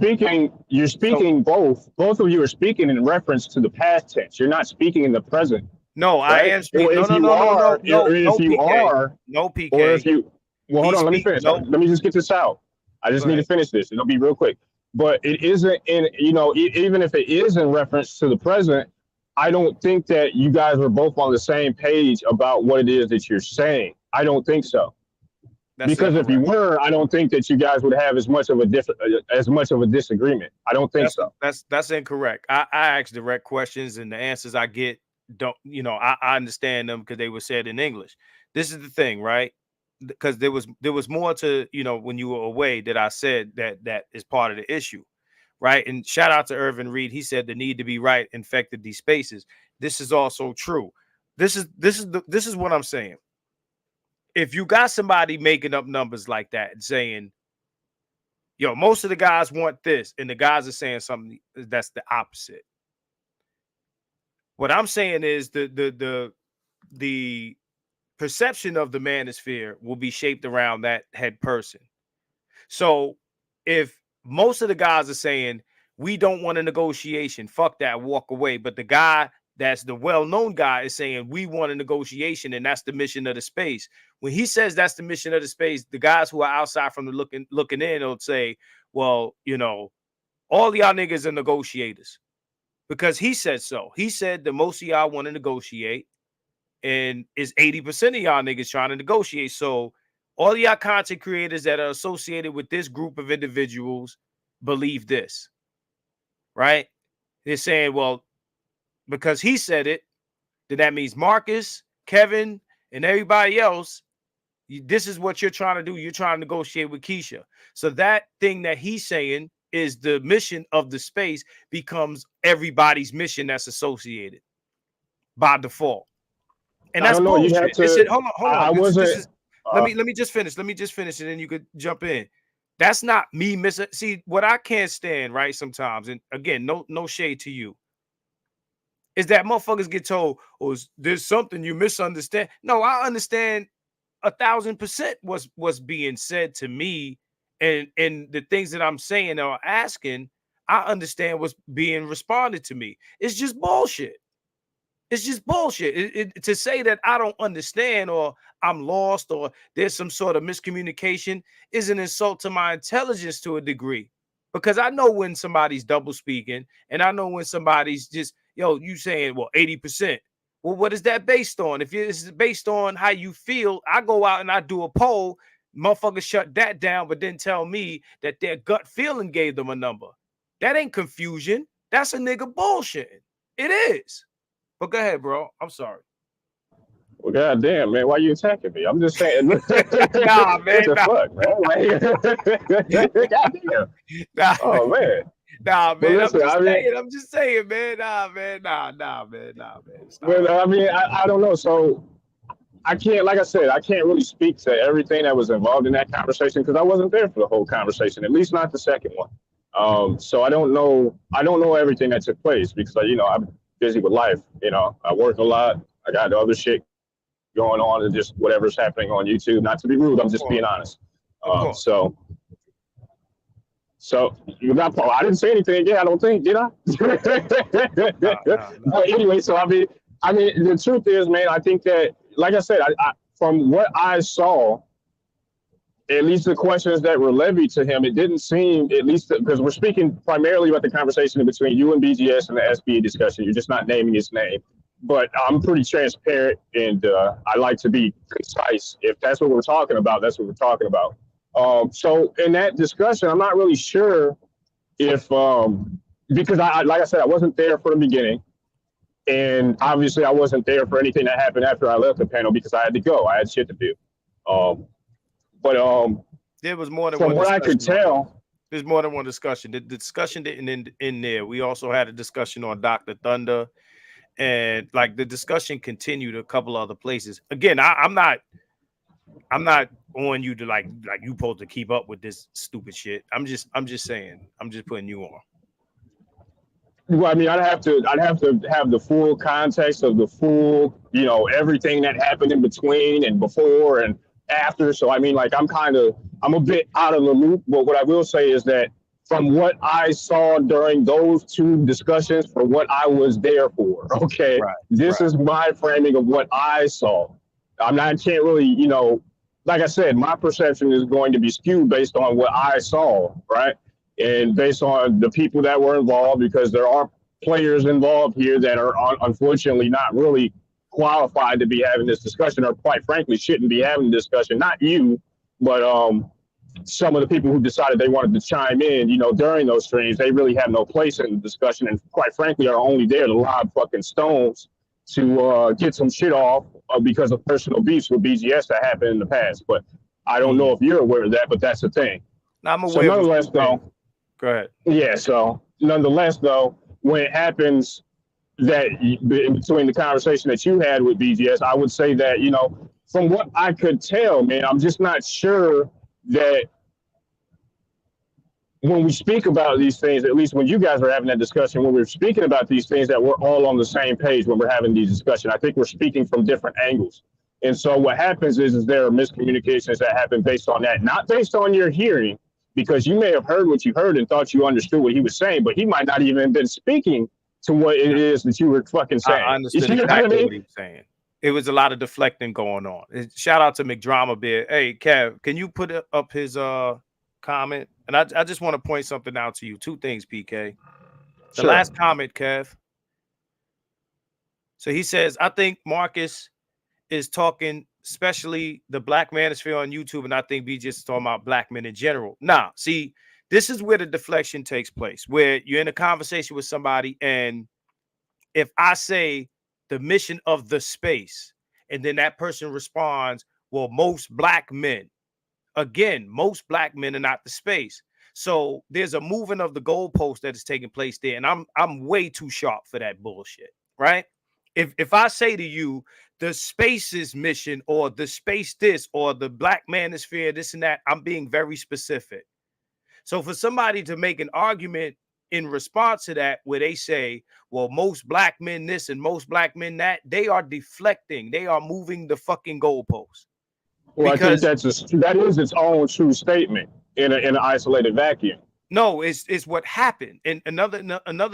speaking both of you are speaking in reference to the past tense. You're not speaking in the present, no, I right? am Or speaking. No, if no, you no, no, are, no, no, no, if you PK, are, no or if PK. you, well, hold He on, let me speak. finish. No, Let me just get this out. I go just need to ahead. finish this. It'll be real quick. But it isn't in, even if it is in reference to the present, I don't think that you guys are both on the same page about what it is that you're saying. I don't think so. That's Because if you incorrect. were, I don't think that you guys would have as much of a disagreement. I don't think That's so. that's incorrect. I ask direct questions, and the answers I get don't. I understand them because they were said in English. This is the thing, right? Because there was more to when you were away that I said that is part of the issue, right? And shout out to Irvin Reed. He said the need to be right infected these spaces. This is also true. This is what I'm saying. If you got somebody making up numbers like that and saying, yo, most of the guys want this, and the guys are saying something that's the opposite. What I'm saying is the perception of the manosphere will be shaped around that head person. So if most of the guys are saying we don't want a negotiation, fuck that, walk away, but the guy that's the well-known guy is saying we want a negotiation, and that's the mission of the space. When he says that's the mission of the space, the guys who are outside from the looking in will say, well, all y'all niggas are negotiators because he said so. He said that most of y'all want to negotiate, and is 80% of y'all niggas trying to negotiate. So all y'all content creators that are associated with this group of individuals believe this, right? They're saying, well, because he said it, then that means Marcus, Kevin, and everybody else, this is what you're trying to do. You're trying to negotiate with Keisha. So that thing that he's saying is the mission of the space becomes everybody's mission that's associated by default. And I that's don't know. You'd have bullshit. It's to. hold I on. This wasn't. is let me just finish. Let me just finish and then you could jump in. That's not me missing. See, what I can't stand, right? Sometimes, and again, no shade to you, is that motherfuckers get told, oh, there's something you misunderstand. No, I understand 1,000% what's being said to me, and the things that I'm saying or asking, I understand what's being responded to me. It's just bullshit. It's just bullshit. To say that I don't understand or I'm lost or there's some sort of miscommunication is an insult to my intelligence to a degree, because I know when somebody's double speaking and I know when somebody's just, yo, you saying, well, 80%. Well, what is that based on? If it's based on how you feel, I go out and I do a poll, motherfuckers shut that down, but then tell me that their gut feeling gave them a number. That ain't confusion. That's a nigga bullshit. It is. But go ahead, bro. I'm sorry. Well, goddamn, man, why you attacking me? I'm just saying. What Nah, man. the fuck, man? Like, goddamn. Nah, Oh man. nah, But man. listen, I mean, I'm just saying, man. Nah, man. Nah, man. Stop. well, I mean, I don't know. So I can't, like I said, I can't really speak to everything that was involved in that conversation because I wasn't there for the whole conversation, at least not the second one. So I don't know. I don't know everything that took place because, I'm busy with life. I work a lot. I got other shit going on and just whatever's happening on YouTube. Not to be rude, I'm just being honest. Of course. So you got Paul. I didn't say anything. Yeah, I don't think, did I? Nah. But anyway, so I mean, the truth is, man, I think that, like I said, I from what I saw, at least the questions that were levied to him, it didn't seem, at least because we're speaking primarily about the conversation between you and BGS and the SBA discussion. You're just not naming his name. But I'm pretty transparent, and I like to be concise. If that's what we're talking about, that's what we're talking about. So in that discussion, I'm not really sure if, because like I said, I wasn't there for the beginning. And obviously I wasn't there for anything that happened after I left the panel because I had to go. I had shit to do. But there was more than from one what I could tell, there's more than one discussion. The discussion didn't end in there. We also had a discussion on Dr. Thunder, and like the discussion continued a couple other places. Again, I'm not on you to like you supposed to keep up with this stupid shit. I'm just saying. I'm just putting you on. well, I mean, I'd have to have the full context of the full, everything that happened in between and before and after. So I mean, like I'm a bit out of the loop. But what I will say is that from what I saw during those two discussions, for what I was there for, okay, this is my framing of what I saw. I can't really, like I said, my perception is going to be skewed based on what I saw, right? And based on the people that were involved, because there are players involved here that are unfortunately not really qualified to be having this discussion, or quite frankly shouldn't be having the discussion. Not you, but some of the people who decided they wanted to chime in, during those streams, they really have no place in the discussion, and quite frankly are only there to lob fucking stones to get some shit off because of personal beefs with BGS that happened in the past. But I don't know if you're aware of that, but that's the thing. Now, I'm aware. So nonetheless, though, go ahead. Yeah. So nonetheless, though, when it happens that in between the conversation that you had with BGS, I would say that, from what I could tell, man, I'm just not sure that when we speak about these things, at least when you guys are having that discussion, when we're speaking about these things, that we're all on the same page when we're having these discussions. I think we're speaking from different angles. And so what happens is there are miscommunications that happen based on that, not based on your hearing, because you may have heard what you heard and thought you understood what he was saying, but he might not even have been speaking to what it is that you were fucking saying. I understood exactly what he was saying. It was a lot of deflecting going on. Shout out to McDrama Bear. Hey, Kev, can you put up his comment? And I just want to point something out to you. Two things, PK. The last comment, Kev. So he says, I think Marcus is talking especially the Black Manosphere on YouTube, and I think B just talking about black men in general. Now, see, this is where the deflection takes place, where you're in a conversation with somebody, and if I say the mission of the space, and then that person responds, well, most black men, again, most black men are not the space. So there's a moving of the goalpost that is taking place there, and I'm way too sharp for that bullshit, right? If I say to you the space's mission, or the space this, or the black manosphere, this and that, I'm being very specific. So for somebody to make an argument in response to that, where they say, well, most black men this and most black men that, they are deflecting. They are moving the fucking goalpost. Well, I think Because that is its own true statement in an isolated vacuum. no, it's what happened. And another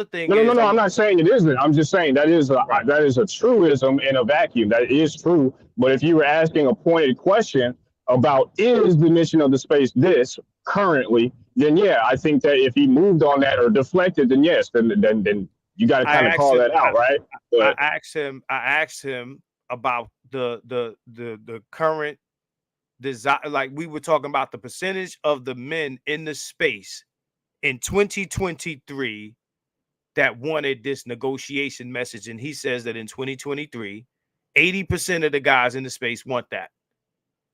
thing No, no, no, is, no. I'm not saying it isn't. I'm just saying that is a truism in a vacuum. That is true. But if you were asking a pointed question about is the mission of the space this currently, then yeah, I think that if he moved on that or deflected, then yes, then you got to kind of call that out, right? But I asked him about the current desire. Like, we were talking about the percentage of the men in the space in 2023 that wanted this negotiation message. And he says that in 2023, 80% of the guys in the space want that.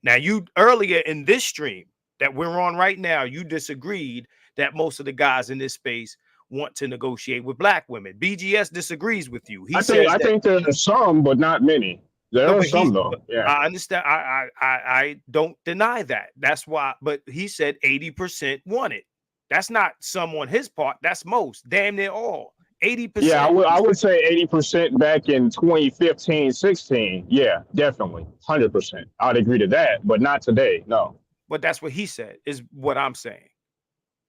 Now, you earlier in this stream that we're on right now, you disagreed that most of the guys in this space want to negotiate with black women. BGS disagrees with you. I think there are some, but not many. There are some though. Yeah, I understand. I don't deny that. That's why. But he said 80% want it. That's not some on his part. That's most. Damn near all. 80%. Yeah, I would say 80% back in 2015, 16. Yeah, definitely. 100%. I'd agree to that, but not today. No. But that's what he said, is what I'm saying.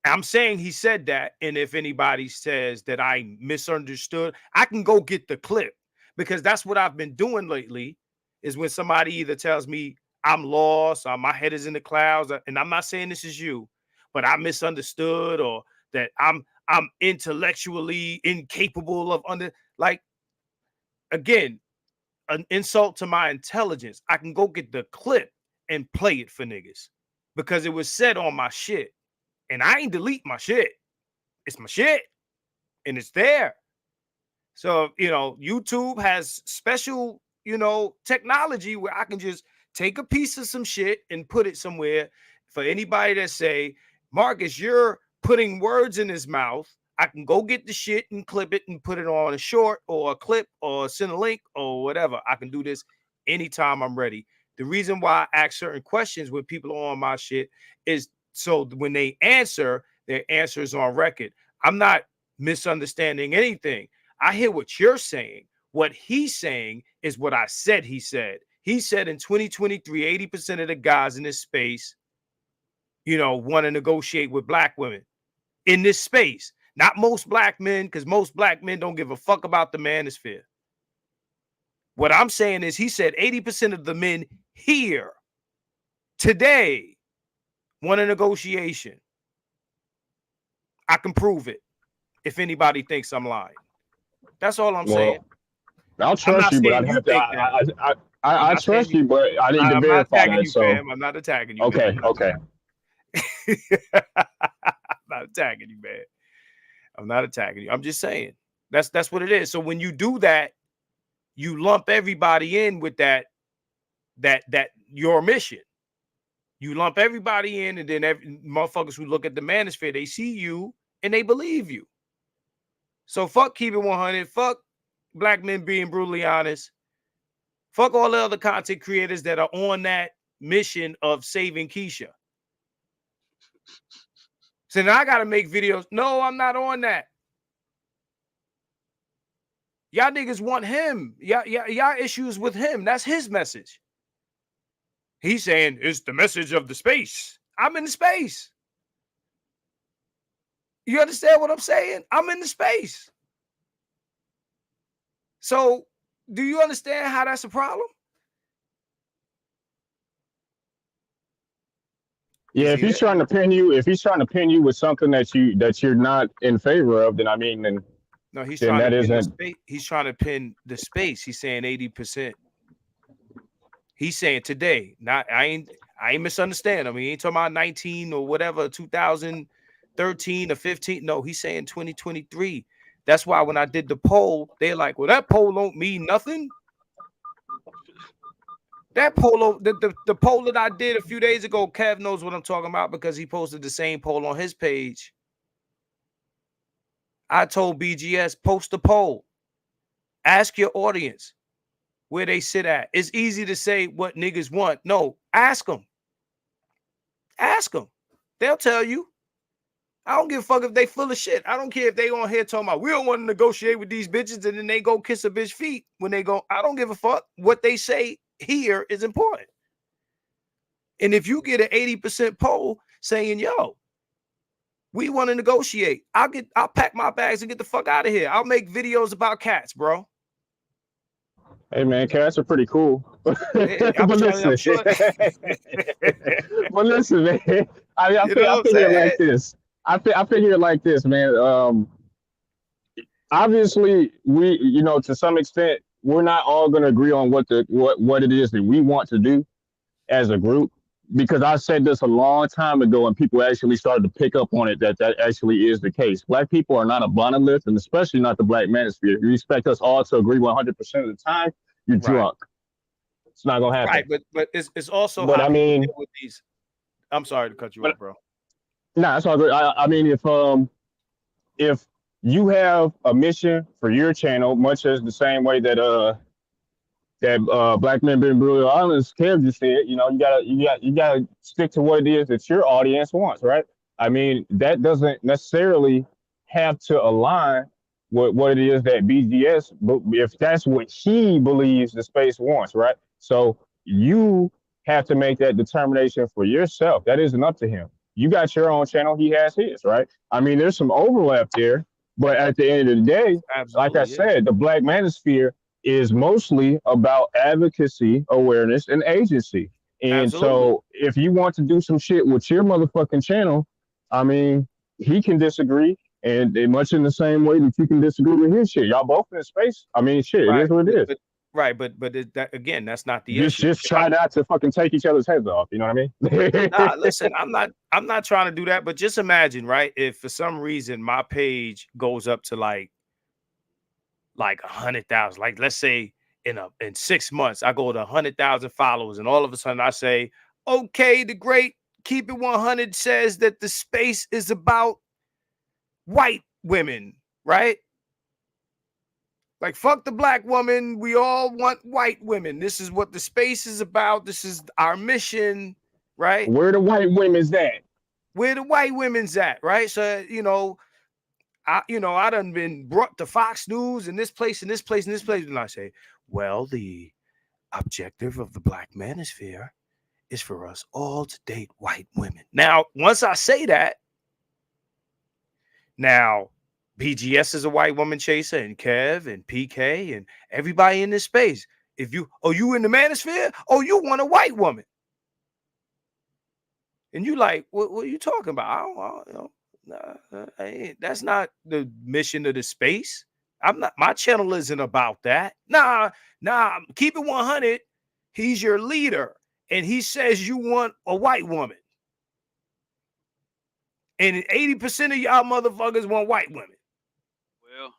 I'm saying he said that. And if anybody says that I misunderstood, I can go get the clip, because that's what I've been doing lately, is when somebody either tells me I'm lost or my head is in the clouds, and I'm not saying this is you, but I misunderstood, or that I'm intellectually incapable of like, again, an insult to my intelligence. I can go get the clip and play it for niggas, because it was said on my shit, and I ain't delete my shit. It's my shit, and it's there. So, YouTube has special, technology where I can just take a piece of some shit and put it somewhere. For anybody that say, Marcus, you're putting words in his mouth, I can go get the shit and clip it and put it on a short or a clip or send a link or whatever. I can do this anytime I'm ready. The reason why I ask certain questions when people are on my shit is so when they answer, their answer is on record. I'm not misunderstanding anything. I hear what you're saying. What he's saying is what I said he said. He said in 2023, 80% of the guys in this space, want to negotiate with black women in this space. Not most black men, because most black men don't give a fuck about the manosphere. What I'm saying is, he said 80% of the men here today want a negotiation. I can prove it if anybody thinks I'm lying. That's all I'm saying. I'll trust you, but I'd have to. I trust you, but I need to verify that. So I'm not attacking you. Okay, okay. I'm not attacking you, man. I'm not attacking you. I'm just saying that's what it is. So when you do that, you lump everybody in with that your mission. You lump everybody in, and then motherfuckers who look at the manosphere, they see you and they believe you. So fuck keeping 100. Fuck black men being brutally honest. Fuck all the other content creators that are on that mission of saving Keisha. So now I got to make videos. No, I'm not on that. Y'all niggas want him. Y'all issues with him. That's his message. He's saying it's the message of the space. I'm in the space. You understand what I'm saying? I'm in the space. So do you understand how that's a problem? Yeah, if he's trying to pin you, with something that you're not in favor of, then I mean, then no, he's then trying that to isn't. he's trying to pin the space. He's saying 80%. He's saying today, not I ain't misunderstand him. He ain't talking about 19 or whatever, 2013 or 15. No, he's saying 2023. That's why when I did the poll, they're like, well, that poll don't mean nothing. That poll, the poll that I did a few days ago, Kev knows what I'm talking about because he posted the same poll on his page. I told BGS, post a poll. Ask your audience where they sit at. It's easy to say what niggas want. No, ask them. Ask them. They'll tell you. I don't give a fuck if they full of shit. I don't care if they on here talking about we don't want to negotiate with these bitches and then they go kiss a bitch feet when they go. I don't give a fuck. What they say here is important. And if you get an 80% poll saying, yo, we want to negotiate, I'll pack my bags and get the fuck out of here. I'll make videos about cats, bro. Hey man, cats are pretty cool. But listen, sure. but listen, man. I figure it like this. I figure it like this, man. Obviously, we, to some extent, we're not all going to agree on what it is that we want to do as a group. Because I said this a long time ago, and people actually started to pick up on it that actually is the case. Black people are not a monolith, and especially not the Black manosphere. If you expect us all to agree 100% of the time, you're drunk. It's not gonna happen. Right, but it's also. But I mean, deal with these. I'm sorry to cut you off, bro. Nah, that's all good. I mean, if you have a mission for your channel, much as the same way that Black Men Been Brutally Honest, Kev just said, you gotta stick to what it is that your audience wants, right? I mean, that doesn't necessarily have to align with what it is that BGS, but if that's what he believes the space wants, right? So you have to make that determination for yourself. That isn't up to him. You got your own channel, he has his, right? I mean, there's some overlap there, but at the end of the day, like I said, the Black Manosphere is mostly about advocacy, awareness, and agency. And so if you want to do some shit with your motherfucking channel, I mean, he can disagree. And much in the same way that you can disagree with his shit. Y'all both in space. I mean, shit, it is what it is. But that, again, that's not the issue. Just try not to fucking take each other's heads off. You know what I mean? Nah, listen, I'm not trying to do that. But just imagine, right? If for some reason my page goes up to like 100,000, like let's say in 6 months I go to 100,000 followers, and all of a sudden I say, okay, the great Keep It 100 says that the space is about white women, right? Like, fuck the black woman. We all want white women. This is what the space is about. This is our mission, right? Where the white women's at? Where the white women's at, right? So, I done been brought to Fox News and this place and this place and this place. And I say, well, the objective of the Black Manosphere is for us all to date white women. Now, once I say that, now BGS is a white woman chaser, and Kev and PK and everybody in this space. If you in the Manosphere? Oh, you want a white woman. And you like, what are you talking about? That's not the mission of the space. My channel isn't about that. Nah, Keep It 100. He's your leader, and he says you want a white woman. And 80% of y'all motherfuckers want white women. Well,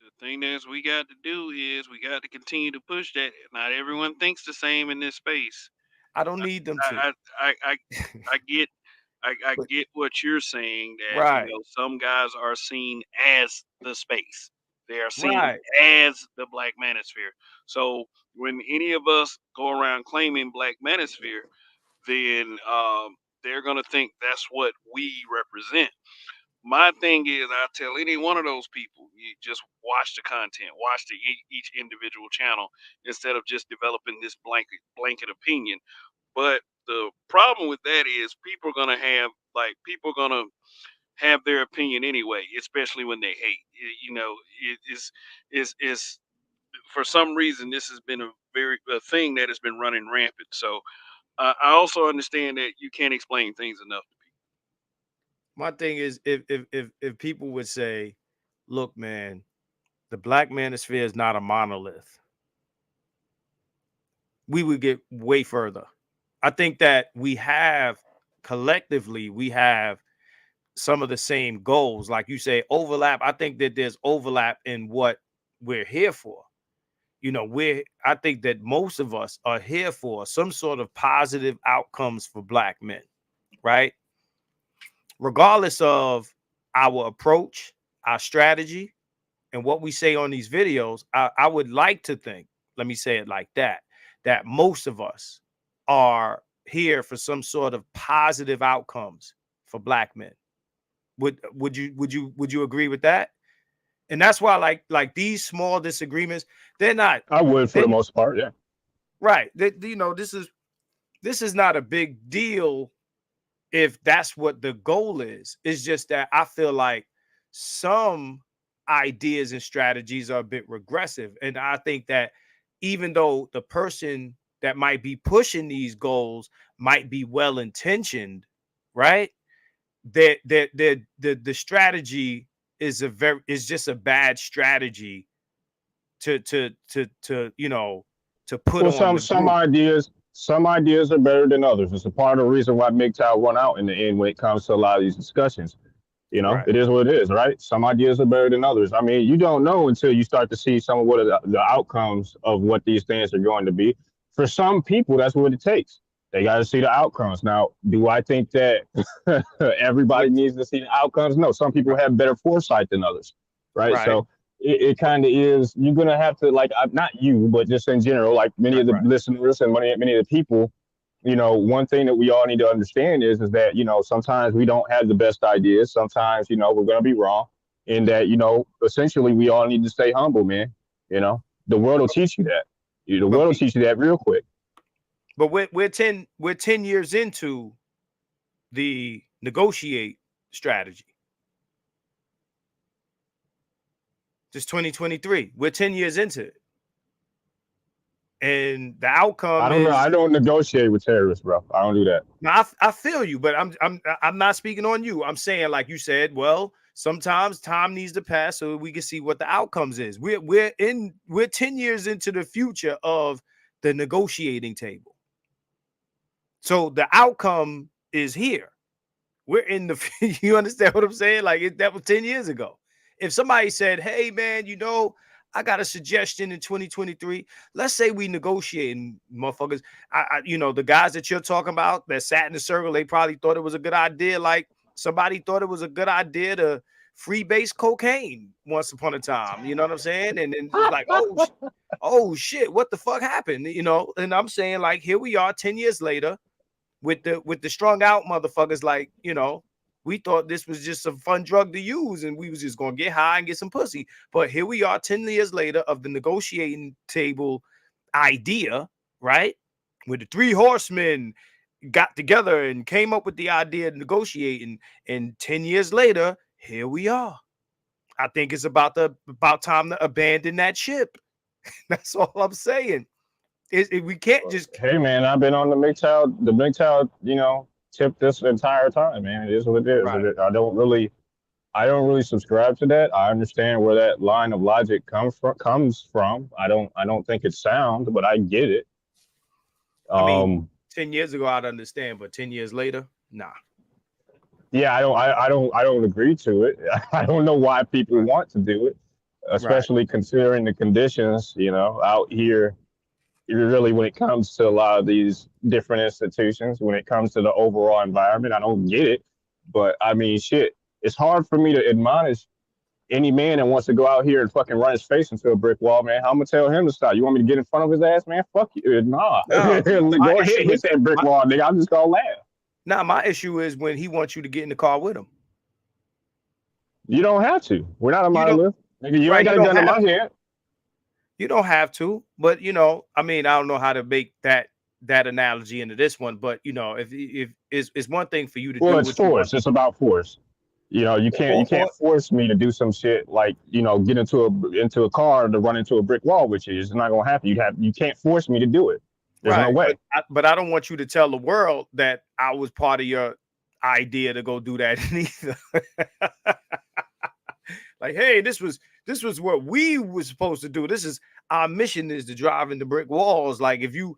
the thing that we got to do is we got to continue to push that. Not everyone thinks the same in this space. I don't need them to. I get what you're saying, that right. Some guys are seen as the space. They are seen as the Black Manosphere. So when any of us go around claiming Black Manosphere, then they're gonna think that's what we represent. My thing is, I tell any one of those people, you just watch the content, watch each individual channel instead of just developing this blanket opinion. But the problem with that is people are gonna have their opinion anyway, especially when they hate. Is for some reason this has been a thing that has been running rampant. So I also understand that you can't explain things enough to people. My thing is, if people would say, look, man, the Black Manosphere is not a monolith. we would get way further. I think that we have collectively, we have some of the same goals. Like you say, overlap. I think that there's overlap in what we're here for. You know, I think that most of us are here for some sort of positive outcomes for Black men, right? Regardless of our approach, our strategy, and what we say on these videos, I would like to think, let me say it like that most of us are here for some sort of positive outcomes for Black men. Would you agree with that? And that's why like these small disagreements, they're not. I would for the most part, yeah. Right. You know, this is not a big deal if that's what the goal is. It's just that I feel like some ideas and strategies are a bit regressive. And I think that even though the person that might be pushing these goals might be well intentioned, right? The strategy is just a bad strategy to you know, to put Well, on the some group. ideas are better than others. It's a part of the reason why MGTOW won out in the end when it comes to a lot of these discussions. You know, Right. it is what it is, right? Some ideas are better than others. I mean, you don't know until you start to see some of what the outcomes of what these things are going to be. For some people, that's what it takes. They got to see the outcomes. Now, do I think that everybody With needs to see the outcomes? No, some people right, have better foresight than others, right? right, So it kind of is, you're going to have to, like, not you, but just in general, like many right, of the right. listeners and many of the people, you know, one thing that we all need to understand is that, you know, sometimes we don't have the best ideas. Sometimes, you know, we're going to be wrong. And that, you know, essentially we all need to stay humble, man. You know, the world will teach you that. The But world will teach you that real quick. but we're 10 years into the negotiate strategy. Just 2023. We're 10 years into it. And the I outcome don't know. I is, don't negotiate with terrorists, bro. I don't do that. now I feel you, but I'm not speaking on you. I'm saying, like you said, well, sometimes time needs to pass so we can see what the outcomes is. We're 10 years into the future of the negotiating table. So the outcome is here. We're in the you understand what I'm saying? Like that was 10 years ago. If somebody said, hey man, you know, I got a suggestion in 2023. Let's say we negotiating, motherfuckers. You know, the guys that you're talking about that sat in the circle, they probably thought it was a good idea. Like somebody thought it was a good idea to freebase cocaine once upon a time. You know what I'm saying? And then it's like, oh shit, what the fuck happened? You know, and I'm saying, like, here we are 10 years later with the strung out motherfuckers. Like, you know, we thought this was just a fun drug to use and we was just gonna get high and get some pussy. But here we are 10 years later of the negotiating table idea, right? Where the three horsemen got together and came up with the idea of negotiating, and 10 years later, here we are. I think it's about time to abandon that ship. That's all I'm saying. We can't just Hey, man, I've been on the MGTOW, you know, tip this entire time, man. It is what it is. right. I don't really subscribe to that. I understand where that line of logic comes from. I don't think it's sound, but I get it. I mean, Um, 10 years ago, I'd understand, but 10 years later, nah. yeah, I don't agree to it. I don't know why people Right. want to do it, Right. especially considering the conditions, you know, out here. Really, when it comes to a lot of these different institutions, when it comes to the overall environment, I don't get it. But I mean, shit, it's hard for me to admonish any man that wants to go out here and fucking run his face into a brick wall, man. How I'm gonna tell him to stop? You want me to get in front of his ass, man? Fuck you, nah. No, my Go ahead, issue hit is that brick wall, nigga. I'm just gonna laugh. my issue is when he wants you to get in the car with him. You don't have to. We're not a You don't, monolith, nigga. You ain't right? got You a don't gun to have my to. head. You don't have to, but you know, I mean, I don't know how to make that analogy into this one, but you know, if it's one thing for you to Well, do it's what you want, force. It's about force. You know, you can't or force me to do some shit like, you know, get into a car to run into a brick wall with you. It's not gonna happen. You can't force me to do it. There's no right. way. But I don't want you to tell the world that I was part of your idea to go do that either. Like, hey, this was This was what we were supposed to do. This is our mission, is to drive into brick walls. Like if you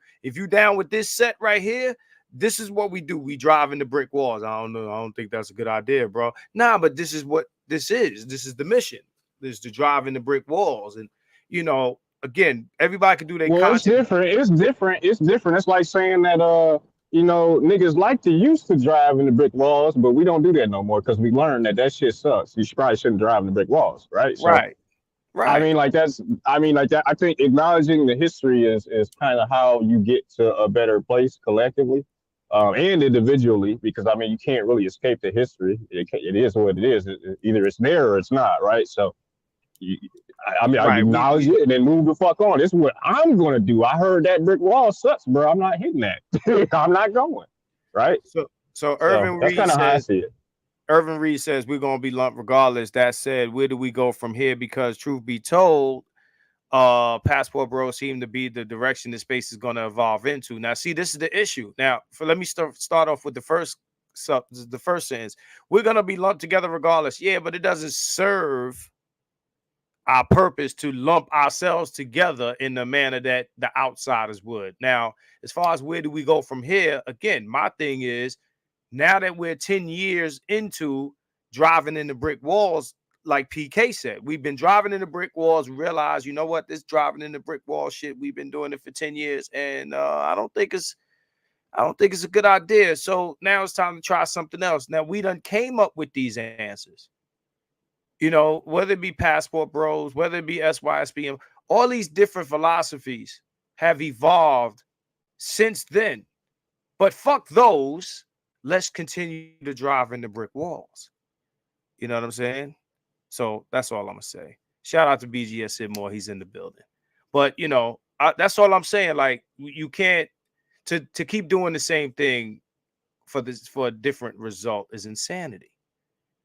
down with this set right here, this is what we do. We drive into brick walls. I don't know. I don't think that's a good idea, bro. Nah, but this is what this is. This is the mission. This is to drive into brick walls. And again, everybody can do their Well, it's content. different. It's different. It's different. It's like saying that niggas like to used to drive into brick walls, but we don't do that no more because we learned that shit sucks. You probably shouldn't drive into brick walls, right? So Right. Right. I think acknowledging the history is kind of how you get to a better place collectively, and individually, because I mean you can't really escape the history. It is what it is. Either it's there or it's not, right? So I Right. acknowledge it and then move the fuck on. This is what I'm gonna do. I heard that brick wall sucks, bro. I'm not hitting that. I'm not going. Right. So Irvin that's Reed kind of how I says, see it. Irvin Reed says we're gonna be lumped regardless. That said, where do we go from here? Because truth be told, passport bros seem to be the direction the space is gonna evolve into. Now, see, this is the issue. Now, let me start off with the first sentence. We're gonna be lumped together regardless. Yeah, but it doesn't serve our purpose to lump ourselves together in the manner that the outsiders would. Now, as far as where do we go from here, again, my thing is, now that we're 10 years into driving into brick walls, like PK said, we've been driving into brick walls, realize, you know what, this driving into brick wall shit, we've been doing it for 10 years, and I don't think it's a good idea. So now it's time to try something else. Now, we done came up with these answers. Whether it be passport bros, whether it be SYSBM, all these different philosophies have evolved since then. But fuck those. Let's continue to drive into brick walls. You know what I'm saying? So that's all I'm gonna say. Shout out to BGS Sidmore. He's in the building. But that's all I'm saying. Like, you can't to keep doing the same thing for a different result is insanity.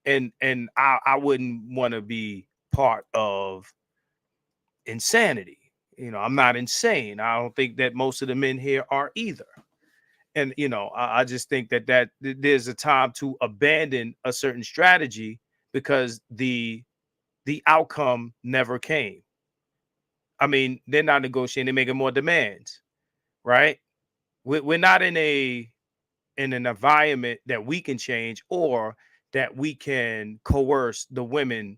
And I wouldn't want to be part of insanity. I'm not insane. I don't think that most of the men here are either. And I just think that there's a time to abandon a certain strategy because the outcome never came. I mean, they're not negotiating; they're making more demands, right? We're not in an environment that we can change or that we can coerce the women,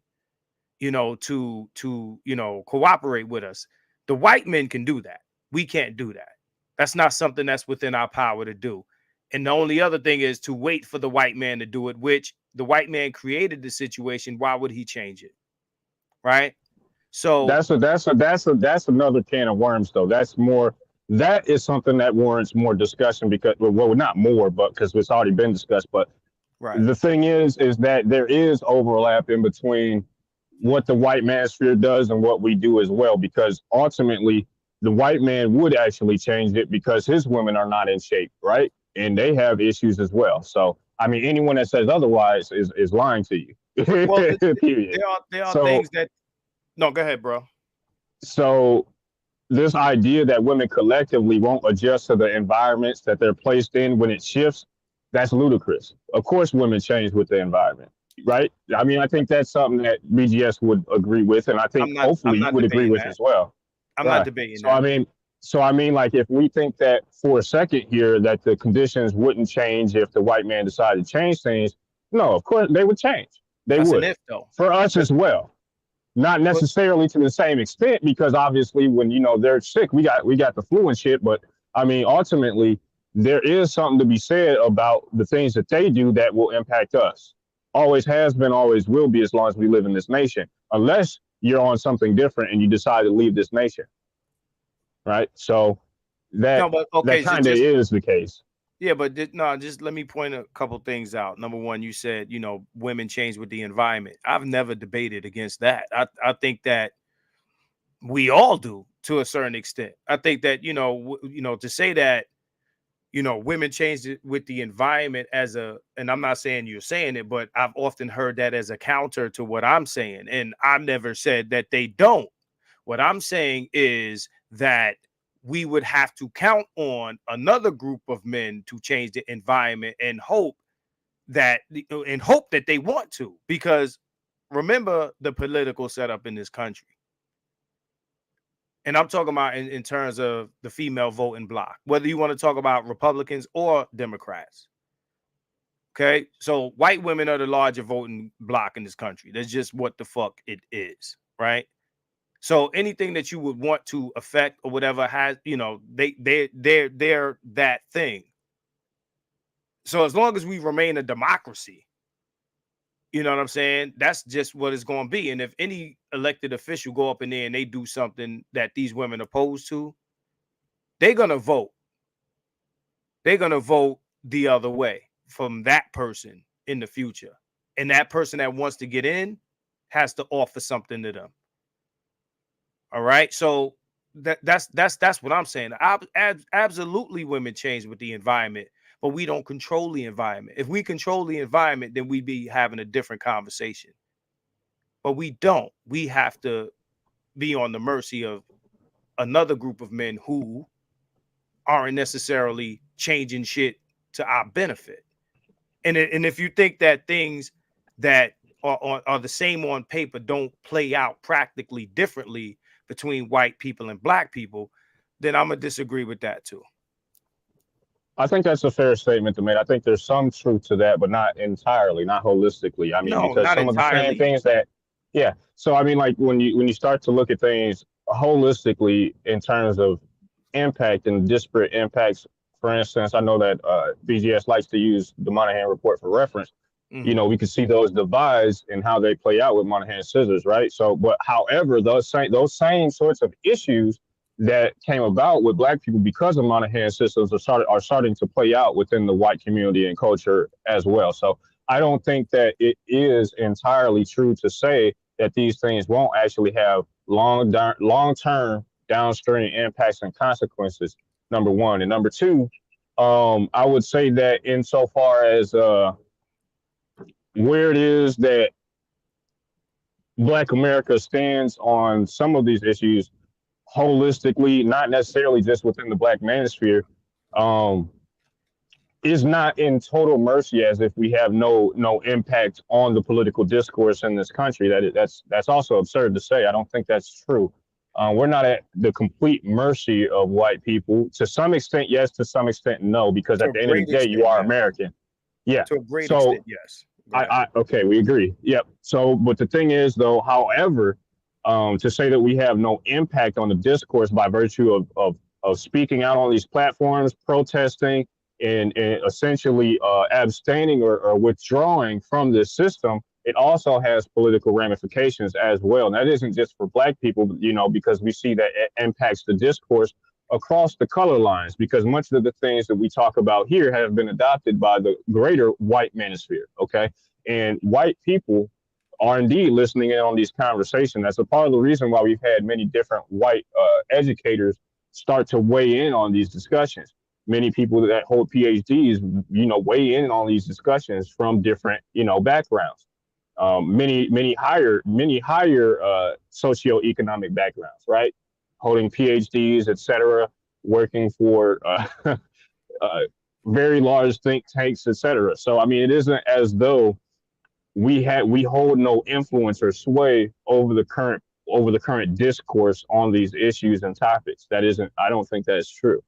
to cooperate with us. The white men can do that. We can't do that. That's not something that's within our power to do. And the only other thing is to wait for the white man to do it, which the white man created the situation. Why would he change it? Right? So That's another can of worms, though. That is something that warrants more discussion because, well, not more, but because it's already been discussed. But right. The thing is that there is overlap in between what the white manosphere does and what we do as well, because ultimately the white man would actually change it because his women are not in shape, right? And they have issues as well. So, I mean, anyone that says otherwise is lying to you. Well, there are things that. No, go ahead, bro. So this idea that women collectively won't adjust to the environments that they're placed in when it shifts, that's ludicrous. Of course, women change with the environment, right? I mean, I think that's something that BGS would agree with, and I think hopefully you would agree with as well. I'm not debating that. So I mean, like, if we think that for a second here that the conditions wouldn't change if the white man decided to change things, no, of course they would change. They would. An if, though. For us as well. Not necessarily to the same extent, because obviously when they're sick, we got the flu and shit. But I mean, ultimately, there is something to be said about the things that they do that will impact us. Always has been, always will be, as long as we live in this nation. Unless you're on something different and you decide to leave this nation, right? So that kind of is the case. Yeah, but just let me point a couple things out. Number one, you said, women change with the environment. I've never debated against that. I think that we all do to a certain extent. I think that, to say that, women change with the environment and I'm not saying you're saying it, but I've often heard that as a counter to what I'm saying. And I've never said that they don't. What I'm saying is that we would have to count on another group of men to change the environment and hope that they want to, because remember the political setup in this country. And I'm talking about in terms of the female voting bloc, whether you want to talk about Republicans or Democrats. Okay. So white women are the larger voting bloc in this country. That's just what the fuck it is. Right. So anything that you would want to affect or whatever has, they're that thing. So as long as we remain a democracy, you know what I'm saying? That's just what it's going to be. And if any elected official go up in there and they do something that these women oppose to, they're going to vote. They're going to vote the other way from that person in the future. And that person that wants to get in has to offer something to them. All right. So that's what I'm saying. Absolutely, women change with the environment, but we don't control the environment. If we control the environment, then we'd be having a different conversation. But we don't. We have to be on the mercy of another group of men who aren't necessarily changing shit to our benefit. And if you think that things that are the same on paper don't play out practically differently between white people and black people, then I'm gonna disagree with that too. I think that's a fair statement to make. I think there's some truth to that, but not entirely, not holistically. I mean, No, because not some of the same entirely. things that, yeah. So I mean, like when you start to look at things holistically in terms of impact and disparate impacts. For instance, I know that BGS likes to use the Monahan report for reference. Mm-hmm. We can see those divides and how they play out with Monahan scissors, right? So, but however, those same sorts of issues that came about with black people because of Monahan systems are starting to play out within the white community and culture as well. So I don't think that it is entirely true to say that these things won't actually have long-term downstream impacts and consequences, number one. And number two, I would say that insofar as where it is that Black America stands on some of these issues holistically, not necessarily just within the Black manosphere, is not in total mercy as if we have no impact on the political discourse in this country. That's also absurd to say. I don't think that's true. We're not at the complete mercy of white people. To some extent, yes. To some extent, no. Because To at a the end of the great day, you extent, are yes. American. Yeah. To a great So extent, yes. Right. okay, we agree. Yep. So, but the thing is, though, however, to say that we have no impact on the discourse by virtue of speaking out on these platforms, protesting, and essentially abstaining or withdrawing from this system, it also has political ramifications as well. And that isn't just for Black people, because we see that it impacts the discourse across the color lines, because much of the things that we talk about here have been adopted by the greater white manosphere. Okay. And white people are indeed listening in on these conversations. That's a part of the reason why we've had many different white educators start to weigh in on these discussions. Many people that hold PhDs, weigh in on these discussions from different, backgrounds. Many higher socioeconomic backgrounds, right? Holding PhDs, etc., working for very large think tanks, etc. So, I mean, it isn't as though we hold no influence or sway over the current discourse on these issues and topics. That isn't. I don't think that's true.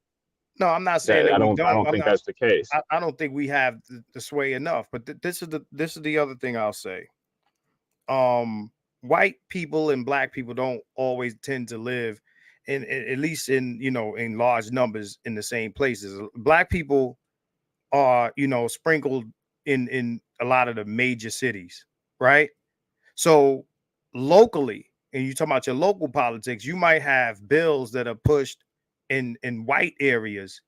No, I'm not saying That that I we don't. I don't. don't think that's the case. I don't think we have the sway enough. But this is the other thing I'll say. White people and black people don't always tend to live in at least in in large numbers in the same places. Black people are sprinkled in a lot of the major cities, right? So locally, and you talk about your local politics, you might have bills that are pushed in white areas,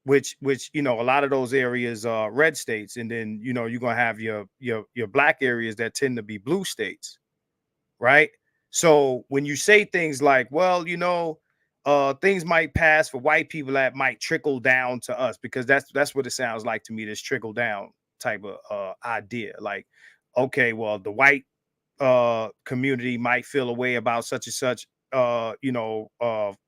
which a lot of those areas are red states, and then you're gonna have your black areas that tend to be blue states, right? So when you say things like, well, things might pass for white people that might trickle down to us, because that's what it sounds like to me, this trickle down type of idea. Like, okay, well, the white community might feel a way about such and such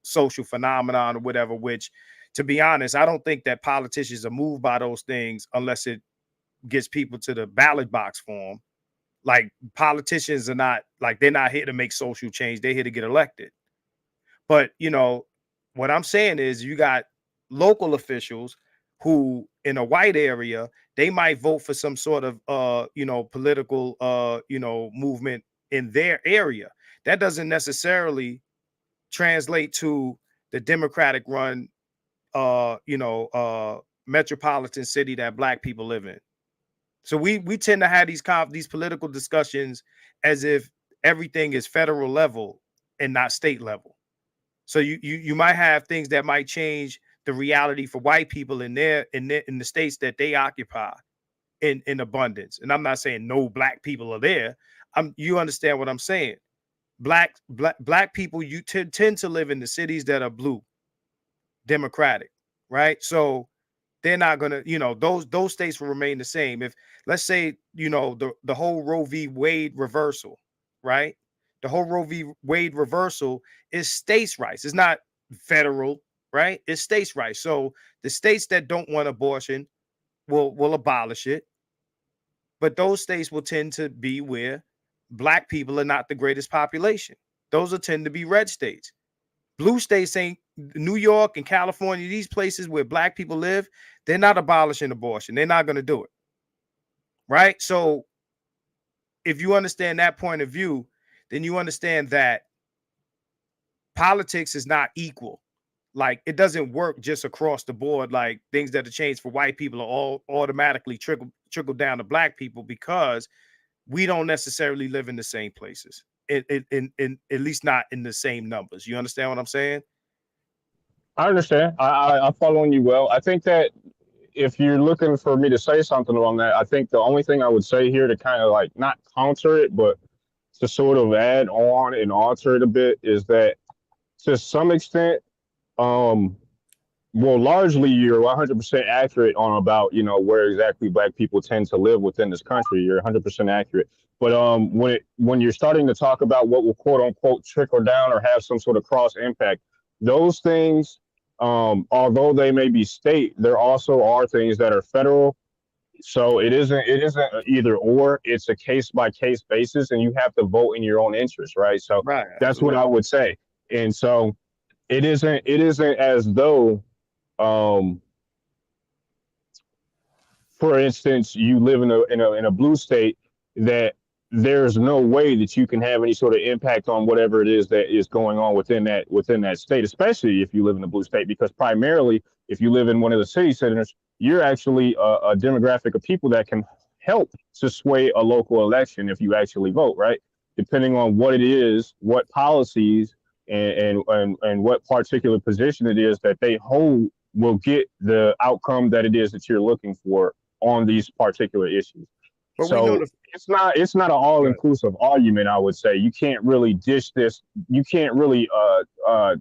social phenomenon or whatever, which, to be honest, I don't think that politicians are moved by those things unless it gets people to the ballot box for them, Like politicians are not like, they're not here to make social change. They're here to get elected. But, you know, what I'm saying is you got local officials who in a white area, they might vote for some sort of, you know, political, you know, movement in their area. That doesn't necessarily translate to the Democratic run, you know, metropolitan city that black people live in. So we tend to have these political discussions as if everything is federal level and not state level. So you might have things that might change the reality for white people in the states that they occupy in abundance. And I'm not saying no black people are there. You understand what I'm saying? Black people, you tend to live in the cities that are blue, Democratic, right? So they're not gonna, you know, those states will remain the same. If let's say, you know, the whole Roe v. Wade reversal, right? The whole Roe v. Wade reversal is states' rights. It's not federal, right? It's states' rights. So the states that don't want abortion will abolish it, but those states will tend to be where black people are not the greatest population. Those will tend to be red states. Blue states ain't New York and California, these places where black people live, they're not abolishing abortion. They're not going to do it. Right? So if you understand that point of view, then you understand that politics is not equal. Like it doesn't work just across the board. Like things that are changed for white people are all automatically trickle down to black people because we don't necessarily live in the same places. In at least not in the same numbers. You understand what I'm saying? I understand. I'm following you well. I think that if you're looking for me to say something on that, I think the only thing I would say here to kind of like not counter it, but to sort of add on and alter it a bit is that to some extent, um, well, largely you're 100% accurate on about, you know, where exactly black people tend to live within this country. You're 100% accurate. But when you're starting to talk about what will quote unquote trickle down or have some sort of cross impact, those things, although they may be state, there also are things that are federal. So it isn't either or. It's a case by case basis, and you have to vote in your own interest, right? So Right. that's what I would say. And so it isn't as though um, for instance, you live in a blue state that there's no way that you can have any sort of impact on whatever it is that is going on within that state, especially if you live in a blue state, because primarily if you live in one of the city centers, you're actually a demographic of people that can help to sway a local election if you actually vote, right? Depending on what it is, what policies and what particular position it is that they hold will get the outcome that it is that you're looking for on these particular issues. But we know So it's not an all inclusive argument. I would say you can't really dish this. You can't really kind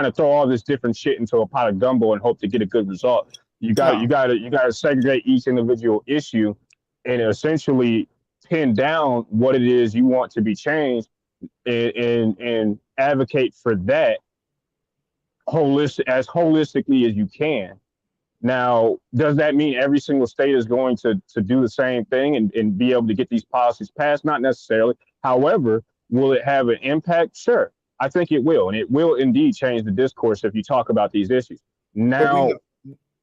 of throw all this different shit into a pot of gumbo and hope to get a good result. You got to segregate each individual issue and essentially pin down what it is you want to be changed and advocate for that holistically as you can. Now, does that mean every single state is going to do the same thing and be able to get these policies passed? Not necessarily. However, will it have an impact? Sure. I think it will. And it will indeed change the discourse if you talk about these issues. Now,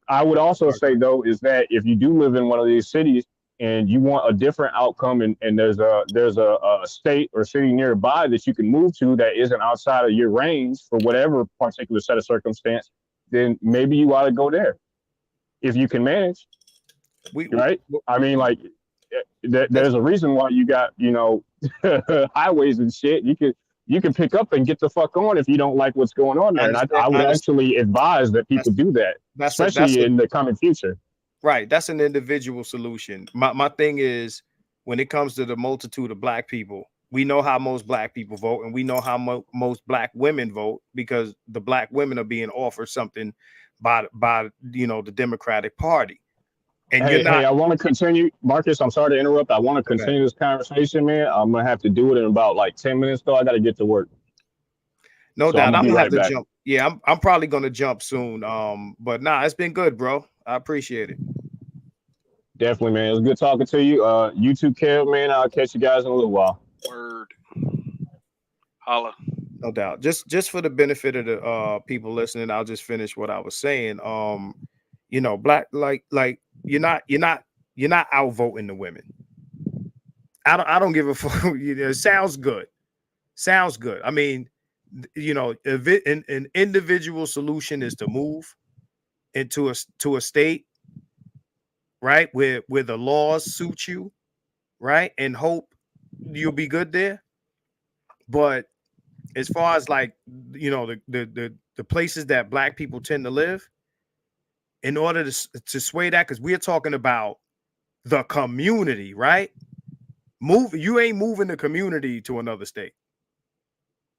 I would also say, though, is that if you do live in one of these cities and you want a different outcome and there's a state or city nearby that you can move to that isn't outside of your range for whatever particular set of circumstance, then maybe you ought to go there if you can manage. Right? I mean, like, there's a reason why you got, highways and shit. You can pick up and get the fuck on if you don't like what's going on there. And I would actually advise that people do that, especially in the coming future. Right. That's an individual solution. My thing is, when it comes to the multitude of black people, we know how most black people vote, and we know how most black women vote because the black women are being offered something by the Democratic Party. And hey, I want to continue, Marcus. I'm sorry to interrupt. I want to continue this conversation, man. I'm gonna have to do it in about like 10 minutes, though. I got to get to work. No doubt. I'm gonna have to jump. Yeah, I'm probably gonna jump soon. But nah, it's been good, bro. I appreciate it. Definitely, man. It was good talking to you. You too, Kev, man. I'll catch you guys in a little while. Word. Holla. No doubt. Just for the benefit of the people listening, I'll just finish what I was saying. You know, black like you're not outvoting the women. I don't give a fuck. You know, it sounds good. Sounds good. I mean, you know, an individual solution is to move into a state, right, where the laws suit you, right, and hope you'll be good there. But as far as like, you know, the places that black people tend to live, in order to sway that, because we're talking about the community, right? You ain't moving the community to another state.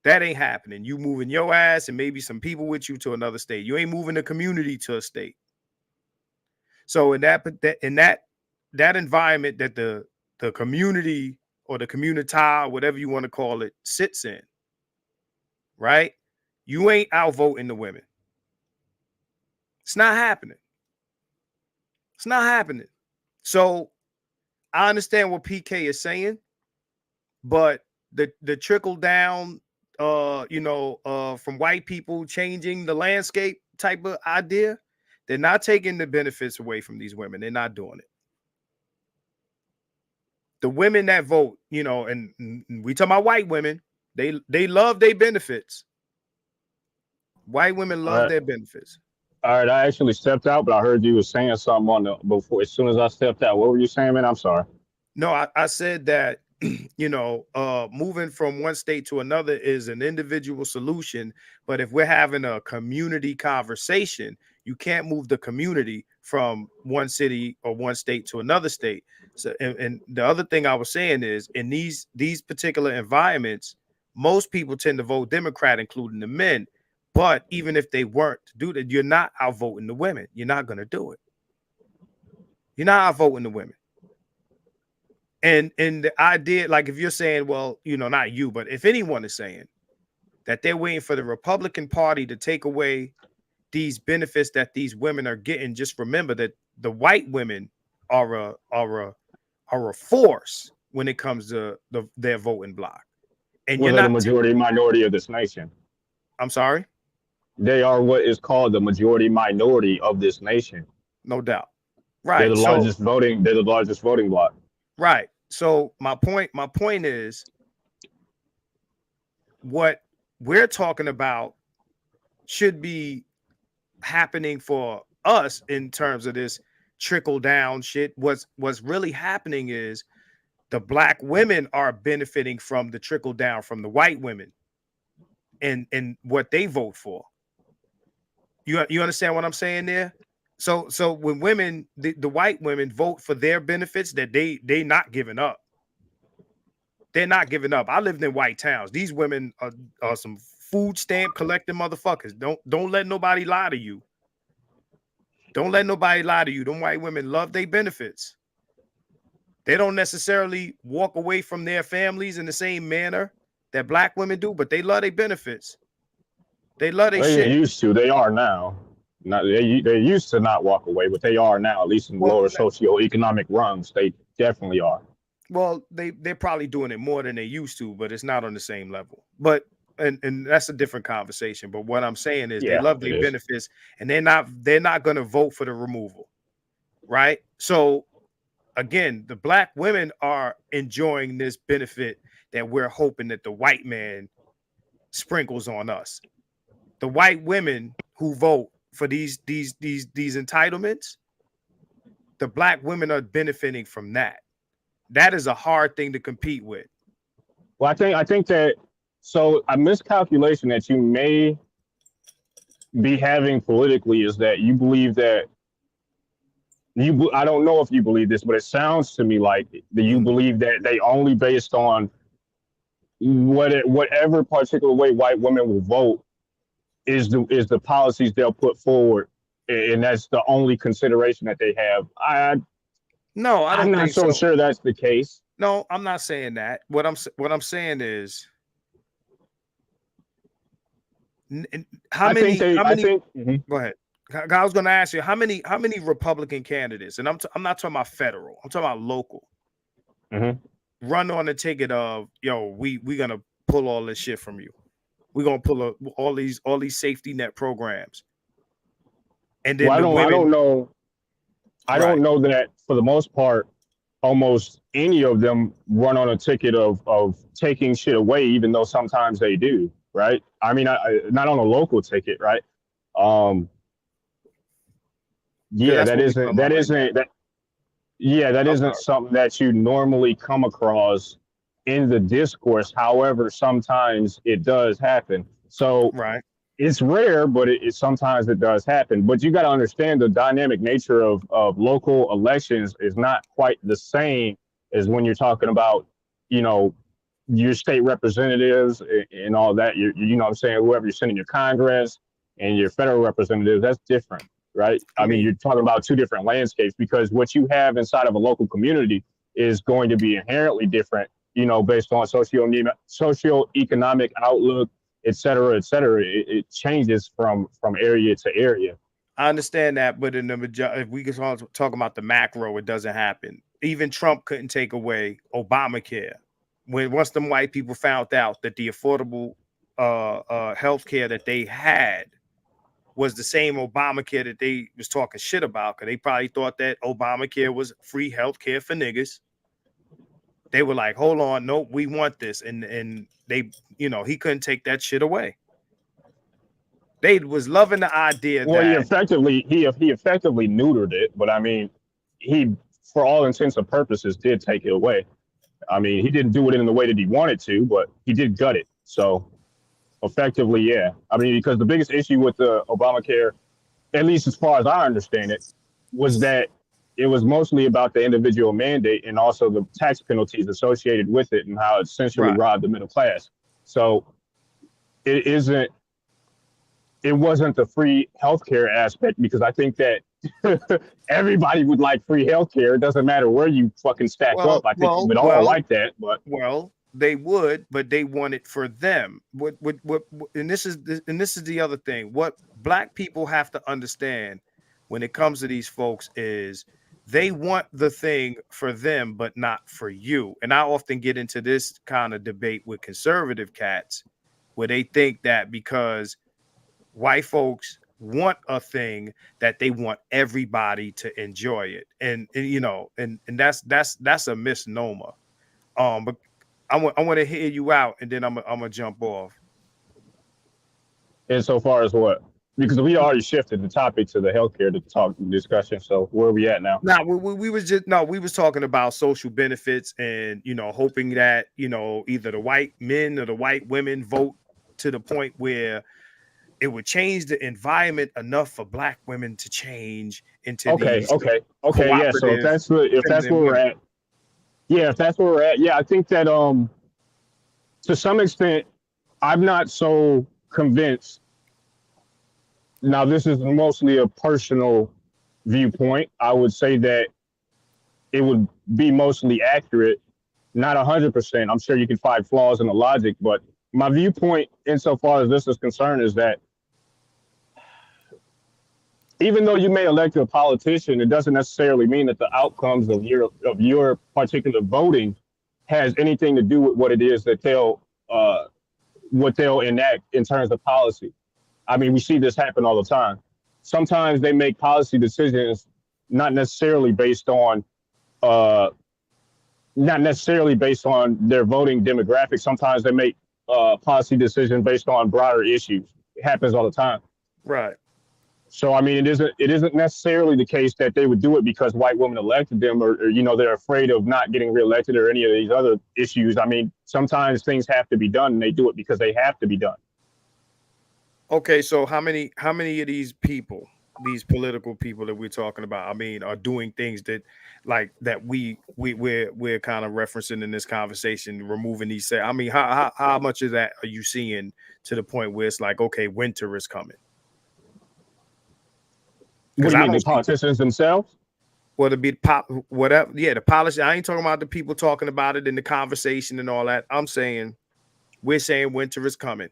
That ain't happening. You moving your ass and maybe some people with you to another state. You ain't moving the community to a state. So in that environment that the community or the community, whatever you want to call it, sits in, right? You ain't outvoting the women. It's not happening. It's not happening. So I understand what PK is saying, but the trickle down, from white people changing the landscape type of idea, they're not taking the benefits away from these women. They're not doing it. The women that vote, you know, and we talking about white women, they love their benefits. White women love their benefits. All right, I actually stepped out, but I heard you were saying something on the before. As soon as I stepped out, what were you saying, man? I'm sorry. No, I said that, you know, moving from one state to another is an individual solution. But if we're having a community conversation, you can't move the community from one city or one state to another state. So, and the other thing I was saying is, in these particular environments, most people tend to vote Democrat, including the men. But even if they weren't to do that, you're not outvoting the women. You're not going to do it. You're not outvoting the women. And the idea, like if you're saying, well, you know, not you, but if anyone is saying that they're waiting for the Republican Party to take away these benefits that these women are getting, just remember that the white women are a force when it comes to their voting block. And Well, you're they're the not. majority minority of this nation. I'm sorry. They are what is called the majority minority of this nation. No doubt. They're Right. the largest voting. They're the largest voting bloc. Right. So my point is, what we're talking about should be happening for us in terms of this trickle down shit. What's really happening is the black women are benefiting from the trickle down from the white women and what they vote for. You understand what I'm saying there? So when women, the white women vote for their benefits that they not giving up. They're not giving up. I lived in white towns. These women are some food stamp collecting motherfuckers. Don't let nobody lie to you. Don't let nobody lie to you. Them white women love their benefits. They don't necessarily walk away from their families in the same manner that black women do, but they love their benefits. They love their shit. They used to. They are now. Not they used to not walk away, but they are now. At least in lower socioeconomic rungs, they definitely are. Well, they're probably doing it more than they used to, but it's not on the same level. But and that's a different conversation. But what I'm saying is, they love their benefits, and they're not going to vote for the removal, right? So again, the black women are enjoying this benefit that we're hoping that the white man sprinkles on us. The white women who vote for these entitlements, the black women are benefiting from that. That is a hard thing to compete with. Well, I think that, so a miscalculation that you may be having politically is that you believe that I don't know if you believe this, but it sounds to me like that you believe that they only based on whatever particular way white women will vote is the policies they'll put forward, and that's the only consideration that they have. I'm not so sure that's the case. No, I'm not saying that. What I'm saying is, how many? Go ahead. I was going to ask you how many Republican candidates, and I'm not talking about federal, I'm talking about local, run on the ticket of, yo, we gonna pull all this shit from you. We're gonna pull all these safety net programs, and then Well, the I women. don't know. I Right. don't know that for the most part, almost any of them run on a ticket of taking shit away, even though sometimes they do. Right. I mean, not on a local ticket. Right. Because Yeah, that's what we talking about right now. that I'm isn't sorry. something that you normally come across in the discourse. However, sometimes it does happen. So Right. it's rare, but sometimes it does happen. But you got to understand the dynamic nature of local elections is not quite the same as when you're talking about, you know, your state representatives and all that. You know what I'm saying? Whoever you're sending your Congress and your federal representatives, that's different, right? I I mean, mean, you're talking about two different landscapes because what you have inside of a local community is going to be inherently different, you know, based on socioeconomic outlook, et cetera, et cetera. It changes from area to area. I understand that, but in the majority, if we can talk about the macro, it doesn't happen. Even Trump couldn't take away Obamacare. Once them white people found out that the affordable health care that they had was the same Obamacare that they was talking shit about, because they probably thought that Obamacare was free health care for niggas. They were like, hold on, nope, we want this. And they, he couldn't take that shit away. They was loving the idea Well, that he effectively neutered it, but I mean, he, for all intents and purposes, did take it away. I mean, he didn't do it in the way that he wanted to, but he did gut it. So effectively, yeah. I mean, because the biggest issue with the Obamacare, at least as far as I understand it, was that it was mostly about the individual mandate and also the tax penalties associated with it and how it essentially right. robbed the middle class. So it wasn't the free healthcare aspect, because I think that everybody would like free healthcare. It doesn't matter where you fucking stack up. I think we would all like that, but they would, but they want it for them. And this is the other thing. What black people have to understand when it comes to these folks is they want the thing for them, but not for you. And I often get into this kind of debate with conservative cats where they think that because white folks want a thing, that they want everybody to enjoy it, and that's a misnomer. But I want to hear you out, and then I'm gonna jump off. insofar as what? Because we already shifted the topic to the healthcare discussion. So where are we at now? Now we was talking about social benefits, and hoping that either the white men or the white women vote to the point where it would change the environment enough for black women to change into these Yeah. So if that's where we're at, yeah, I think that to some extent, I'm not so convinced. Now, this is mostly a personal viewpoint. I would say that it would be mostly accurate, not 100%. I'm sure you can find flaws in the logic, but my viewpoint, insofar as this is concerned, is that even though you may elect a politician, it doesn't necessarily mean that the outcomes of your particular voting has anything to do with what it is that they'll enact in terms of policy. I mean, we see this happen all the time. Sometimes they make policy decisions not necessarily based on their voting demographics. Sometimes they make policy decisions based on broader issues. It happens all the time. Right. So I mean, it isn't necessarily the case that they would do it because white women elected them, or they're afraid of not getting reelected or any of these other issues. I mean, sometimes things have to be done, and they do it because they have to be done. Okay, so how many of these people, these political people that we're talking about, I mean, are doing things that we're kind of referencing in this conversation, removing these? I mean, how much of that are you seeing to the point where it's like, okay, winter is coming? What do you mean, the politicians themselves? Well, to be whatever, yeah, the policy. I ain't talking about the people talking about it in the conversation and all that. I'm saying, we're saying winter is coming.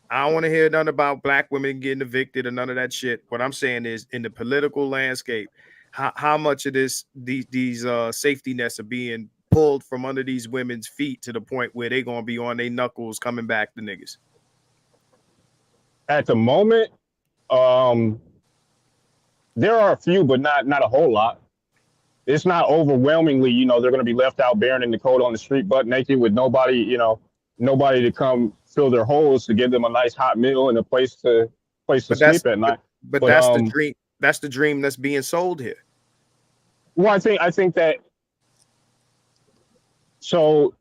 I don't want to hear none about black women getting evicted or none of that shit. What I'm saying is, in the political landscape, how much of these safety nets are being pulled from under these women's feet to the point where they're gonna be on their knuckles coming back to niggas. At the moment, um, there are a few, but not a whole lot. It's not overwhelmingly, they're going to be left out bearing in the cold on the street, butt naked, with nobody, nobody to come fill their holes to give them a nice hot meal and a place to But sleep at night. but But that's the dream. That's the dream that's being sold here. well, I think that, so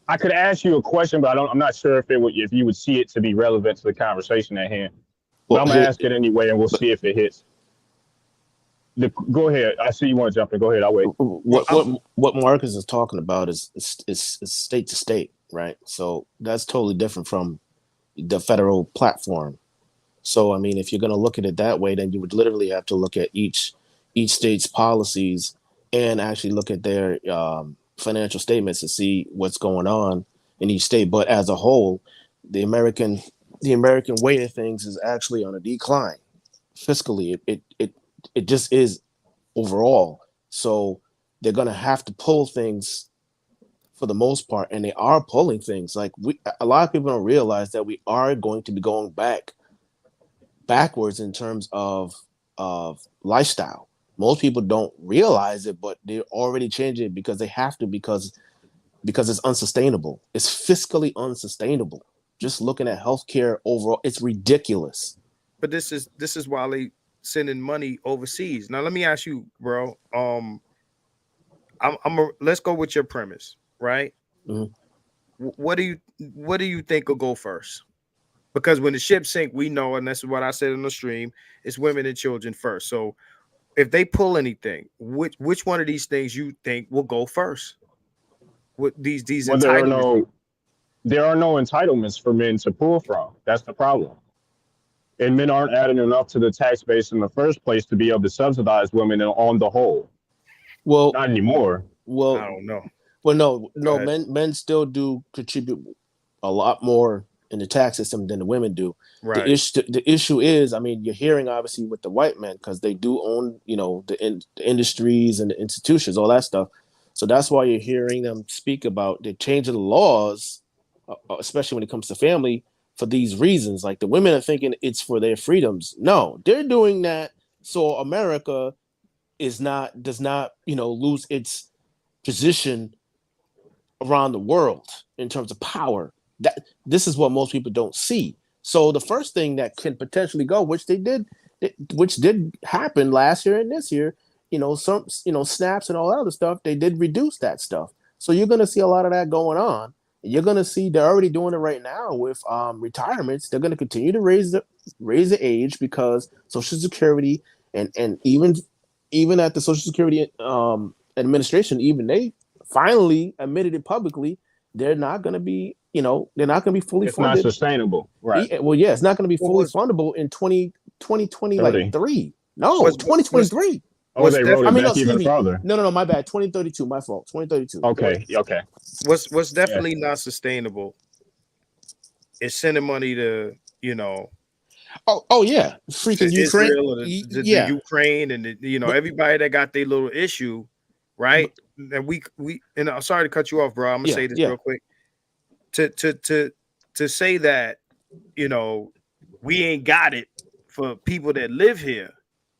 I could ask you a question, but I'm not sure if you would see it to be relevant to the conversation at hand. But I'm gonna ask it anyway, and we'll see if it hits. Go ahead. I see you want to jump in. Go ahead. I'll wait. What Marcus is talking about is state to state, right? So that's totally different from the federal platform. So I mean, if you're going to look at it that way, then you would literally have to look at each state's policies and actually look at their financial statements to see what's going on in each state. But as a whole, the American way of things is actually on a decline fiscally. It just is overall. So they're going to have to pull things for the most part, and they are pulling things. Like a lot of people don't realize that we are going to be going backwards in terms of lifestyle. Most people don't realize it, but they're already changing it because they have to, because it's unsustainable. It's fiscally unsustainable. Just looking at healthcare overall, it's ridiculous. But this is why they sending money overseas. Now let me ask you, bro. Let's go with your premise, right? Mhm. What do you think will go first? Because when the ship sink, we know, and that's what I said in the stream, it's women and children first. So if they pull anything, which one of these things you think will go first? With these Well, entitlements? there are no entitlements for men to pull from. That's the problem. And men aren't adding enough to the tax base in the first place to be able to subsidize women on the whole. Well, Not anymore. well, I don't know. well, no, Go ahead. men still do contribute a lot more in the tax system than the women do. Right. The issue is, I mean, you're hearing obviously with the white men because they do own, the industries and the institutions, all that stuff. So that's why you're hearing them speak about the change of the laws, especially when it comes to family, for these reasons. Like the women are thinking it's for their freedoms. No, they're doing that so America does not lose its position around the world in terms of power. That this is what most people don't see. So the first thing that can potentially go, which did happen last year and this year, some snaps and all that other stuff, they did reduce that stuff. So you're going to see a lot of that going on. And you're going to see they're already doing it right now with retirements. They're going to continue to raise the age because Social Security and even at the Social Security administration, even they finally admitted it publicly. They're not going to be, fully It's not funded. sustainable. Right. Well, yeah, it's not going to be fully fundable in 2020, like 30. 3. No, 2023. Oh, they rolled it back excuse even me. farther. No, my bad. 2032, my fault. 2032. Okay. Okay. What's definitely not sustainable is sending money to, Oh yeah, freaking Ukraine. Israel or the Ukraine and everybody that got their little issue, right? And we and I'm sorry to cut you off, bro. I'm gonna say this real quick. To say that we ain't got it for people that live here,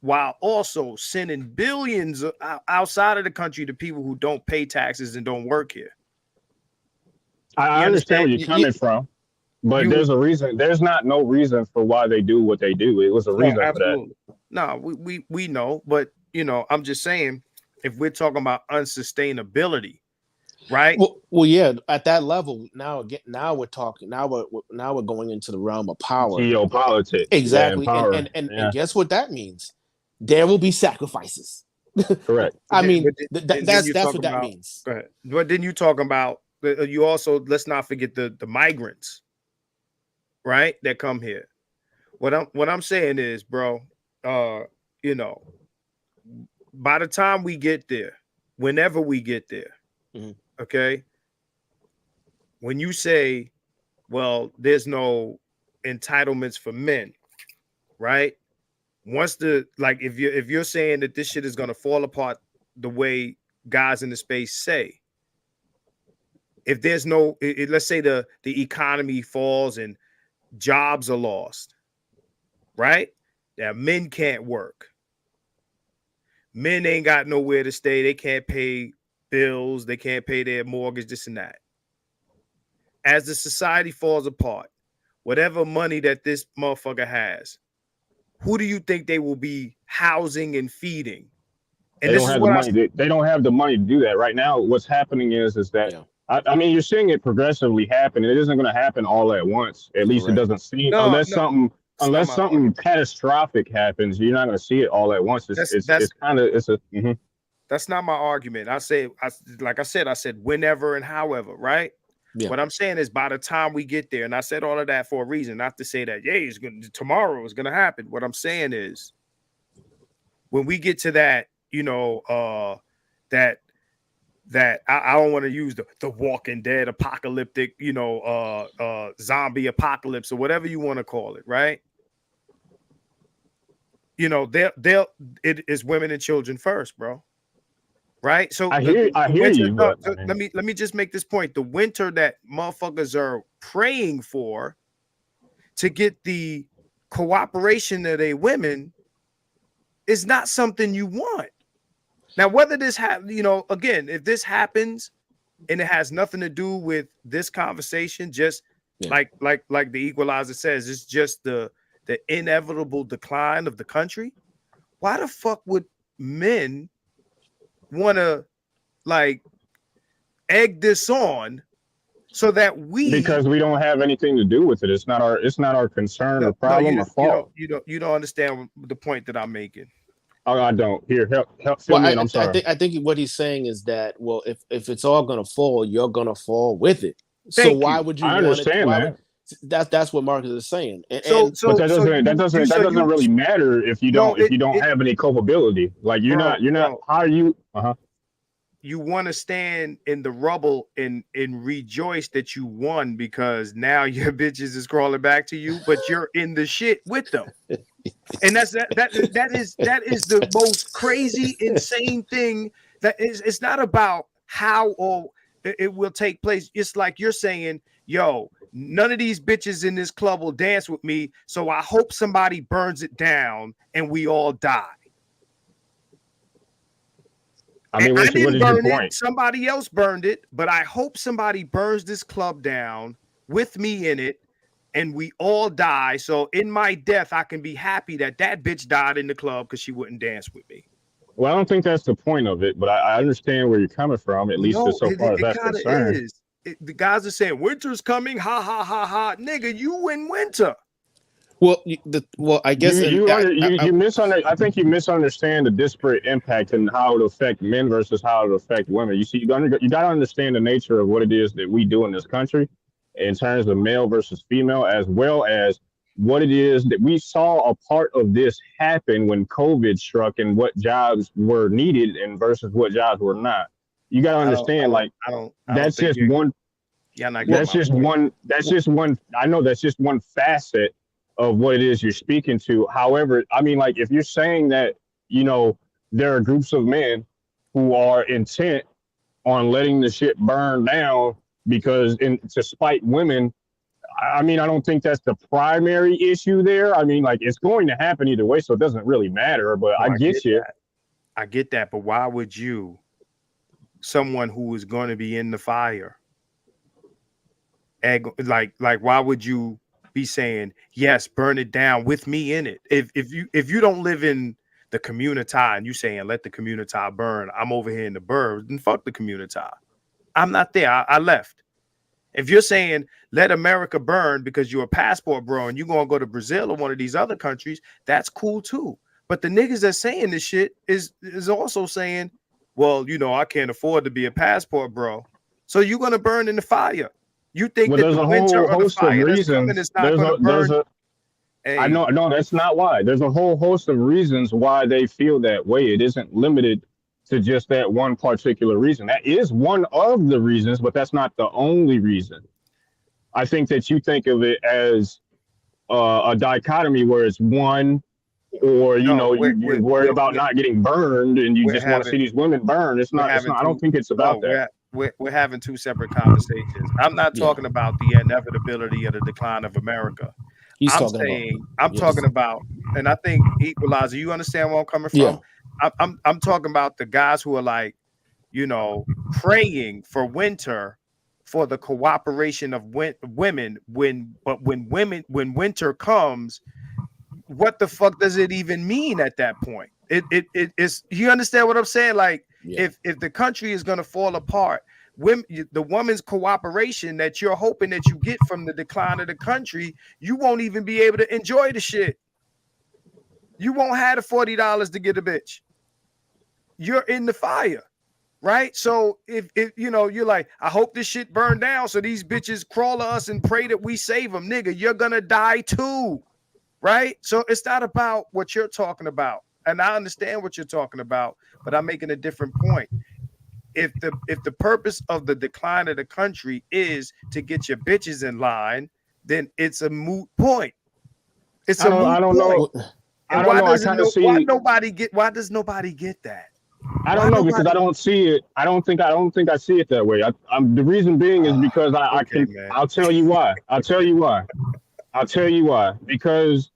while also sending billions outside of the country to people who don't pay taxes and don't work here. I understand where you're coming from. But there's a reason. There's no reason for why they do what they do. It was a reason for that. No, we know, but I'm just saying, if we're talking about unsustainability, right? Well, yeah. At that level, now we're talking. Now we're going into the realm of power, geopolitics. Exactly, power. And guess what that means? There will be sacrifices. Correct. I mean, that's what that means. Go ahead. But then you talk about you also, let's not forget the migrants. Right, that come here. What I'm saying is, bro, by the time we get there, whenever we get there, okay, when you say well, there's no entitlements for men, right? Once if you're saying that this shit is gonna fall apart the way guys in the space say, if there's no, let's say the economy falls and jobs are lost, right? Now men can't work. Men ain't got nowhere to stay. They can't pay bills. They can't pay their mortgage, this and that. As the society falls apart, whatever money that this motherfucker has, who do you think they will be housing and feeding? And They this don't is have the what money. They don't have the money to do that right now. What's happening is that Yeah. I mean, you're seeing it progressively happen. It isn't going to happen all at once. At least it Correct. doesn't seem, no, unless no, it's not unless my something argument. catastrophic happens. You're not going to see it all at once. It's kind of it's a. Mhm. That's not my argument. Like I said whenever and however, right? Yeah. What I'm saying is by the time we get there, and I said all of that for a reason, not to say that, tomorrow is gonna happen. What I'm saying is when we get to that, that I don't want to use the Walking Dead apocalyptic, zombie apocalypse or whatever you want to call it, right? It is women and children first, bro. Right. So I hear winter, you, but I let mean, me just make this point. The winter that motherfuckers are praying for to get the cooperation of their women is not something you want. Now, whether this again, if this happens and it has nothing to do with this conversation, just like the Equalizer says, it's just the inevitable decline of the country. Why the fuck would men want to egg this on so that because we don't have anything to do with it. It's not our concern or problem or fault. You don't understand the point that I'm making. Oh, I don't. Here, help fill me in. I'm sorry. I think what he's saying is that, well, if it's all gonna fall, you're gonna fall with it. Thank so why you. would you I want understand it? That's what Marcus is saying. But that doesn't really matter if you don't have any culpability. Like you're not. How are you? You want to stand in the rubble and rejoice that you won because now your bitches is crawling back to you, but you're in the shit with them. And that is the most crazy, insane thing. That is, it's not about how or it will take place. It's like you're saying, yo, none of these bitches in this club will dance with me, so I hope somebody burns it down and we all die. I mean, what is your point? Somebody else burned it, but I hope somebody burns this club down with me in it, and we all die. So in my death, I can be happy that bitch died in the club because she wouldn't dance with me. Well, I don't think that's the point of it, but I understand where you're coming from, at least so far as that's concerned. Is. The guys are saying winter's coming, ha ha ha ha, nigga, you in winter. Well, I guess I think you misunderstand the disparate impact and how it affects men versus how it affects women. You see, you got to understand the nature of what it is that we do in this country in terms of male versus female, as well as what it is that we saw a part of this happen when COVID struck and what jobs were needed and versus what jobs were not. You got to understand, that's just one. That's just one. I know that's just one facet of what it is you're speaking to. However, I mean, like if you're saying that, there are groups of men who are intent on letting the shit burn down because to spite women, I mean, I don't think that's the primary issue there. I mean, like it's going to happen either way, so it doesn't really matter, but I get you. I get that, but why would you, someone who is going to be in the fire, why would you be saying, yes, burn it down with me in it? If you don't live in the community and you saying let the community burn, I'm over here in the burbs, then fuck the community. I'm not there. I left. If you're saying let America burn because you're a passport bro and you're gonna go to Brazil or one of these other countries, that's cool too. But the niggas that's saying this shit is also saying, well, I can't afford to be a passport bro, so you're gonna burn in the fire. You think that the winter or the fire that's coming is not going to burn? I know, no, that's not why. There's a whole host of reasons why they feel that way. It isn't limited to just that one particular reason. That is one of the reasons, but that's not the only reason. I think that you think of it as a dichotomy where it's one, or you No, know, you're worried about not getting burned and you we're just want to having see these women burn. It's we're not. It's having not. I don't two. think it's No, about that. we're having two separate conversations. I'm not Yeah. talking about the inevitability of the decline of America. He's I'm talking about. saying I'm Yes. talking about, and I think Equalizer, you understand where I'm coming Yeah. from? I'm talking about the guys who are like, you know, praying for winter, for the cooperation of women. When winter comes, what the fuck does it even mean at that point? It is, you understand what I'm saying? Like, Yeah. if the country is going to fall apart, the woman's cooperation that you're hoping that you get from the decline of the country, you won't even be able to enjoy the shit. You won't have the $40 to get a bitch. You're in the fire, right? So if you know, you're like, I hope this shit burned down so these bitches crawl to us and pray that we save them. Nigga, you're gonna die too, right? So it's not about what you're talking about, and I understand what you're talking about, but I'm making a different point. If the purpose of the decline of the country is to get your bitches in line, then it's a moot point. It's a moot I don't point. know. And I don't why know. I doesn't kind of why see. nobody get, why does nobody get that? I Why don't know because I nobody? don't see it. I don't think. I don't think I see it that way. I'm the reason being is because I Okay, can. man. I'll tell you why. I'll tell you why. I'll tell you why. Because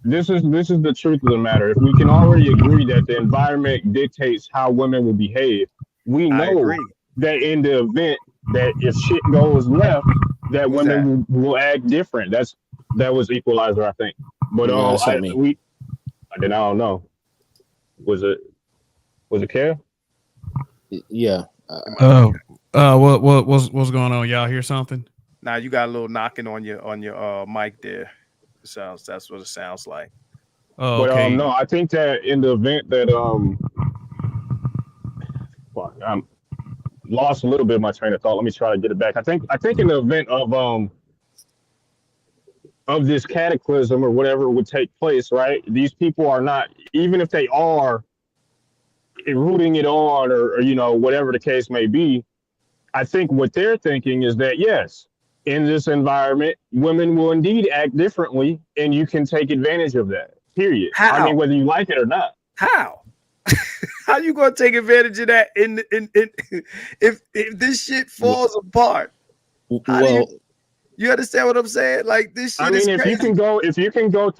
this is the truth of the matter. If we can already agree that the environment dictates how women will behave, we I know agree. that in the event that if shit goes left, that Who's that? women will act different. That was Equalizer, I think. But Nah, it's not I me. we then I don't know. Was it Kev? Yeah. What's going on? Y'all hear something? Now you got a little knocking on your mic there. That's what it sounds like. Oh, But okay. no, I think that in the event that fuck, I'm lost a little bit of my train of thought. Let me try to get it back. I think in the event of this cataclysm or whatever would take place, right? These people are not, even if they are rooting it on, or you know, whatever the case may be. I think what they're thinking is that yes, in this environment, women will indeed act differently, and you can take advantage of that. Period. I mean, How? whether you like it or not. How? How you gonna take advantage of that in if this shit falls apart? How do Well, you understand what I'm saying? Like, this I shit is mean, crazy. if you can go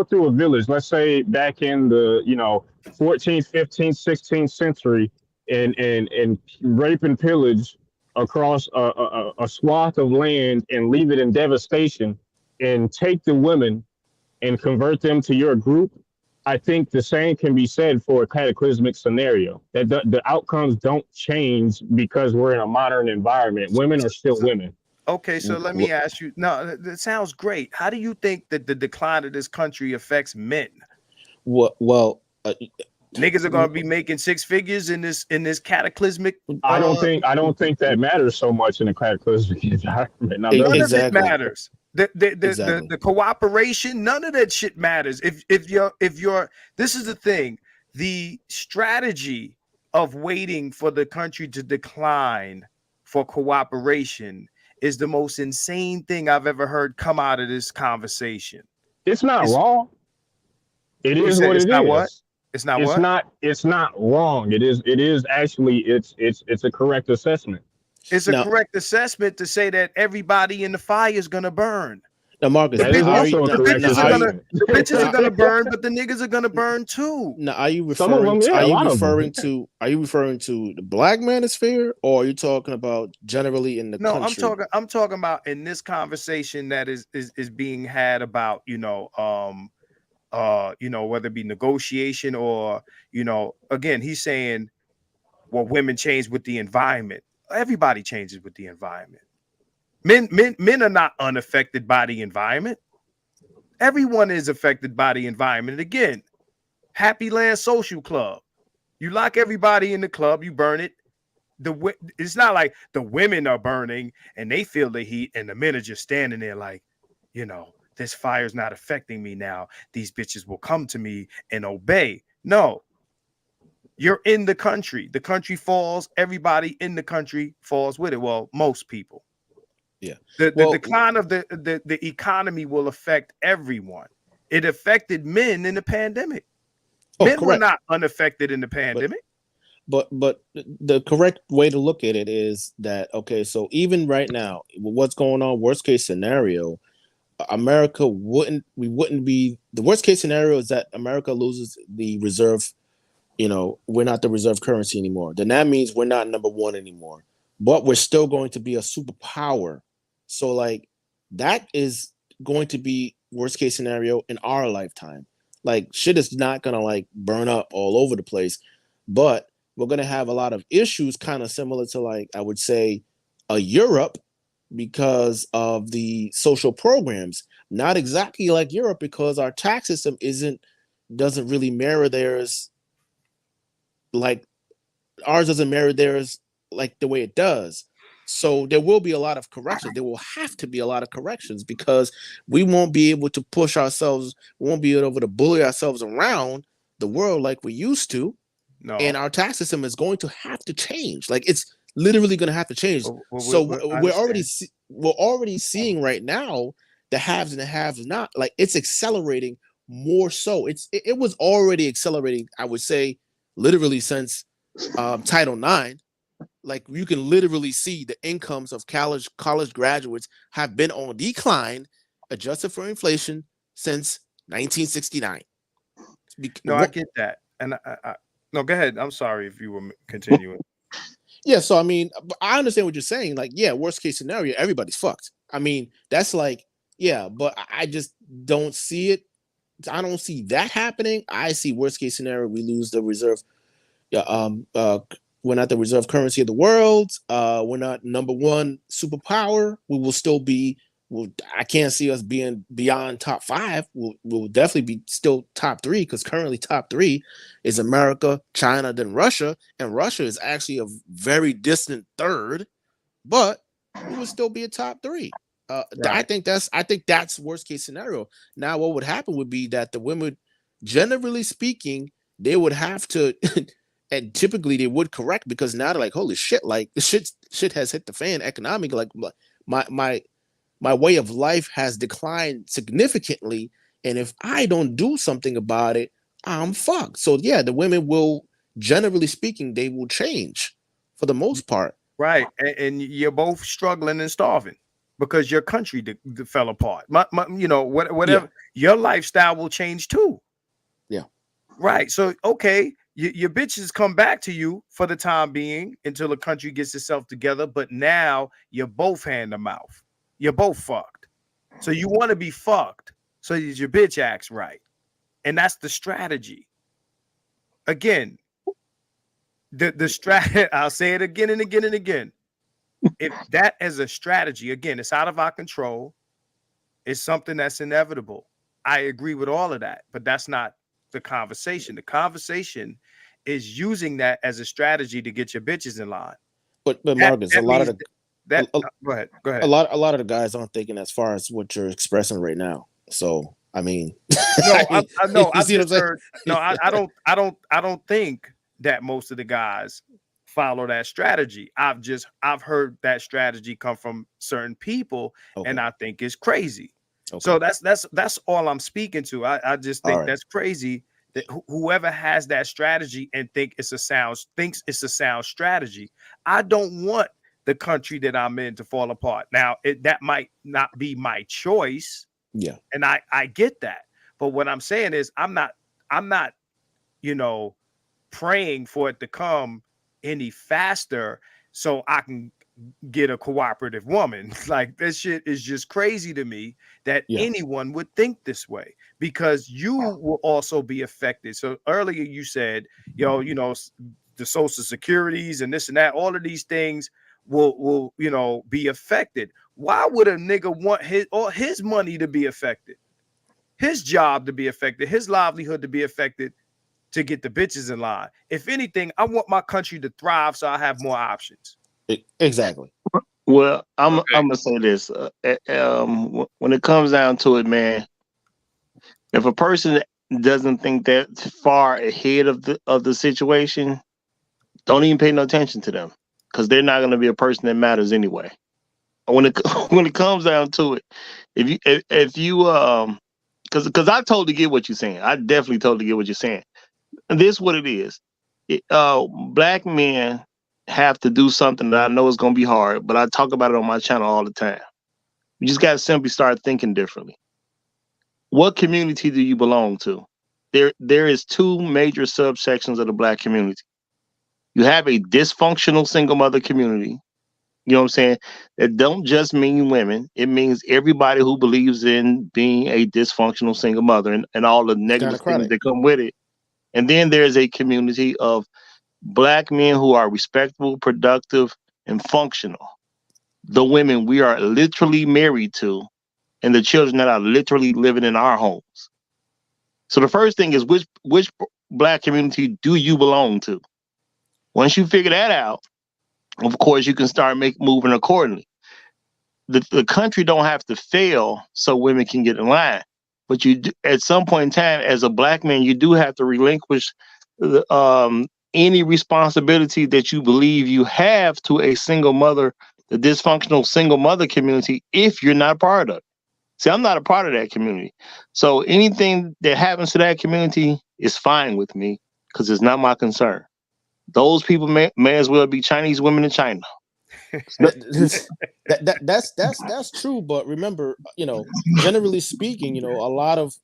through a village, let's say back in the, you know, 14th, 15th, 16th century, and rape and pillage across a swath of land and leave it in devastation, and take the women and convert them to your group, I think the same can be said for a cataclysmic scenario. That the outcomes don't change because we're in a modern environment. Women are still women. Okay, so let me ask you. No, that sounds great. How do you think that the decline of this country affects men? well, Niggas are gonna be making six figures in this cataclysmic. I don't think that matters so much in a cataclysmic environment. Now, does None it? of it exactly. matters. Exactly. The cooperation, none of that shit matters. If you're this is the thing, the strategy of waiting for the country to decline for cooperation is the most insane thing I've ever heard come out of this conversation. It's not It's, wrong. It you is said what it's it not what? is. It's not It's what? not. It's not wrong. It is actually. It's a correct assessment. It's a Now, correct assessment to say that everybody in the fire is gonna burn. now, Marcus, That is are also you, a now, correct now, are you, assessment. The bitches are gonna burn, but the niggas are gonna burn too. now, are you Some of referring them, to, yeah, a lot of them. are you referring to the Black Manosphere, or are you talking about generally in the No, country? I'm talking about in this conversation that is being had about, whether it be negotiation or, again, he's saying, well, women change with the environment. Everybody changes with the environment. Men are not unaffected by the environment. Everyone is affected by the environment. Again, Happy Land Social Club. You lock everybody in the club, you burn it. It's not like the women are burning and they feel the heat and the men are just standing there like, this fire's not affecting me now. These bitches will come to me and obey. No, you're in the country. The country falls. Everybody in the country falls with it. Well, most people. Yeah. The Well, decline of the economy will affect everyone. It affected men in the pandemic. oh, Men were correct. not unaffected in the But pandemic. but the correct way to look at it is that okay, so even right now, what's going on, worst case scenario, America wouldn't be the worst case scenario is that America loses the reserve, we're not the reserve currency anymore. Then that means we're not number one anymore. But we're still going to be a superpower. So like that is going to be worst case scenario in our lifetime. Like shit is not gonna like burn up all over the place, but we're gonna have a lot of issues kind of similar to like I would say a Europe because of the social programs. Not exactly like Europe because our tax system doesn't really mirror theirs. Like ours doesn't mirror theirs like the way it does. So there will be a lot of corrections. There will have to be a lot of corrections because we won't be able to push ourselves. We won't be able to bully ourselves around the world like we used to. And No, our tax system is going to have to change. Like it's literally going to have to change. So I we're already seeing right now the haves and the haves not. Like it's accelerating more so. It was already accelerating. I would say literally since Title IX. Like you can literally see the incomes of college graduates have been on decline, adjusted for inflation since 1969. No, I get that, and no, go ahead. I'm sorry if you were continuing. Yeah, so I mean, I understand what you're saying. Like, yeah, worst case scenario, everybody's fucked. I mean, that's like, yeah, but I just don't see it. I don't see that happening. I see worst case scenario, we lose the reserve. Yeah, we're not the reserve currency of the world. We're not number one superpower. We will still be. Well, I can't see us being beyond top five. We'll definitely be still top three because currently top three is America, China, then Russia, and Russia is actually a very distant third, but we would still be a top three. I Right. think that's worst case scenario. Now, what would happen would be that the women, generally speaking, they would have to, and typically they would correct because now they're like, holy shit, like the shit has hit the fan economically. Like my way of life has declined significantly, and if I don't do something about it, I'm fucked. So yeah, the women will, generally speaking, they will change for the most part. Right, and you're both struggling and starving because your country fell apart. Yeah, Whatever your lifestyle will change too. yeah, Right. So okay, your bitches come back to you for the time being until the country gets itself together. But now you're both hand to mouth. You're both fucked. So you want to be fucked so that your bitch acts right, and that's the strategy. Again, the strategy. I'll say it again and again and again. If that is a strategy, again, it's out of our control. It's something that's inevitable. I agree with all of that, but that's not the conversation. The conversation is using that as a strategy to get your bitches in line. but That Marcus, a that lot means of that. the Go ahead. Go a ahead. lot of the guys aren't thinking as far as what you're expressing right now. So I mean, No, I know. you I've see what just I'm heard. No, saying? I don't think that most of the guys follow that strategy. I've heard that strategy come from certain people, and Okay, I think it's crazy. okay, So that's all I'm speaking to. I just all think right. that's crazy that whoever has that strategy and thinks it's a sound strategy. I don't want the country that I'm in to fall apart. Now, that might not be my choice, Yeah, and I get that. But what I'm saying is I'm not, you know, praying for it to come any faster so I can get a cooperative woman. Like this shit is just crazy to me that yeah, anyone would think this way because you will also be affected. So earlier you said, the social securities and this and that, all of these things will be affected. Why would a nigga want his money to be affected? His job to be affected, his livelihood to be affected to get the bitches in line. If anything, I want my country to thrive so I have more options. exactly. Well, Okay. I'm gonna say this. When it comes down to it, man, if a person doesn't think that far ahead of the situation, don't even pay no attention to them because they're not gonna be a person that matters anyway. when it when it comes down to it, if you because I totally get what you're saying. I definitely totally get what you're saying. And this is what it is. Black men have to do something that I know is going to be hard, but I talk about it on my channel all the time. You just got to simply start thinking differently. What community do you belong to? There is two major subsections of the black community. You have a dysfunctional single mother community. You know what I'm saying? It don't just mean women. It means everybody who believes in being a dysfunctional single mother and all the negative things Democratic. that come with it. And then there's a community of black men who are respectable, productive, and functional. The women we are literally married to, and the children that are literally living in our homes. So the first thing is which black community do you belong to? Once you figure that out, of course, you can start moving accordingly. The country don't have to fail so women can get in line, but at some point in time, as a black man, you do have to relinquish any responsibility that you believe you have to a single mother, the dysfunctional single mother community, if you're not part of it. See, I'm not a part of that community, so anything that happens to that community is fine with me because it's not my concern. Those people may as well be Chinese women in China. That's true, but remember, generally speaking, a lot of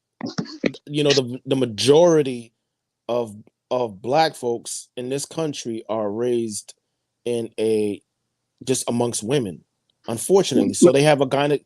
the majority of black folks in this country are raised in just amongst women, unfortunately. So they have a gynocratic,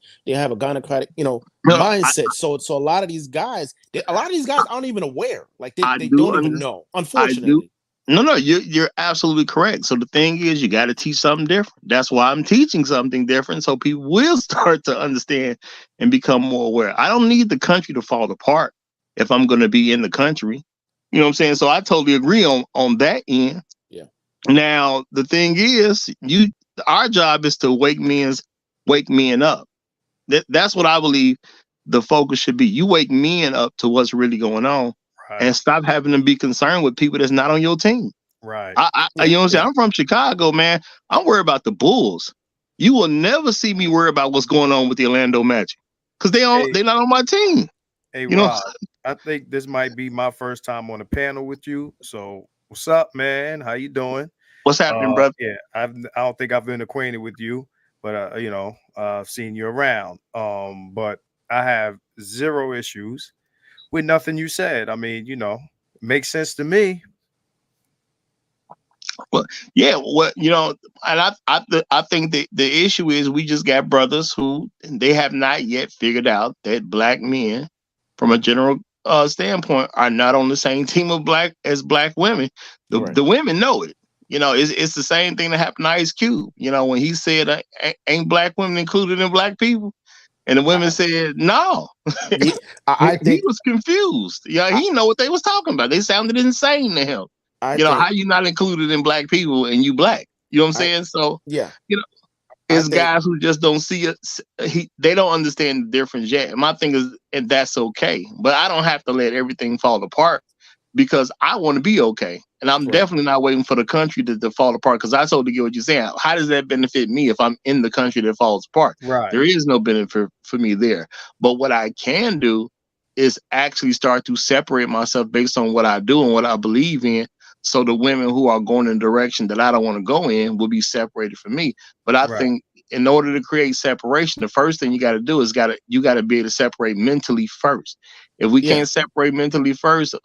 mindset. So a lot of these guys, aren't even aware. Like they don't even know, unfortunately. No, you're absolutely correct. So the thing is, you got to teach something different. That's why I'm teaching something different, so people will start to understand and become more aware. I don't need the country to fall apart if I'm going to be in the country. You know what I'm saying? So I totally agree on that end. Yeah. Now the thing is, our job is to wake men up. That's what I believe the focus should be. You wake men up to what's really going on. Right. And stop having to be concerned with people that's not on your team. Right. You know what I'm saying? I'm from Chicago, man. I'm worried about the Bulls. You will never see me worry about what's going on with the Orlando Magic because they're not on my team. Hey, you Rob, I think this might be my first time on a panel with you. So what's up, man? How you doing? What's happening, brother? Yeah, I don't think I've been acquainted with you, but I've seen you around. But I have zero issues with nothing you said. I mean, makes sense to me. Well, yeah, and I think the issue is we just got brothers who they have not yet figured out that black men, from a general standpoint, are not on the same team of black women. The women know it. It's the same thing that happened to Ice Cube. When he said, "Ain't black women included in black people?" And the women said, "No." I think he was confused. Yeah, he know what they was talking about. They sounded insane to him. How you not included in black people and you black? You know what I'm saying? So yeah, it's guys who just don't see it. They don't understand the difference yet. My thing is, and that's okay. But I don't have to let everything fall apart because I want to be okay. And I'm definitely not waiting for the country to fall apart because I totally get what you're saying. How does that benefit me if I'm in the country that falls apart? Right. There is no benefit for me there. But what I can do is actually start to separate myself based on what I do and what I believe in. So the women who are going in a direction that I don't want to go in will be separated from me. But I think in order to create separation, the first thing you got to do is you got to be able to separate mentally first. If we can't separate mentally first,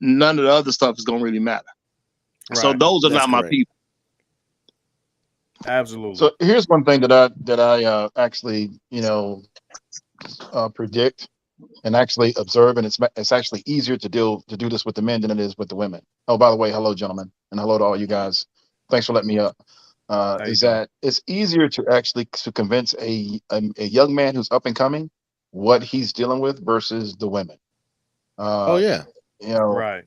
none of the other stuff is going to really matter. Right. So those are not my people. Absolutely. So here's one thing that I actually predict and actually observe, and it's actually easier to do this with the men than it is with the women. Oh, by the way, hello, gentlemen, and hello to all you guys. Thanks for letting me up. Is that it's easier to actually convince a young man who's up and coming what he's dealing with versus the women. Right.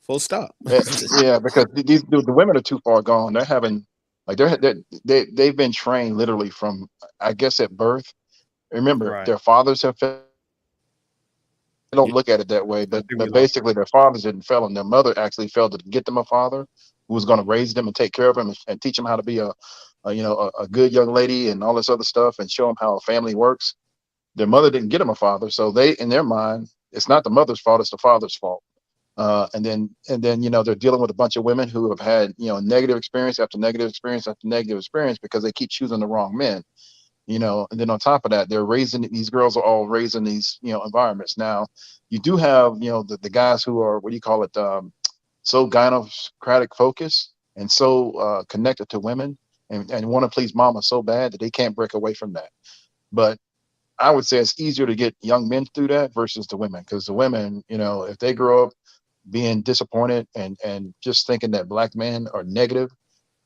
Full stop. Yeah, because the women are too far gone. They're having they've been trained literally from, I guess, at birth. Remember, their fathers have failed. They don't look at it that way, but basically their fathers didn't fail them. Their mother actually failed to get them a father who was going to raise them and take care of them and teach them how to be a a good young lady and all this other stuff, and show them how a family works. Their mother didn't get them a father, so they, in their mind, it's not the mother's fault, it's the father's fault. And then they're dealing with a bunch of women who have had negative experience after negative experience after negative experience because they keep choosing the wrong men. And then on top of that, these girls are all raised in these environments. Now you do have the guys who are, what do you call it, so gynocratic focused and so connected to women and want to please mama so bad that they can't break away from that. But I would say it's easier to get young men through that versus the women, because the women, if they grow up being disappointed and just thinking that black men are negative,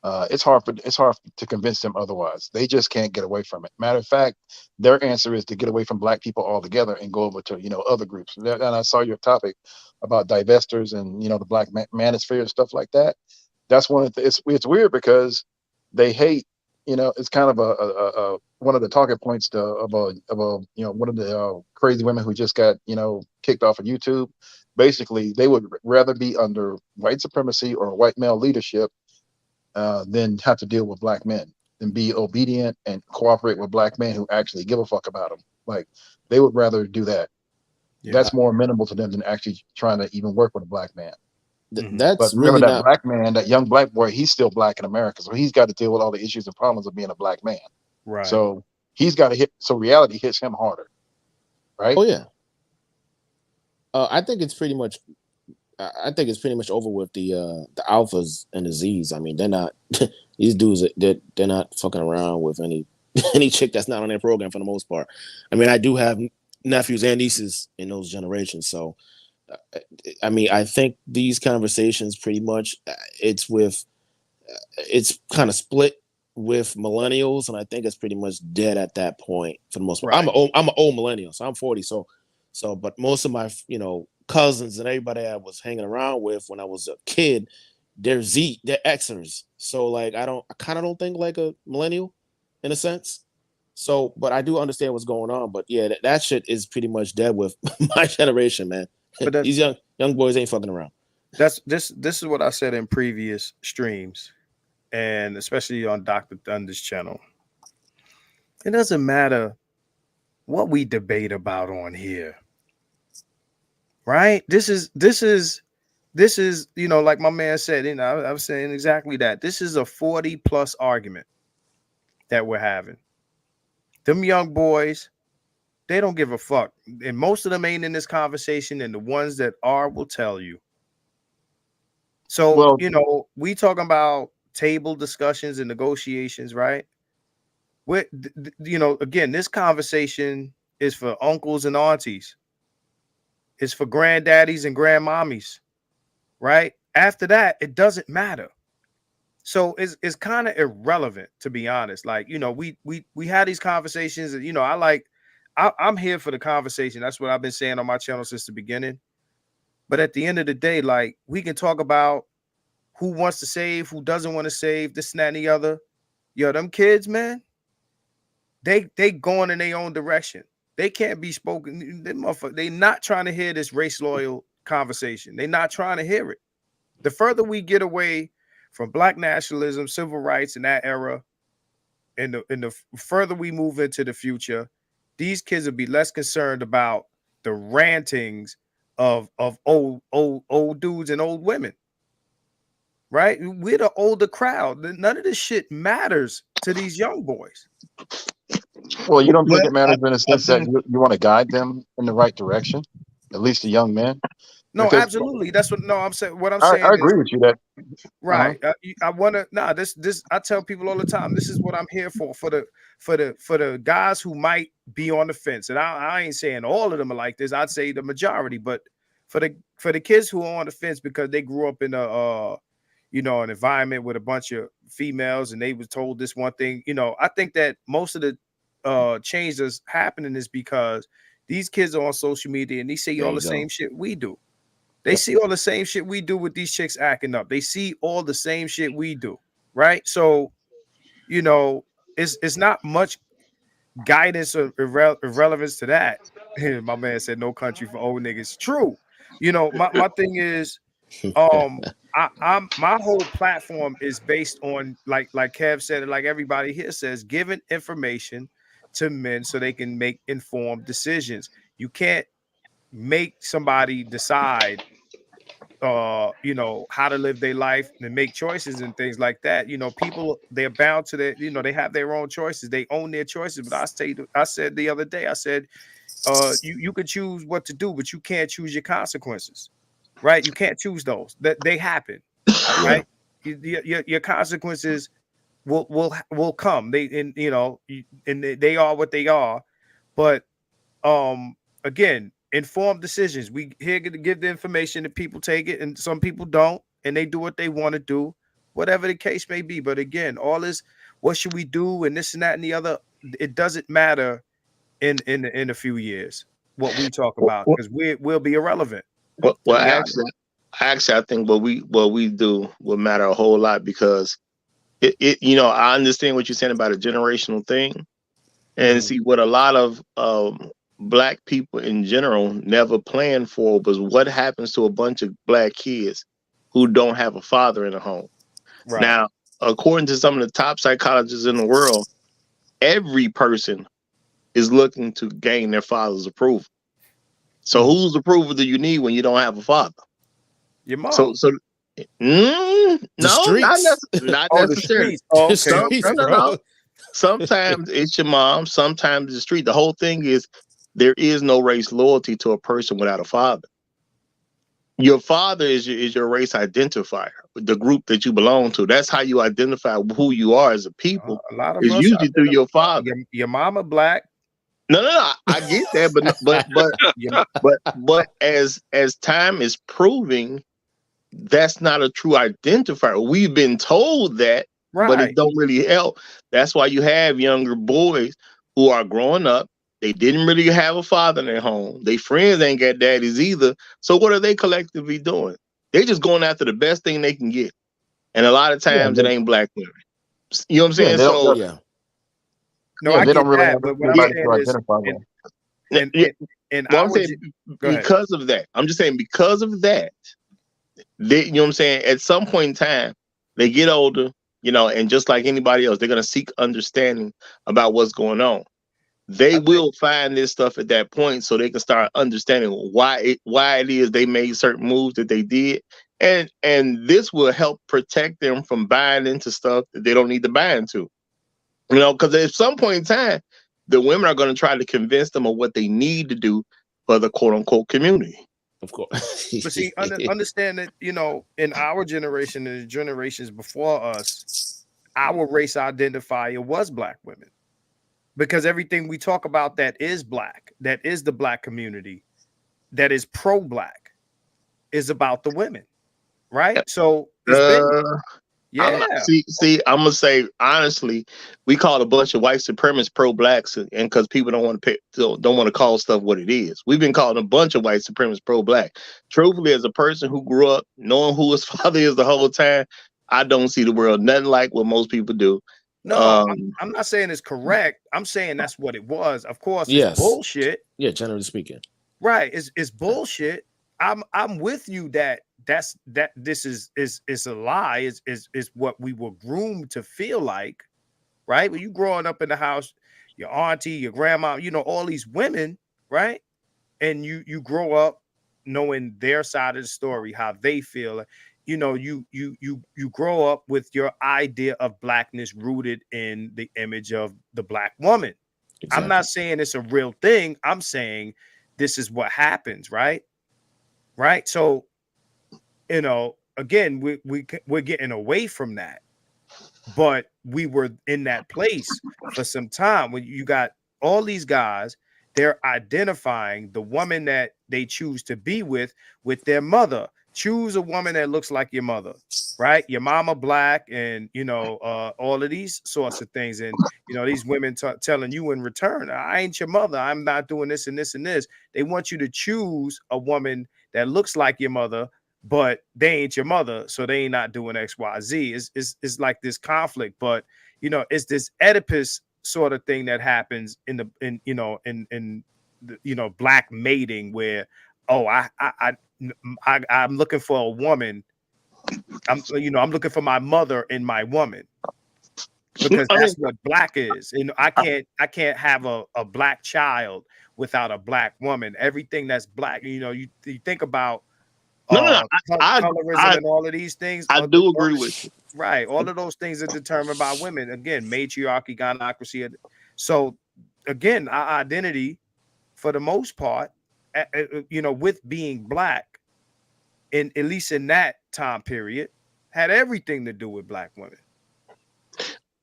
it's hard to convince them otherwise. They just can't get away from it. Matter of fact, their answer is to get away from black people altogether and go over to other groups. And I saw your topic about divestors and the black manosphere and stuff like that. That's one of the, it's weird because they hate. It's kind of a one of the talking points of one of the crazy women who just got kicked off of YouTube. Basically, they would rather be under white supremacy or white male leadership than have to deal with black men, than be obedient and cooperate with black men who actually give a fuck about them. Like, they would rather do that. Yeah. That's more amenable to them than actually trying to even work with a black man. That's But really remember, that not black man, that young black boy, he's still black in America, so he's got to deal with all the issues and problems of being a black man. Right. So he's got to hit. So reality hits him harder, right? Oh yeah. I think it's pretty much over with the alphas and the Z's. I mean, they're not these dudes. They're not fucking around with any chick that's not on their program for the most part. I mean, I do have nephews and nieces in those generations, so I mean, I think these conversations pretty much it's kind of split with millennials, and I think it's pretty much dead at that point for the most part. Right. I'm an old millennial, so I'm 40. So but most of my cousins and everybody I was hanging around with when I was a kid, they're Xers. So like I kind of don't think like a millennial in a sense. So, but I do understand what's going on. But yeah, that shit is pretty much dead with my generation, man. But These young boys ain't fucking around. this is what I said in previous streams, and especially on Dr. Thunder's channel. It doesn't matter what we debate about on here, right? This is like my man said. I was saying exactly that. This is a 40+ argument that we're having. Them young boys, they don't give a fuck, and most of them ain't in this conversation. And the ones that are will tell you. So Well, we talking about table discussions and negotiations, right? Again, this conversation is for uncles and aunties. It's for granddaddies and grandmommies, right? After that, it doesn't matter. So it's kind of irrelevant, to be honest. Like, we had these conversations, and I'm here for the conversation. That's what I've been saying on my channel since the beginning. But at the end of the day, like, we can talk about who wants to save, who doesn't want to save, this and that and the other. Yo, them kids, man, they going in their own direction. They can't be spoken. They not trying to hear this race loyal conversation. They're not trying to hear it. The further we get away from black nationalism, civil rights in that era, and the further we move into the future, these kids will be less concerned about the rantings of old dudes and old women. Right? We're the older crowd. None of this shit matters to these young boys. well, you don't think it matters in a I sense that think you want to guide them in the right direction, at least the young men, No, because absolutely. That's what. No, I'm saying. What I'm I saying is agree with you that right. I want to. Nah, this. I tell people all the time. This is what I'm here for the guys who might be on the fence. And I ain't saying all of them are like this. I'd say the majority. But for the kids who are on the fence because they grew up in an environment with a bunch of females and they was told this one thing. I think that most of the change that's happening is because these kids are on social media and they see There all you the go. same shit we do. They see all the same shit we do with these chicks acting up. They see all the same shit we do, right? So, it's not much guidance or irrelevance to that. My man said no country for old niggas. True. My thing is, I'm my whole platform is based on like Kev said, and like everybody here says, giving information to men so they can make informed decisions. You can't make somebody decide how to live their life and make choices and things like that. People, they're bound to their, they have their own choices, they own their choices. But I said the other day, I said, you could choose what to do, but you can't choose your consequences, right? You can't choose those, that they happen, Yeah. right? Your consequences will come. They are what they are. But again, informed decisions. We here to give the information, and people take it, and some people don't, and they do what they want to do, whatever the case may be. But again, all this, what should we do, and this and that and the other, it doesn't matter in a few years what we talk about, because we'll be irrelevant. Well, To be honest. actually, I think what we do will matter a whole lot, because I understand what you're saying about a generational thing, and see what a lot of black people in general never planned for was what happens to a bunch of black kids who don't have a father in the home. Right. Now, according to some of the top psychologists in the world, every person is looking to gain their father's approval. So whose approval do you need when you don't have a father? Your mom. So no, not Oh, the necessarily. streets. Oh, okay. No. Sometimes it's your mom, sometimes it's the street. The whole thing is there is no race loyalty to a person without a father. Your father is your race identifier, the group that you belong to. That's how you identify who you are as a people. A lot of is us usually through your father. Your mama black. No, I get that, but as time is proving, that's not a true identifier. We've been told that, but it don't really help. That's why you have younger boys who are growing up. They didn't really have a father in their home. Their friends ain't got daddies either. So what are they collectively doing? They're just going after the best thing they can get. And a lot of times it ain't black women. You know what I'm saying? They don't, No, I they get don't really that, have but what I'm anybody saying to is, identify with. I'm saying because of that. I'm just saying because of that, you know what I'm saying? At some point in time, they get older, and just like anybody else, they're going to seek understanding about what's going on. They will find this stuff at that point, so they can start understanding why it is they made certain moves that they did, and this will help protect them from buying into stuff that they don't need to buy into. Because at some point in time, the women are going to try to convince them of what they need to do for the quote unquote community. Of course. But see, understand that, in our generation and the generations before us, our race identifier was black women. Because everything we talk about that is black, that is the black community, that is pro-black, is about the women, right? So it's been, I'm gonna say honestly, we call a bunch of white supremacists pro-blacks, and because people don't want to call stuff what it is. We've been calling a bunch of white supremacists pro-black. Truthfully, as a person who grew up knowing who his father is the whole time, I don't see the world nothing like what most people do. No, I'm not saying it's correct. I'm saying that's what it was. Of course, it's bullshit. Yeah, generally speaking. Right. It's bullshit. I'm with you that this is a lie, is what we were groomed to feel like, right? When you growing up in the house, your auntie, your grandma, all these women, right? And you grow up knowing their side of the story, how they feel. You grow up with your idea of blackness rooted in the image of the black woman. Exactly. I'm not saying it's a real thing. I'm saying this is what happens, right? Right. So, again, we're getting away from that, but we were in that place for some time when you got all these guys. They're identifying the woman that they choose to be with their mother. Choose a woman that looks like your mother, right? Your mama black, and all of these sorts of things. And these women telling you in return, I ain't your mother. I'm not doing this and this and this. They want you to choose a woman that looks like your mother, but they ain't your mother, so they ain't not doing X, Y, Z. It's like this conflict, but it's this Oedipus sort of thing that happens in black mating, where I'm looking for a woman I'm looking for my mother in my woman, because that's what black is. And I can't have a black child without a black woman. Everything that's black, you think about colorism and all of these things. I do agree with you. Right. All of those things are determined by women. Again, matriarchy, gynocracy. So again, our identity, for the most part, with being black, at least in that time period, had everything to do with black women.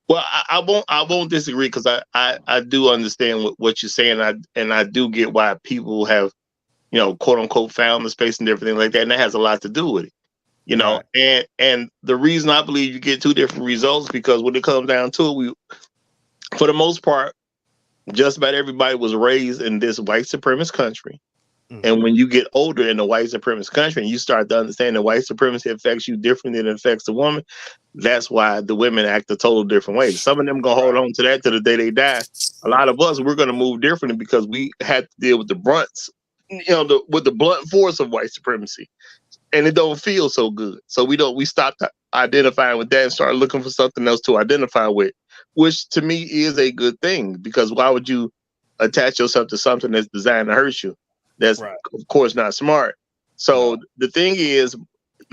Well, I won't disagree, because I do understand what you're saying. I do get why people have, quote unquote, found the space and everything like that. And that has a lot to do with it. Right. And the reason I believe you get two different results, because when it comes down to it, for the most part, just about everybody was raised in this white supremacist country. Mm-hmm. And when you get older in the white supremacist country and you start to understand that white supremacy affects you different than it affects the woman, that's why the women act a total different way. Some of them gonna hold on to that to the day they die. A lot of us, we're gonna move differently because we had to deal with the brunts, with the blunt force of white supremacy. And it don't feel so good. So we stopped identifying with that and started looking for something else to identify with, which to me is a good thing, because why would you attach yourself to something that's designed to hurt you? That's of course not smart. So the thing is,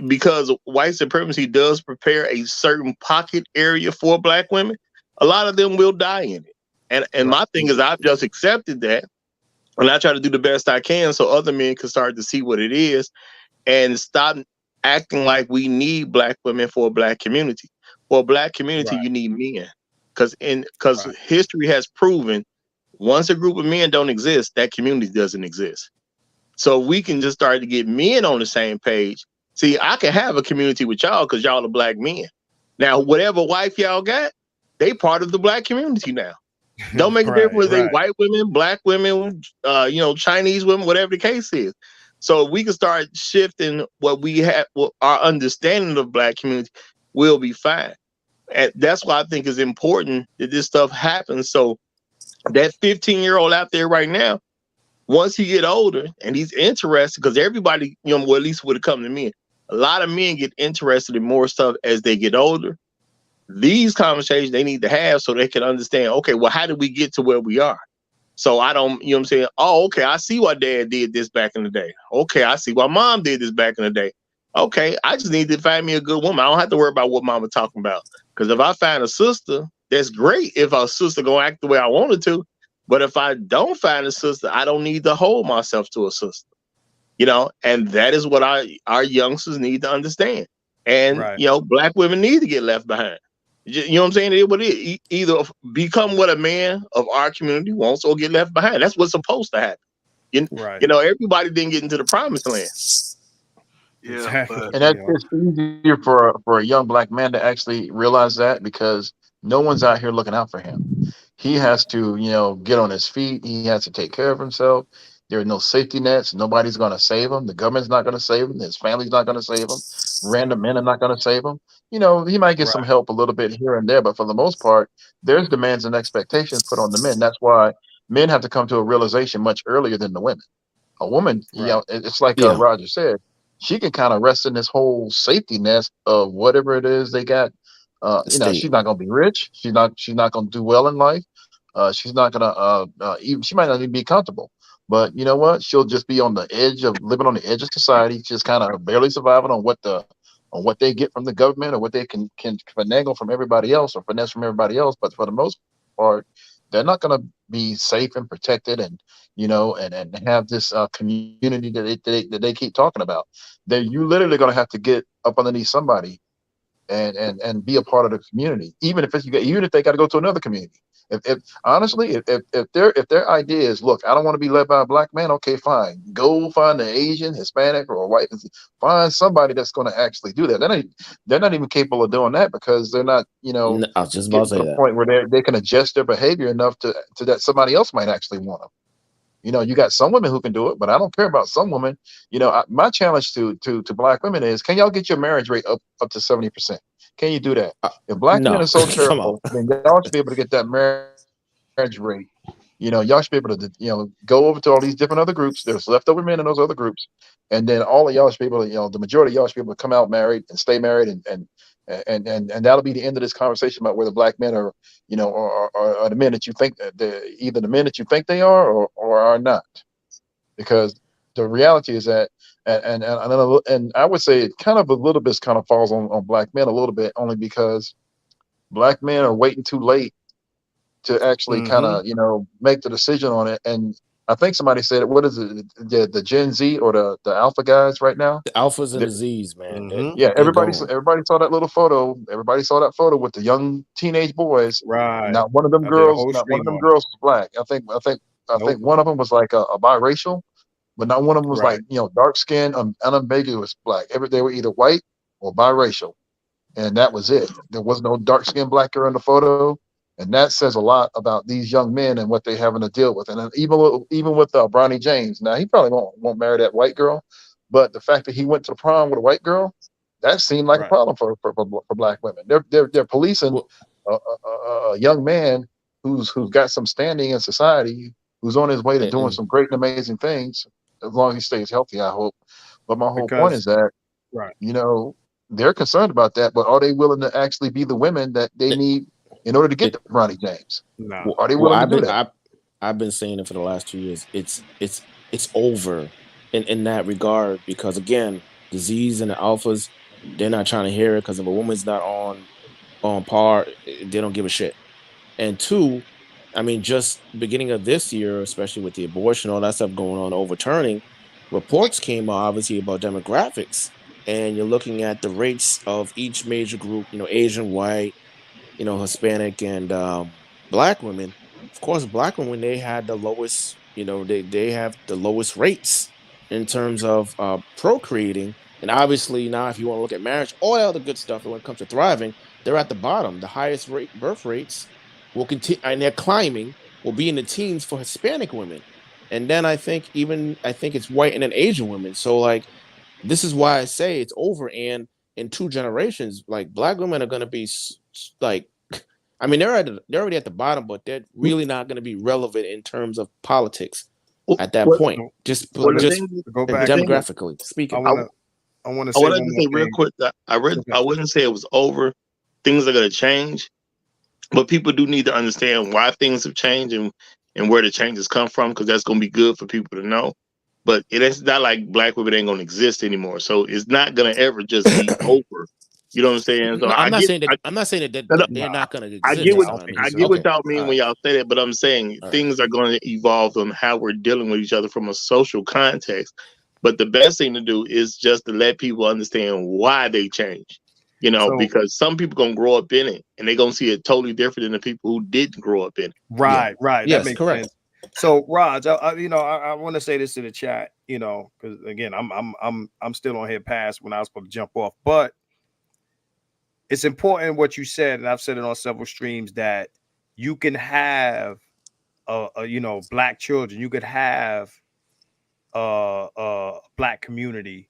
because white supremacy does prepare a certain pocket area for black women, a lot of them will die in it. And my thing is, I've just accepted that, and I try to do the best I can so other men can start to see what it is and stop acting like we need black women for a black community. For a black community, you need men, because history has proven once a group of men don't exist, that community doesn't exist. So we can just start to get men on the same page. See, I can have a community with y'all because y'all are black men. Now, whatever wife y'all got, they part of the black community now. Don't make a difference if they white women, black women, Chinese women, whatever the case is. So we can start shifting what we have, our understanding of black community will be fine. And that's why I think it's important that this stuff happens. So that 15-year-old out there right now, once he get older and he's interested, because everybody, at least would have come to me, a lot of men get interested in more stuff as they get older. These conversations they need to have so they can understand, okay, well, how did we get to where we are? So I don't, I'm saying, oh, okay, I see why dad did this back in the day. Okay, I see why mom did this back in the day. Okay, I just need to find me a good woman. I don't have to worry about what mama talking about. Because if I find a sister, that's great if our sister gonna act the way I wanted to. But if I don't find a sister, I don't need to hold myself to a sister. And that is what our youngsters need to understand. And, black women need to get left behind. You know what I'm saying? It either become what a man of our community wants or get left behind. That's what's supposed to happen. Everybody didn't get into the promised land. Yeah, and it's easier for a young black man to actually realize that, because no one's out here looking out for him. He has to, get on his feet. He has to take care of himself. There are no safety nets. Nobody's going to save him. The government's not going to save him. His family's not going to save him. Random men are not going to save him. He might get some help a little bit here and there, but for the most part, there's demands and expectations put on the men. That's why men have to come to a realization much earlier than the women. A woman, it's like Roger said, she can kind of rest in this whole safety nest of whatever it is they got. She's not going to be rich. She's not going to do well in life. She's not going to she might not even be comfortable. But you know what? She'll just be on the edge of living on the edge of society, just kind of barely surviving on what they get from the government or what they can finagle from everybody else or finesse from everybody else. But for the most part, they're not going to be safe and protected and have this community that they keep talking about. You literally going to have to get up underneath somebody and be a part of the community, even if they got to go to another community. If honestly, if their idea is, look, I don't want to be led by a black man, okay, fine, go find an Asian, Hispanic, or a white, find somebody that's going to actually do that. They're not even capable of doing that because they're not, I was just about to say the point where they can adjust their behavior enough to that somebody else might actually want them. You got some women who can do it, but I don't care about some women. My challenge to black women is, can y'all get your marriage rate up to 70%? Can you do that? If black men are so terrible, then y'all should be able to get that marriage rate Y'all should be able to, go over to all these different other groups. There's leftover men in those other groups, and then all of y'all should be able to, the majority of y'all should be able to come out married and stay married, and that'll be the end of this conversation about whether black men are, or the men that you think either the men that you think they are or are not, because the reality is that, and I would say it kind of a little bit kind of falls on black men a little bit, only because black men are waiting too late to actually kind of, make the decision on it. And I think somebody said, what is it, the Gen Z or the alpha guys right now? The alphas and the Z's, man. Yeah, They're everybody gone. saw that little photo. Everybody saw that photo with the young teenage boys. Right. Not one of them I did a girls, whole not one of stream them on girls was black. I think Nope. one of them was like a biracial, but not one of them was Right. like, dark skinned, unambiguous black. They were either white or biracial, and that was it. There was no dark skinned black girl in the photo, and that says a lot about these young men and what they're having to deal with. And then even with Bronny James, now he probably won't marry that white girl, but the fact that he went to the prom with a white girl, that seemed like a Right. problem for black women. They're policing a young man who's got some standing in society, who's on his way to doing some great and amazing things, as long as he stays healthy, I hope. But my whole point Because is that, right. they're concerned about that, but are they willing to actually be the women that they need in order to get to Bronny James? No. Are they willing to do that? I've been saying it for the last 2 years. It's over in that regard, because again, the Z's and the alphas, they're not trying to hear it, because if a woman's not on par, they don't give a shit. And two, I mean, just beginning of this year, especially with the abortion, all that stuff going on, overturning, reports came out obviously about demographics. And you're looking at the rates of each major group, Asian, white, Hispanic, and black women. Of course, black women, they had the lowest, they have the lowest rates in terms of procreating. And obviously now, if you want to look at marriage, all the good stuff, when it comes to thriving, they're at the bottom. The highest birth rates will continue, and they're climbing, will be in the teens for Hispanic women. And then I think it's white and then Asian women. So like, this is why I say it's over. And in 2 generations, like, black women are going to be like, I mean, they're already at the bottom, but they're really not going to be relevant in terms of politics at that What, point. Just well, the just thing, To go the back, thing, demographically I speaking. I, want to I say would like one to more say real thing. quick that I wouldn't say it was over. Things are going to change, but people do need to understand why things have changed and where the changes come from, because that's going to be good for people to know. But it's not like black women ain't going to exist anymore. So it's not going to ever just be over. You know what I'm saying? So No, I'm not saying that. I'm not saying no, that No, they're not going to I exist. get no, I That's what don't what I think mean. I so. get what Okay, y'all all mean right, when y'all say that, but I'm saying all right. things are going to evolve on how we're dealing with each other from a social context. But the best thing to do is just to let people understand why they change. So Because some people gonna grow up in it and they're gonna see it totally different than the people who didn't grow up in it. Yeah. right, that Yes, makes correct. sense. So Raj, I want to say this to the chat, because again, I'm still on here past when I was supposed to jump off, but it's important what you said, and I've said it on several streams, that you can have black children, you could have a black community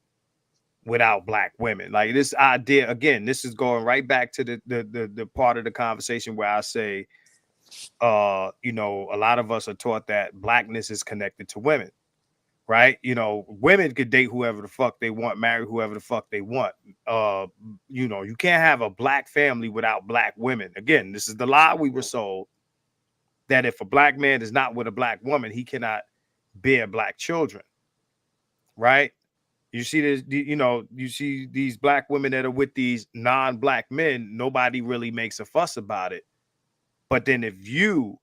without black women. Like, this idea, again, this is going right back to the part of the conversation where I say, a lot of us are taught that blackness is connected to women, right? Women could date whoever the fuck they want, marry whoever the fuck they want. You can't have a black family without black women. Again, this is the lie we were sold, that if a black man is not with a black woman, he cannot bear black children, right? You see this, you see these black women that are with these non-black men, nobody really makes a fuss about it. But then if you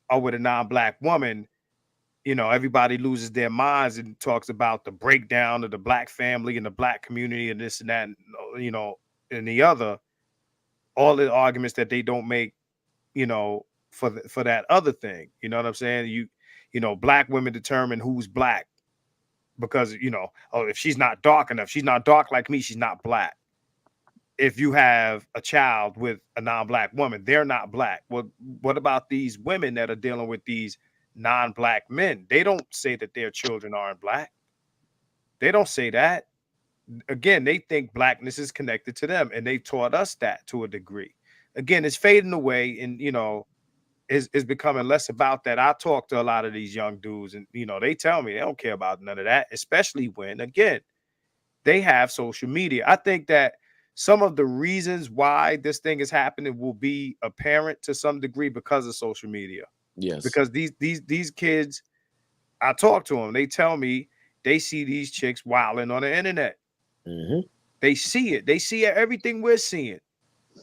are with a non-black woman, everybody loses their minds and talks about the breakdown of the black family and the black community and this and that, and the other, all the arguments that they don't make, for that other thing. You know what I'm saying? Black women determine who's black because, if she's not dark enough, she's not dark like me, she's not black. If you have a child with a non-black woman, they're not black. Well, what about these women that are dealing with these non-black men? They don't say that their children aren't black. They don't say that. Again, they think blackness is connected to them, and they taught us that to a degree. Again, it's fading away, and is becoming less about that. I talk to a lot of these young dudes, and they tell me they don't care about none of that, especially when, again, they have social media. I think that some of the reasons why this thing is happening will be apparent to some degree because of social media. Yes. Because these kids, I talk to them, they tell me they see these chicks wilding on the internet. Mm-hmm. They see it. They see everything we're seeing.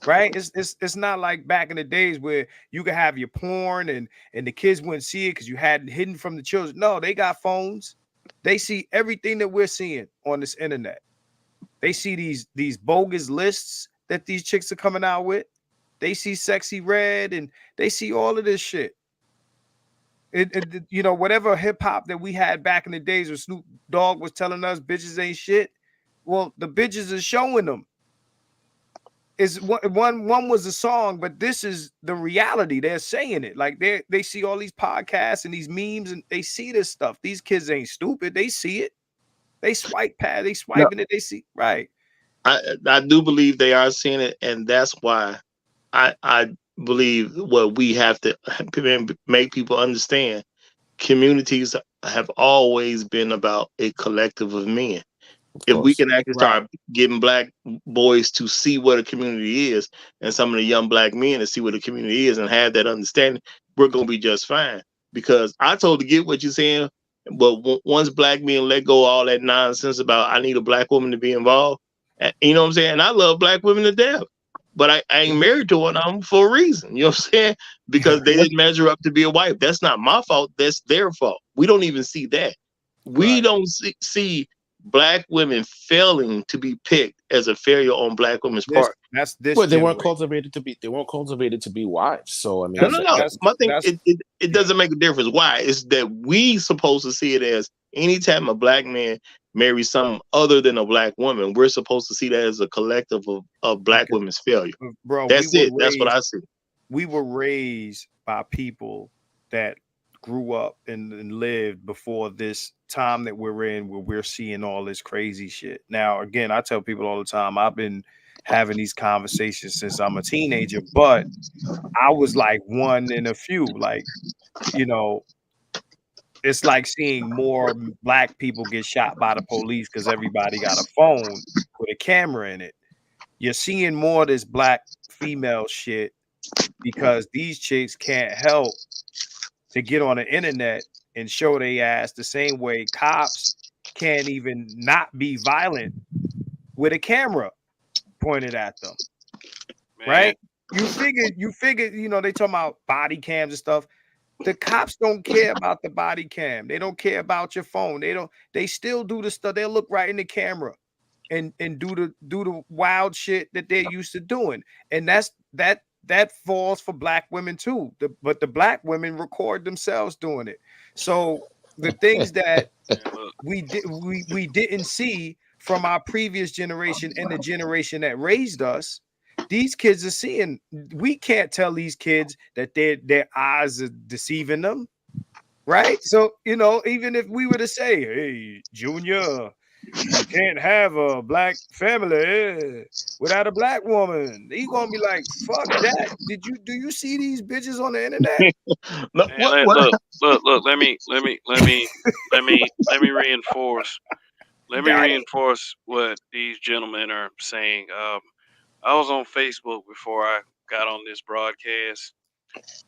Right? It's not like back in the days where you could have your porn and the kids wouldn't see it because you had it hidden from the children. No, they got phones. They see everything that we're seeing on this internet. They see these bogus lists that these chicks are coming out with. They see Sexy Red and they see all of this shit. Whatever hip hop that we had back in the days where Snoop Dogg was telling us bitches ain't shit. Well, the bitches are showing them. Is one was a song, but this is the reality. They're saying it. Like they see all these podcasts and these memes, and they see this stuff. These kids ain't stupid. They see it. They swipe past. They swiping it. They see right. I do believe they are seeing it, and that's why I believe what we have to make people understand. Communities have always been about a collective of men. If we can actually start getting black boys to see what a community is, and some of the young black men to see what a community is and have that understanding, we're going to be just fine. Because I totally get what you're saying, but once black men let go of all that nonsense about I need a black woman to be involved, you know what I'm saying? And I love black women to death, but I ain't married to one of them for a reason. You know what I'm saying? Because they didn't measure up to be a wife. That's not my fault. That's their fault. We don't even see that. We don't see black women failing to be picked as a failure on black women's part. That's this. Well, they weren't cultivated to be. They weren't cultivated to be wives. So I mean, no. My thing, it doesn't make a difference. Why? It's that we supposed to see it as anytime a black man marries some other than a black woman, we're supposed to see that as a collective of black women's failure. Bro, That's it. That's what I see. We were raised by people that grew up and lived before this time that we're in, where we're seeing all this crazy shit. Now, again, I tell people all the time, I've been having these conversations since I'm a teenager, but I was like one in a few. Like, it's like seeing more black people get shot by the police because everybody got a phone with a camera in it. You're seeing more of this black female shit because these chicks can't help to get on the internet and show their ass the same way cops can't even not be violent with a camera pointed at them. Man. Right? You figure, they talking about body cams and stuff. The cops don't care about the body cam. They don't care about your phone. They still do the stuff. They'll look right in the camera and do the wild shit that they're used to doing. And that falls for black women too. But the black women record themselves doing it. So the things that we didn't see from our previous generation and the generation that raised us, these kids are seeing. We can't tell these kids that their eyes are deceiving them, right? So even if we were to say, "Hey, Junior, you can't have a black family without a black woman," he's gonna be like, "Fuck that! Do you see these bitches on the internet?" Look, let me reinforce. Let me reinforce what these gentlemen are saying. I was on Facebook before I got on this broadcast,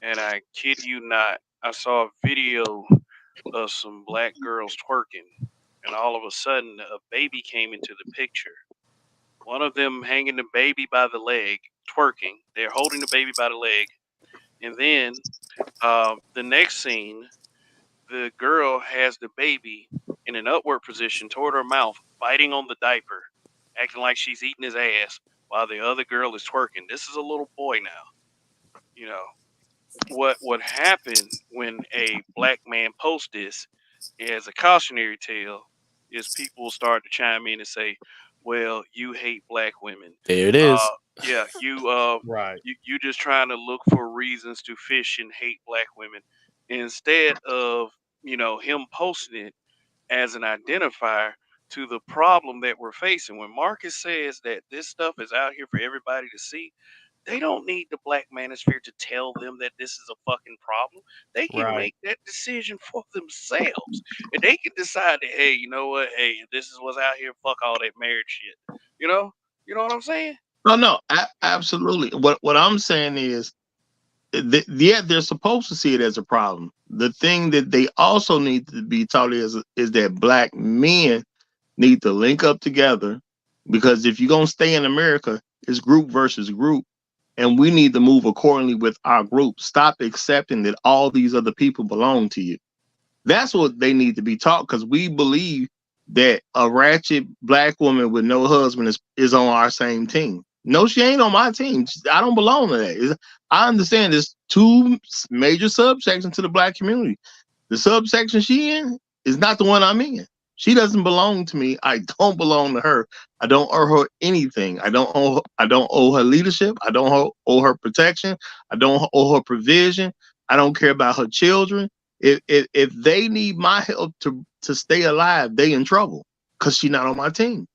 and I kid you not, I saw a video of some black girls twerking, and all of a sudden, a baby came into the picture. One of them hanging the baby by the leg, twerking. They're holding the baby by the leg, and then the next scene, the girl has the baby in an upward position toward her mouth, biting on the diaper, acting like she's eating his ass while the other girl is twerking. This is a little boy now. What happened when a black man posts this as a cautionary tale is people start to chime in and say, "Well, you hate black women. There it is. Yeah, right. You just trying to look for reasons to fish and hate black women instead of him posting it as an identifier to the problem that we're facing. When Marcus says that this stuff is out here for everybody to see, They don't need the Black Manosphere to tell them that this is a fucking problem. They can Right. make that decision for themselves. And they can decide that, hey, you know what? Hey, this is what's out here. Fuck all that marriage shit. You know? You know what I'm saying? No, absolutely. What I'm saying is, yeah, they're supposed to see it as a problem. The thing that they also need to be taught is that black men need to link up together, because if you're gonna stay in America, it's group versus group, and we need to move accordingly with our group. Stop accepting that all these other people belong to you. That's what they need to be taught, because we believe that a ratchet black woman with no husband is on our same team. No, she ain't on my team. I don't belong to that. I understand there's two major subsections to the black community. The subsection she in is not the one I'm in. She doesn't belong to me. I don't belong to her. I don't owe her anything. I don't owe her leadership. I don't owe her protection. I don't owe her provision. I don't care about her children. If they need my help to stay alive, they in trouble because she's not on my team.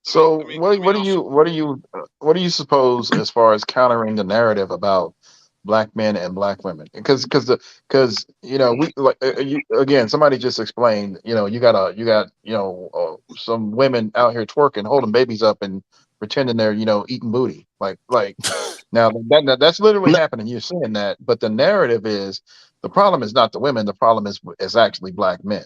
So Let me what do you suppose as far as countering the narrative about black men and black women? Because you know we like you, again, somebody just explained, you know, you got some women out here twerking, holding babies up and pretending they're, you know, eating booty, like now that's literally happening. You're seeing that, but the narrative is the problem is not the women, the problem is actually black men.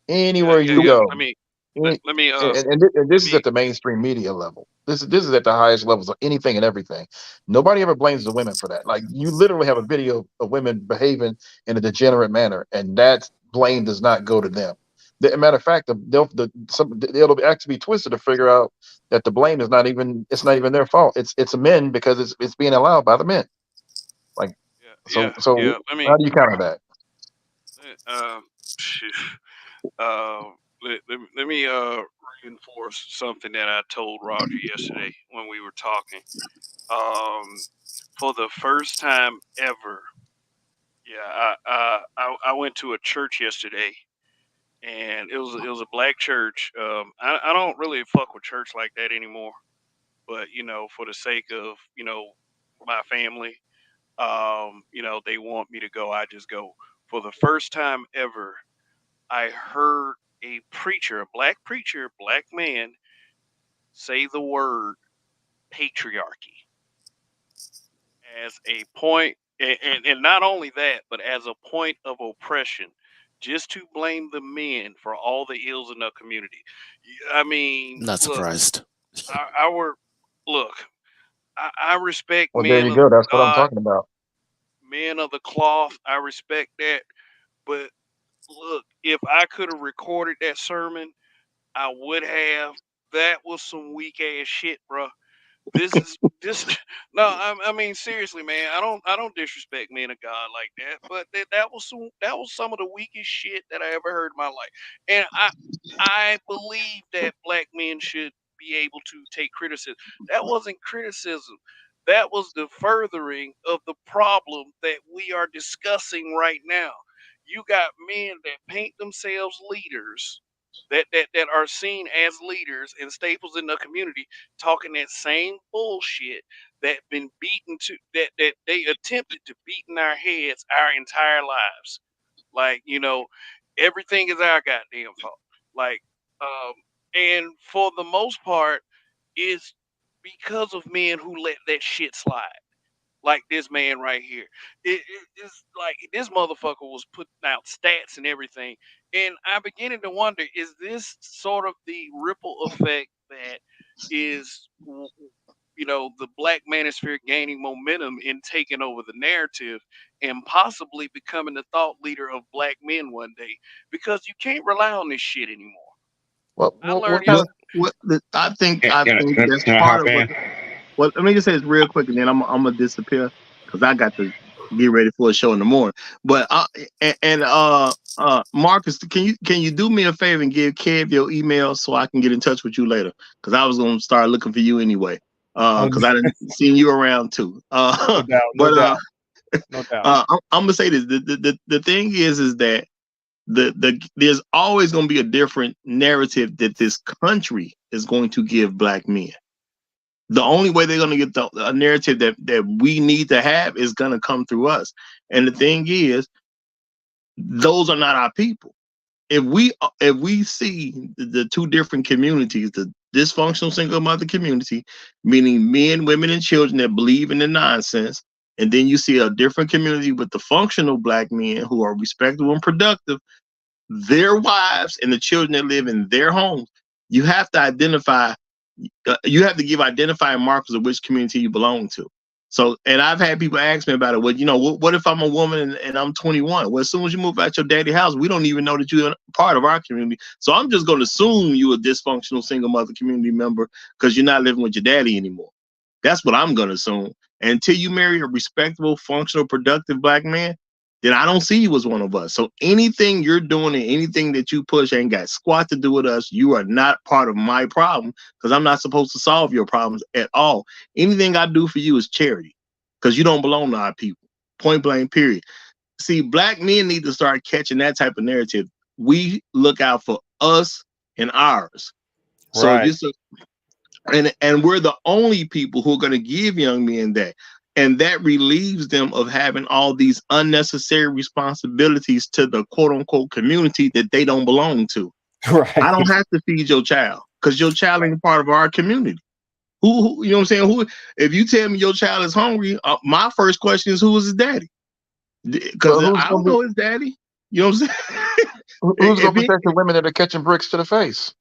yeah, Anywhere yeah, you yeah. go, Let me and, let me and let this is me at the mainstream media level. This is at the highest levels of anything and everything. Nobody ever blames the women for that. Like, you literally have a video of women behaving in a degenerate manner, and that blame does not go to them. Matter of fact, it'll actually be twisted to figure out that the blame is not even their fault. It's men, because it's being allowed by the men. Like, yeah, so yeah. Let me how do you counter that? uh, uh let me reinforce something that I told Roger yesterday when we were talking. Um, for the first time ever, yeah, I went to a church yesterday, and it was a black church. I don't really fuck with church like that anymore, but you know, for the sake of, you know, my family, you know, they want me to go, I just go. For the first time ever, I heard a preacher, a black man, say the word patriarchy as a point, and not only that, but as a point of oppression, just to blame the men for all the ills in the community. I mean, Not look, surprised. our look, I respect Well, there men you of go. That's what I'm God, talking about. men of the cloth. I respect that, but look, if I could have recorded that sermon, I would have. That was some weak ass shit, bro. This. No, I mean seriously, man. I don't disrespect men of God like that, but that was some of the weakest shit that I ever heard in my life. And I believe that black men should be able to take criticism. That wasn't criticism. That was the furthering of the problem that we are discussing right now. You got men that paint themselves leaders, that are seen as leaders and staples in the community, talking that same bullshit that been beaten to that they attempted to beat in our heads our entire lives. Like, you know, everything is our goddamn fault. Like, um, and for the most part, is because of men who let that shit slide, like this man right here. It's like this motherfucker was putting out stats and everything, and I'm beginning to wonder: is this sort of the ripple effect that is, you know, the black manosphere gaining momentum in taking over the narrative and possibly becoming the thought leader of black men one day? Because you can't rely on this shit anymore. I What learned kind this. of I think that's part of what. Well, let me just say this real quick, and then I'm gonna disappear because I got to get ready for a show in the morning. But Marcus, can you do me a favor and give Kev your email so I can get in touch with you later? Because I was gonna start looking for you anyway. Oh, Because I didn't seen you around too. no doubt, no But doubt, no doubt. I'm gonna say this. The thing is that there's always gonna be a different narrative that this country is going to give black men. The only way they're going to get a narrative that we need to have is going to come through us. And the thing is, those are not our people. If we see the two different communities, the dysfunctional single mother community, meaning men, women, and children that believe in the nonsense, and then you see a different community with the functional black men who are respectable and productive, their wives and the children that live in their homes, you have to identify, you have to give identifying markers of which community you belong to. So, and I've had people ask me about it. Well, you know, what if I'm a woman and I'm 21? Well, as soon as you move out your daddy's house, we don't even know that you're a part of our community. So I'm just going to assume you're a dysfunctional single mother community member because you're not living with your daddy anymore. That's what I'm going to assume. And until you marry a respectable, functional, productive black man, then I don't see you as one of us. So anything you're doing and anything that you push ain't got squat to do with us. You are not part of my problem because I'm not supposed to solve your problems at all. Anything I do for you is charity because you don't belong to our people. Point blank, period. See, black men need to start catching that type of narrative. We look out for us and ours. So Right. if you and we're the only people who are going to give young men that. And that relieves them of having all these unnecessary responsibilities to the quote unquote community that they don't belong to. Right. I don't have to feed your child because your child ain't part of our community. Who, you know what I'm saying? Who, if you tell me your child is hungry, my first question is, who is his daddy? Because I don't know his daddy. You know what I'm saying? Who's going to protect the women that are catching bricks to the face?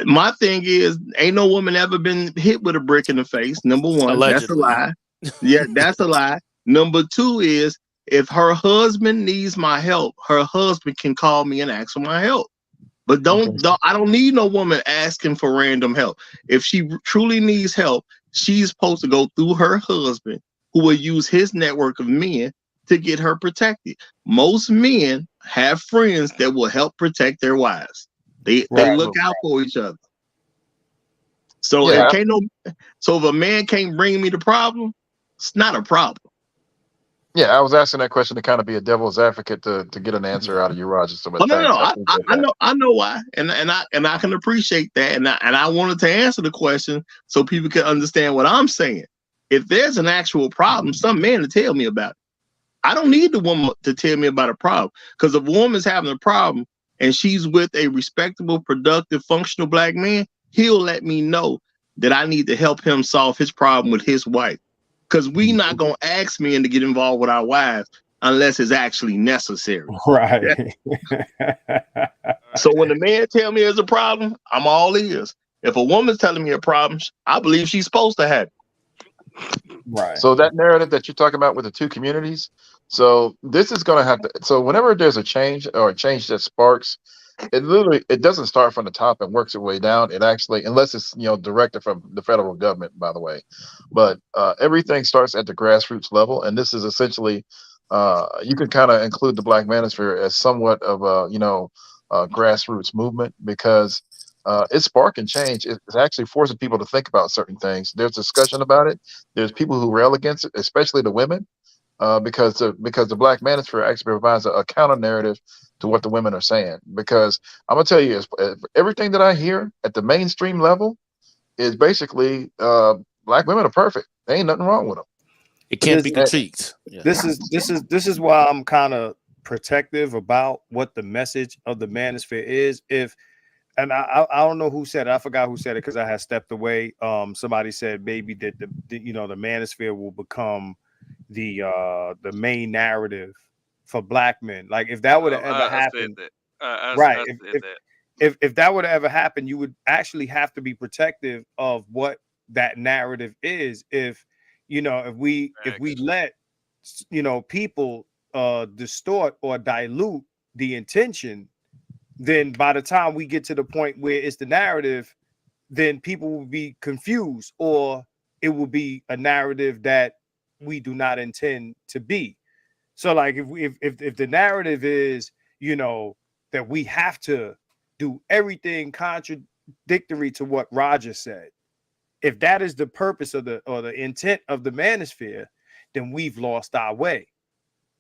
My thing is, ain't no woman ever been hit with a brick in the face. Number one, Allegedly. that's a lie. Yeah, that's a lie. Number two is, if her husband needs my help, her husband can call me and ask for my help. But don't I don't need no woman asking for random help. If she truly needs help, she's supposed to go through her husband, who will use his network of men to get her protected. Most men have friends that will help protect their wives. They look out for each other. So Yeah. if a man can't bring me the problem, it's not a problem. Yeah, I was asking that question to kind of be a devil's advocate to get an answer out of you, Roger. So, but thanks. I know why, and I can appreciate that, and I wanted to answer the question so people can understand what I'm saying. If there's an actual problem, some man to tell me about it. I don't need the woman to tell me about a problem, because if a woman's having a problem and she's with a respectable, productive, functional black man, he'll let me know that I need to help him solve his problem with his wife. Because we not gonna ask men to get involved with our wives unless it's actually necessary. Right. So when the man tell me there's a problem, I'm all ears. If a woman's telling me a problem, I believe she's supposed to have it. Right. So that narrative that you're talking about with the two communities, so this is going to have to. So whenever there's a change or a change that sparks, it doesn't start from the top and works its way down. It actually, unless it's directed from the federal government, by the way, but everything starts at the grassroots level, and this is essentially you can kind of include the Black Manosphere as somewhat of a grassroots movement because it's sparking change. It's actually forcing people to think about certain things. There's discussion about it. There's people who rail against it, especially the women, because the Black Manosphere actually provides a counter narrative to what the women are saying. Because I'm gonna tell you, everything that I hear at the mainstream level is basically Black women are perfect. There ain't nothing wrong with them. It can't be critiqued. Yeah. This is why I'm kind of protective about what the message of the Manosphere is. And I don't know who said it. I forgot who said it because I had stepped away. Somebody said maybe that the Manosphere will become the main narrative for Black men. Like if that would have ever happened, right? If that would have ever happened, you would actually have to be protective of what that narrative is. If we let people distort or dilute the intention, then by the time we get to the point where it's the narrative, then people will be confused, or it will be a narrative that we do not intend to be. So like if the narrative is, that we have to do everything contradictory to what Roger said, if that is the purpose of the intent of the Manosphere, then we've lost our way.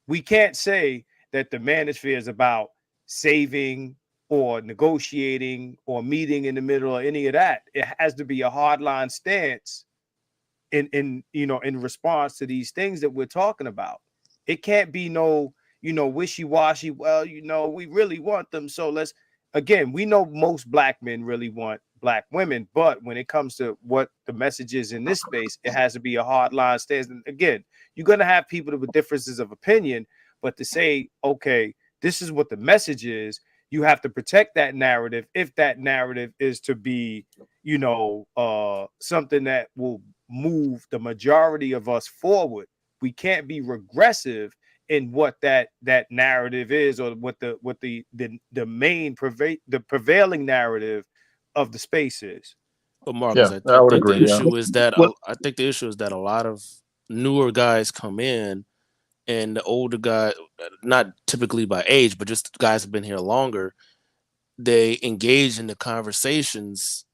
We can't say that the Manosphere is about saving or negotiating or meeting in the middle or any of that. It has to be a hardline stance in in response to these things that we're talking about. It can't be no wishy-washy. Well, we really want them, so let's. Again, we know most black men really want black women, but when it comes to what the message is in this space, it has to be a hard line stance. And again, you're going to have people with differences of opinion, but to say, okay, this is what the message is, you have to protect that narrative if that narrative is to be, something that will move the majority of us forward. We can't be regressive in what that narrative is, or what the main the prevailing narrative of the space is. But Marcus, Yeah, I I would think agree. the Yeah. issue is that Well, a lot of newer guys come in, and the older guy, not typically by age, but just guys have been here longer, they engage in the conversations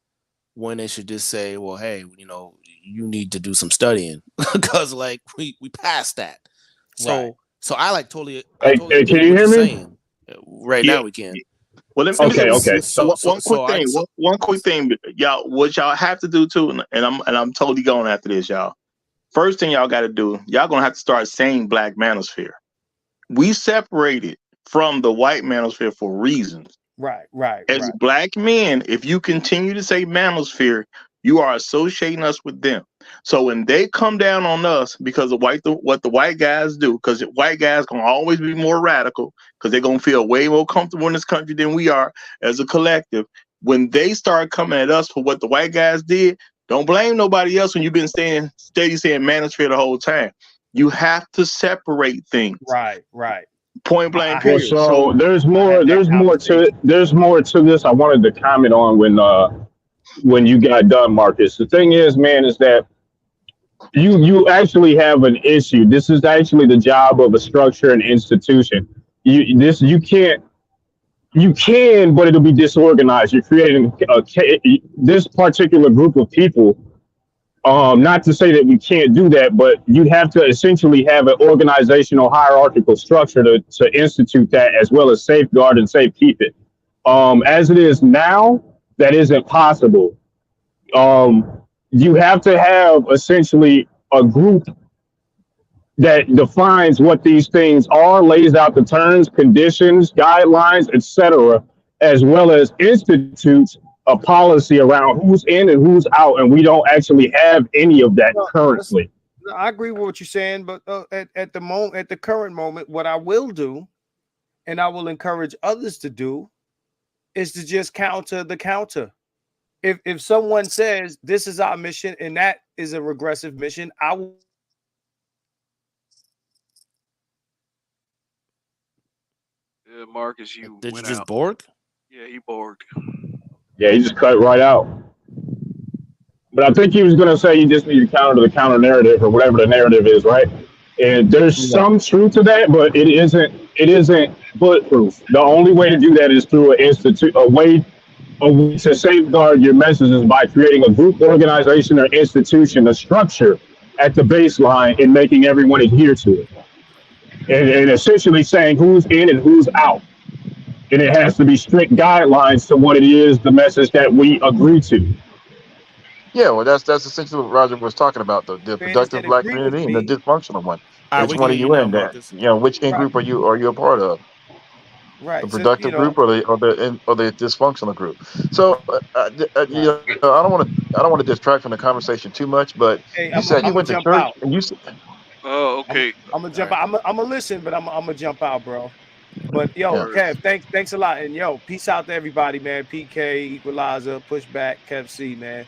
when they should just say, well, hey, you need to do some studying because like we passed that. Right. So I totally Hey, agree can with you what hear you're me? saying. Right yeah. now we can. Well, let me say Okay, okay. one quick thing. One quick thing, y'all. What y'all have to do too, and I'm totally going after this, y'all. First thing y'all got to do, y'all gonna have to start saying Black Manosphere. We separated from the white manosphere for reasons. Right. As black men, if you continue to say manosphere, you are associating us with them. So when they come down on us because of what the white guys do, because white guys gonna always be more radical, because they're gonna feel way more comfortable in this country than we are as a collective. When they start coming at us for what the white guys did, don't blame nobody else when you've been steady saying manosphere the whole time. You have to separate things. Right. Point blank Well, period. so there's I had more. that There's more to this. I wanted to comment on when you got done, Marcus. The thing is, man, is that you actually have an issue. This is actually the job of a structure and institution. You can, but it'll be disorganized. You're creating this particular group of people. Not to say that we can't do that, but you have to essentially have an organizational hierarchical structure to institute that, as well as safeguard and safekeep it. As it is now, that isn't possible. You have to have essentially a group that defines what these things are, lays out the terms, conditions, guidelines, etc., as well as institutes a policy around who's in and who's out. And we don't actually have any of that currently. I agree with what you're saying, but at the current moment, what I will do, and I will encourage others to do, is to just counter the counter. If someone says this is our mission and that is a regressive mission, I will. Marcus, you Did you went just out. Borg? Yeah, he borged. Yeah, he just cut right out. But I think he was going to say you just need to counter the counter narrative or whatever the narrative is, right? And there's some truth to that, but it isn't bulletproof. The only way to do that is through a way to safeguard your messages by creating a group, organization, or institution, a structure at the baseline, and making everyone adhere to it, and essentially saying who's in and who's out. And it has to be strict guidelines to what it is, the message that we agree to. Yeah, well, that's essentially what Roger was talking about, the Fans productive that black agree with community and the me, dysfunctional one. All right, Which we one can are hear you you now, in? That Marcus. which in right, group are you a part of? The right. So productive group or the dysfunctional group? So right. I don't want to distract from the conversation too much, but Hey, you said he I'm gonna went to jump church out. and you Oh, I'm okay. I'm gonna All jump right. out. I'm gonna listen, but I'm gonna jump out, bro. But yo, yeah. Word. Kev, thanks a lot, and yo, peace out to everybody, man. PK, Equalizer, Pushback, Kev C, man.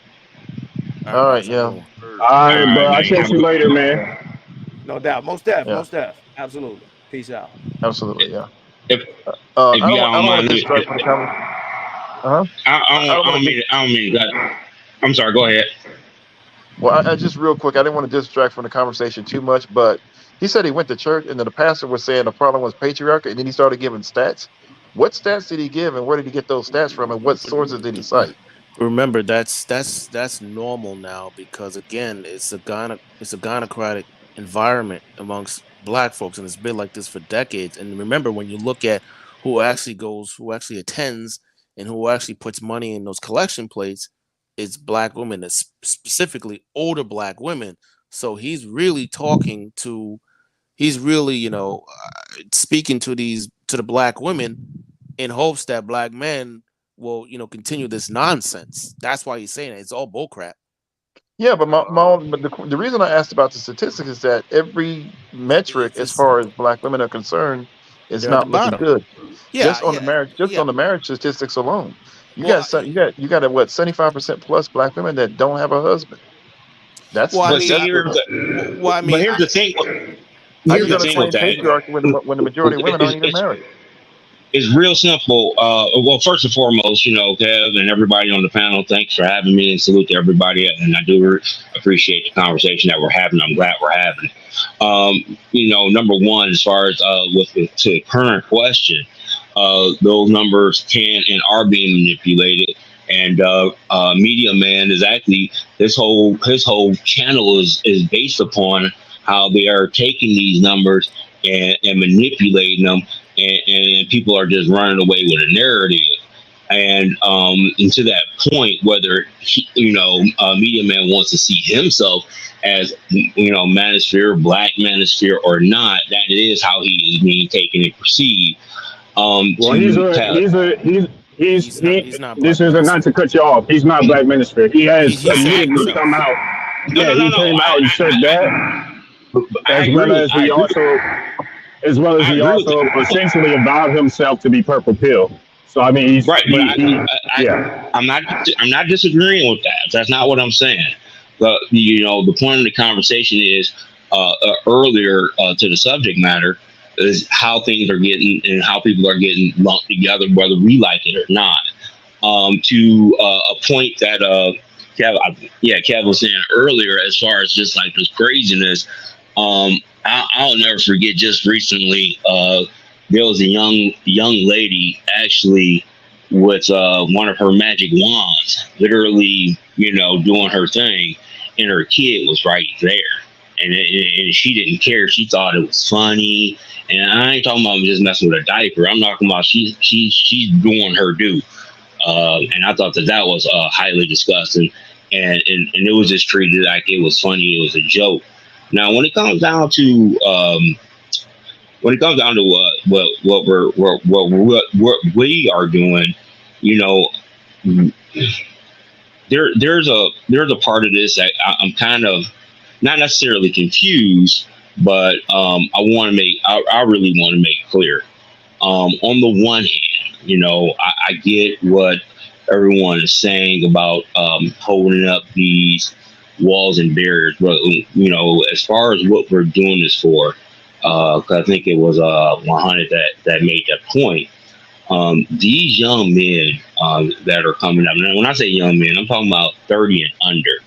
All right, All right, Marcus, have a yeah, good one. Word. All All right, right, bro. I'll man. catch Have a you good later, man. No doubt, yeah, most def, absolutely. Peace out. absolutely, yeah. if I y'all don't don't want mind to me, distract from the conversation. Uh-huh. I don't I want don't to. mean I don't mean that. I'm sorry. Go ahead. Well, I just real quick, I didn't want to distract from the conversation too much, but he said he went to church and then the pastor was saying the problem was patriarchy, and then he started giving stats. What stats did he give, and where did he get those stats from, and what sources did he cite? Remember, that's normal now because again, it's a gynocratic environment amongst black folks, and it's been like this for decades. And remember, when you look at who actually attends, and who actually puts money in those collection plates, it's black women, specifically older black women. So he's really talking to, he's really, speaking to the black women in hopes that black men will, continue this nonsense. That's why he's saying it. It's all bullcrap. Yeah, but the reason I asked about the statistics is that every metric as far as black women are concerned is They're at the not looking bottom. good. Yeah, Just on the marriage, on the marriage statistics alone, you got a what 75% plus black women that don't have a husband. That's but see, that's here's what. but here's the thing. How Here's you the going to thing with claim that. patriarchy when the majority of women aren't even married? It's real simple. Well, first and foremost, Kev and everybody on the panel, thanks for having me, and salute to everybody. And I do appreciate the conversation that we're having. I'm glad we're having it. Number one, as far as with the current question, those numbers can and are being manipulated. And Media Man is actually his whole channel is based upon how they are taking these numbers and manipulating them, and people are just running away with a narrative. And to that point, whether Media Man wants to see himself as Manosphere, Black Manosphere or not, that is how he is being taken and perceived. He's not. This is not to cut you off. He's not Black Manosphere. He has admittedly come out. Yeah, he came out and said that, as well as he also essentially avowed himself to be Purple Pill. So I mean, he's right. Yeah. I'm not disagreeing with that. That's not what I'm saying. But the point of the conversation is earlier to the subject matter is how things are getting and how people are getting lumped together, whether we like it or not. To a point that Kev was saying earlier, as far as just like this craziness. I'll never forget. Just recently, there was a young lady actually with one of her magic wands, literally, doing her thing, and her kid was right there, and she didn't care. She thought it was funny, and I ain't talking about just messing with a diaper. I'm talking about she's doing her due, and I thought that was highly disgusting, and it was just treated like it was funny. It was a joke. Now, when it comes down to what we are doing, there's a part of this that I'm kind of not necessarily confused, but I really want to make clear. On the one hand, I get what everyone is saying about holding up these walls and barriers, but as far as what we're doing this for, because I think it was 100 that made that point. These young men that are coming up, and when I say young men, I'm talking about 30 and under.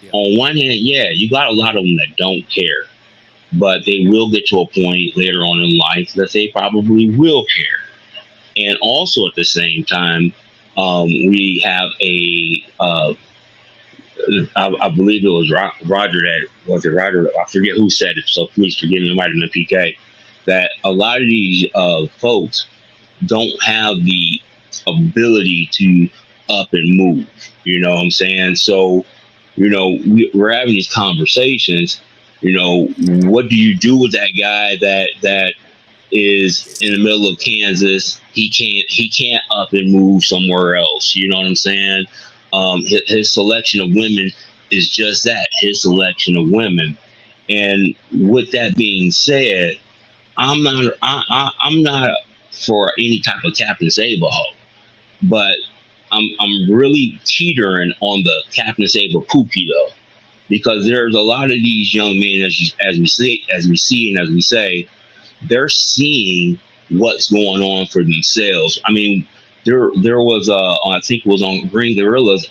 Yeah. On one hand, you got a lot of them that don't care, but they will get to a point later on in life that they probably will care. And also at the same time, we have I believe it was Roger Roger? I forget who said it, so please forgive me. It might have been PK. That a lot of these folks don't have the ability to up and move. You know what I'm saying? So, we're having these conversations. What do you do with that guy that is in the middle of Kansas? He can't up and move somewhere else. You know what I'm saying? His selection of women is just that, his selection of women. And with that being said, I'm not for any type of Captain Save-A-Ho, but I'm really teetering on the Captain Save-A-Pookie though, because there's a lot of these young men, as we see and as we say, they're seeing what's going on for themselves. I mean, there was I think it was on Green Gorilla's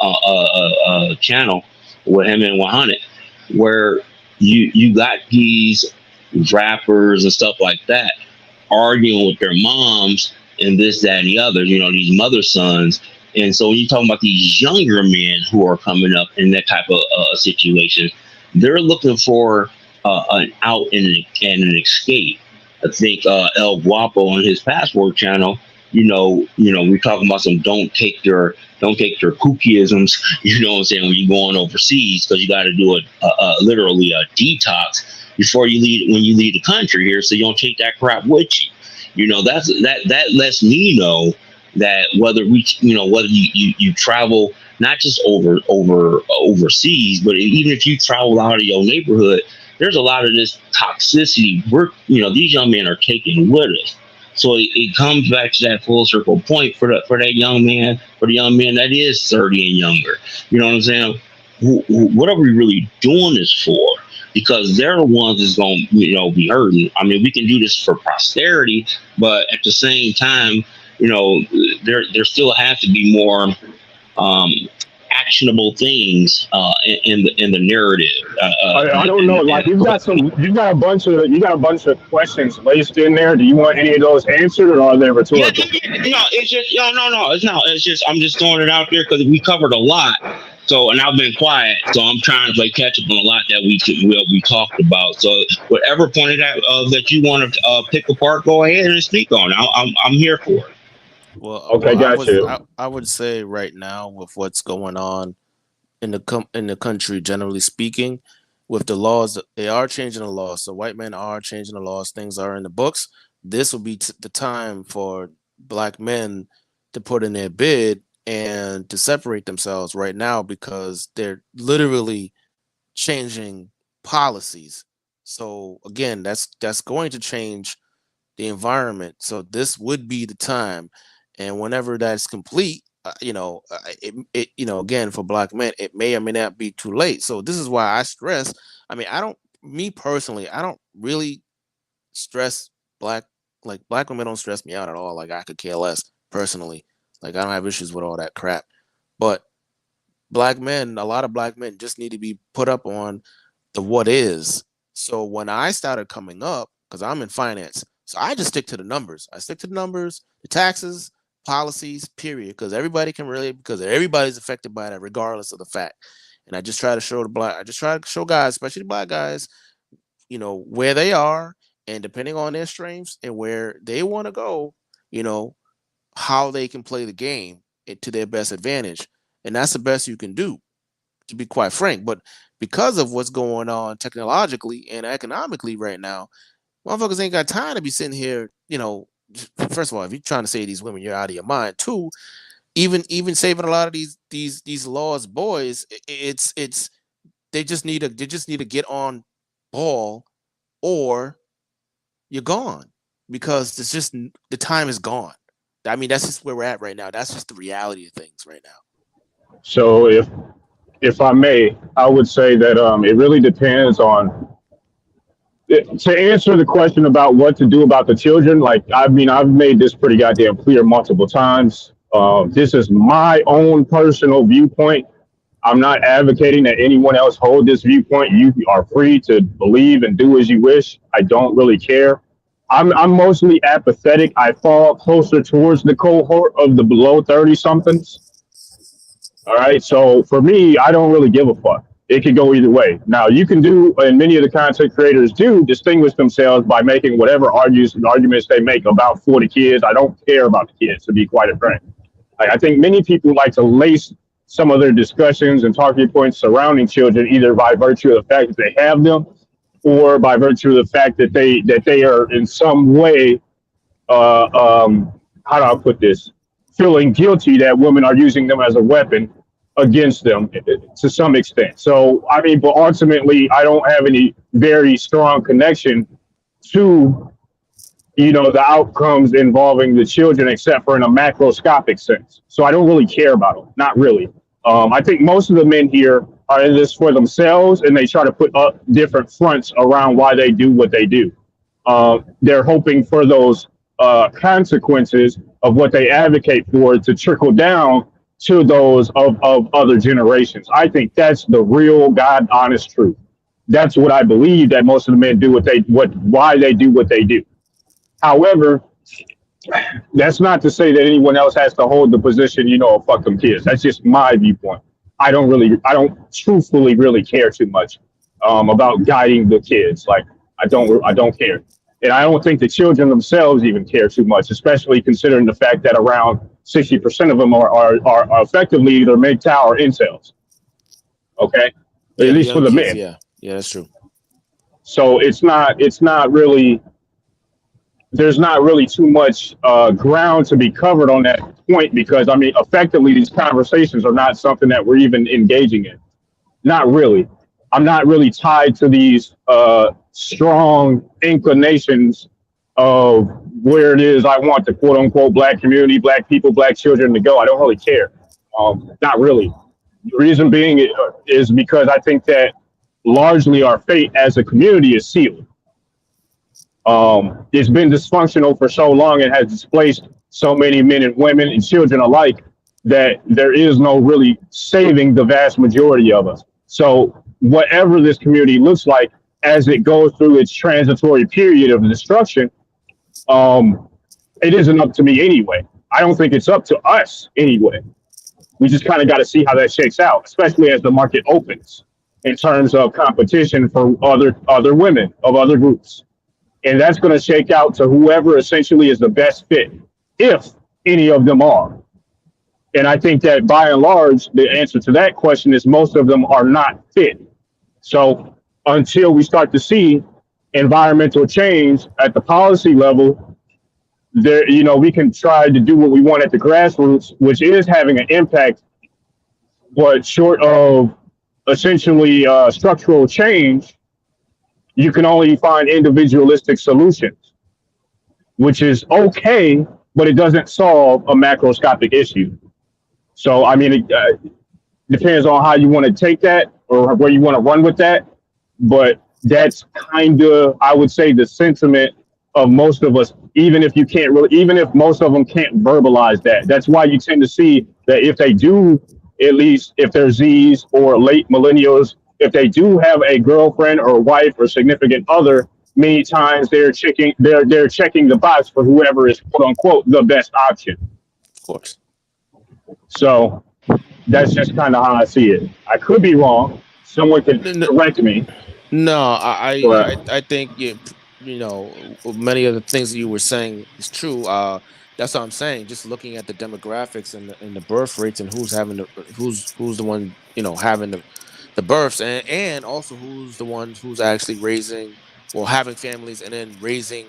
channel with him and 100, where you got these rappers and stuff like that arguing with their moms and this, that, and the other. These mother sons. And so when you're talking about these younger men who are coming up in that type of situation, they're looking for an out and an escape. I think El Guapo on his Passport channel we're talking about some don't take your kookieisms, you know what I'm saying, when you're going overseas, because you got to do literally a detox before you leave, when you leave the country here, so you don't take that crap with you. That lets me know that whether you travel not just overseas, but even if you travel out of your neighborhood, there's a lot of this toxicity these young men are taking with us. So it comes back to that full circle point for that young man, for the young man that is 30 and younger. You know what I'm saying? What are we really doing this for? Because they're the ones that's going to be hurting. I mean, we can do this for posterity, but at the same time, there still has to be more actionable things in the narrative. I don't know. Like you got a bunch of questions laced in there. Do you want any of those answered, or are they rhetorical? No, it's just no. It's just I'm just throwing it out there because we covered a lot. So, and I've been quiet, so I'm trying to play catch up on a lot that we talked about. So, whatever point that you want to pick apart, go ahead and speak on. I'm here for it. Well, okay, gotcha. I would say right now, with what's going on in the country, generally speaking, with the laws, they are changing the laws. So white men are changing the laws. Things are in the books. This will be the time for black men to put in their bid and to separate themselves right now, because they're literally changing policies. So again, that's going to change the environment. So this would be the time. And whenever that's complete, again, for black men, it may or may not be too late. So this is why I stress. I mean, me personally, I don't really stress black women don't stress me out at all. Like, I could care less personally. Like, I don't have issues with all that crap. But a lot of black men just need to be put up on the what is. So when I started coming up, because I'm in finance, so I just stick to the numbers. I stick to the numbers, the taxes, policies, period, because everybody's affected by that, regardless of the fact. And I just try to show guys, especially the black guys, where they are, and depending on their strengths and where they want to go, how they can play the game to their best advantage. And that's the best you can do, to be quite frank. But because of what's going on technologically and economically right now, motherfuckers ain't got time to be sitting here, first of all, if you're trying to say these women, you're out of your mind. Two, even saving a lot of these lost boys, they just need to get on ball, or you're gone, because it's just, the time is gone. I mean, that's just where we're at right now. That's just the reality of things right now. So if I may, I would say that it really depends on, to answer the question about what to do about the children. Like, I mean, I've made this pretty goddamn clear multiple times. This is my own personal viewpoint. I'm not advocating that anyone else hold this viewpoint. You are free to believe and do as you wish. I don't really care. I'm mostly apathetic. I fall closer towards the cohort of the below 30 somethings. All right. So for me, I don't really give a fuck. It could go either way. Now, you can do, and many of the content creators do, distinguish themselves by making whatever arguments they make about 40 kids. I don't care about the kids, to be quite frank. I think many people like to lace some of their discussions and talking points surrounding children either by virtue of the fact that they have them, or by virtue of the fact that they are in some way, how do I put this, feeling guilty that women are using them as a weapon against them to some extent. So, I mean, but ultimately, I don't have any very strong connection to, the outcomes involving the children, except for in a macroscopic sense. So I don't really care about them. Not really. I think most of the men here are in this for themselves, and they try to put up different fronts around why they do what they do. They're hoping for those consequences of what they advocate for to trickle down to those of other generations. I think that's the real God honest truth. That's what I believe, that most of the men do why they do what they do. However, that's not to say that anyone else has to hold the position, fuck them kids. That's just my viewpoint. I don't truthfully really care too much about guiding the kids. Like, I don't care. And I don't think the children themselves even care too much, especially considering the fact that around 60% of them are effectively either MGTOW or incels. Okay, at Yeah, the least for young the kids. men. Yeah, yeah, that's true. So it's not really, there's not really too much ground to be covered on that point, because I mean, effectively, these conversations are not something that we're even engaging in. Not really. I'm not really tied to these strong inclinations of where it is I want the quote unquote black community, black people, black children to go. I don't really care. Not really. The reason being is because I think that largely our fate as a community is sealed. It's been dysfunctional for so long and has displaced so many men and women and children alike that there is no really saving the vast majority of us. So whatever this community looks like as it goes through its transitory period of destruction, um, it isn't up to me anyway. I don't think it's up to us anyway. We just kind of got to see how that shakes out, especially as the market opens in terms of competition for other women of other groups, and that's going to shake out to whoever essentially is the best fit, if any of them are. And I think that by and large, the answer to that question is most of them are not fit. So until we start to see environmental change at the policy level, there, we can try to do what we want at the grassroots, which is having an impact, but short of essentially structural change, you can only find individualistic solutions, which is okay, but it doesn't solve a macroscopic issue. So, I mean, it depends on how you want to take that or where you want to run with that. But that's kind of, I would say, the sentiment of most of us, even if you can't really, even if most of them can't verbalize that. That's why you tend to see that if they do, at least if they're Zs or late millennials, if they do have a girlfriend or wife or significant other, many times they're checking the box for whoever is quote unquote the best option. Of course. So that's just kind of how I see it. I could be wrong. Someone could correct me. No, I But think many of the things that you were saying is true. That's what I'm saying. Just looking at the demographics and the birth rates and who's having who's the one having the births, and also who's the ones who's actually raising, well, having families and then raising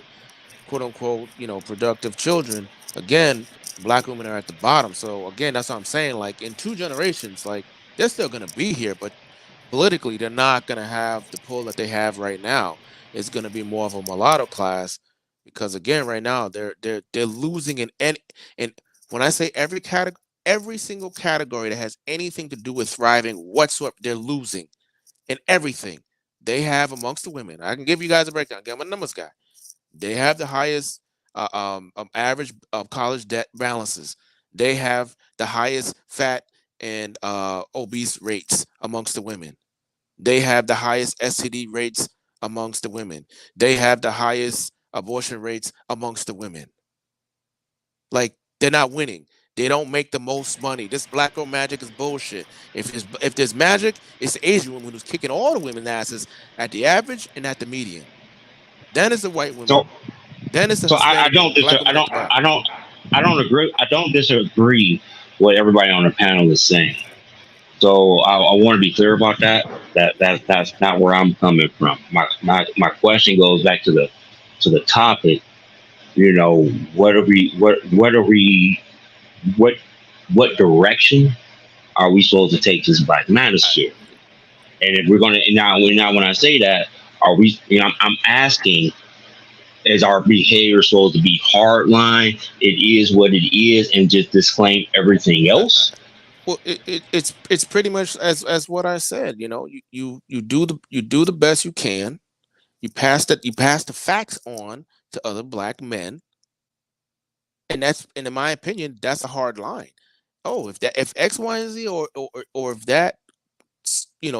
quote unquote productive children. Again, black women are at the bottom. So again, that's what I'm saying. Like in 2 generations, like they're still gonna be here, but politically they're not going to have the pull that they have right now. It's going to be more of a mulatto class, because again right now they're losing in any, and when I say every category, every single category that has anything to do with thriving whatsoever, they're losing in everything. They have amongst the women, I can give you guys a breakdown. I'm a numbers guy. They have the highest average college debt balances. They have the highest fat and obese rates amongst the women. They have the highest STD rates amongst the women. They have the highest abortion rates amongst the women. Like they're not winning. They don't make the most money. This black girl magic is bullshit. If there's magic, it's the Asian woman who's kicking all the women's asses at the average and at the median. Then it's the white So women. Then it's the so I Hispanic don't women. Black dis- women at the bottom. I don't agree. I don't disagree with everybody on the panel is saying. So I want to be clear about that. That's not where I'm coming from. My question goes back to the topic. What are we what direction are we supposed to take this black manosphere? And if we're gonna now when I say that, are we? I'm asking, is our behavior supposed to be hardline? It is what it is, and just disclaim everything else? Well, it's pretty much as what I said. You do the best you can. You pass the facts on to other black men, and in my opinion, that's a hard line. Oh, if X, Y, and Z, or if that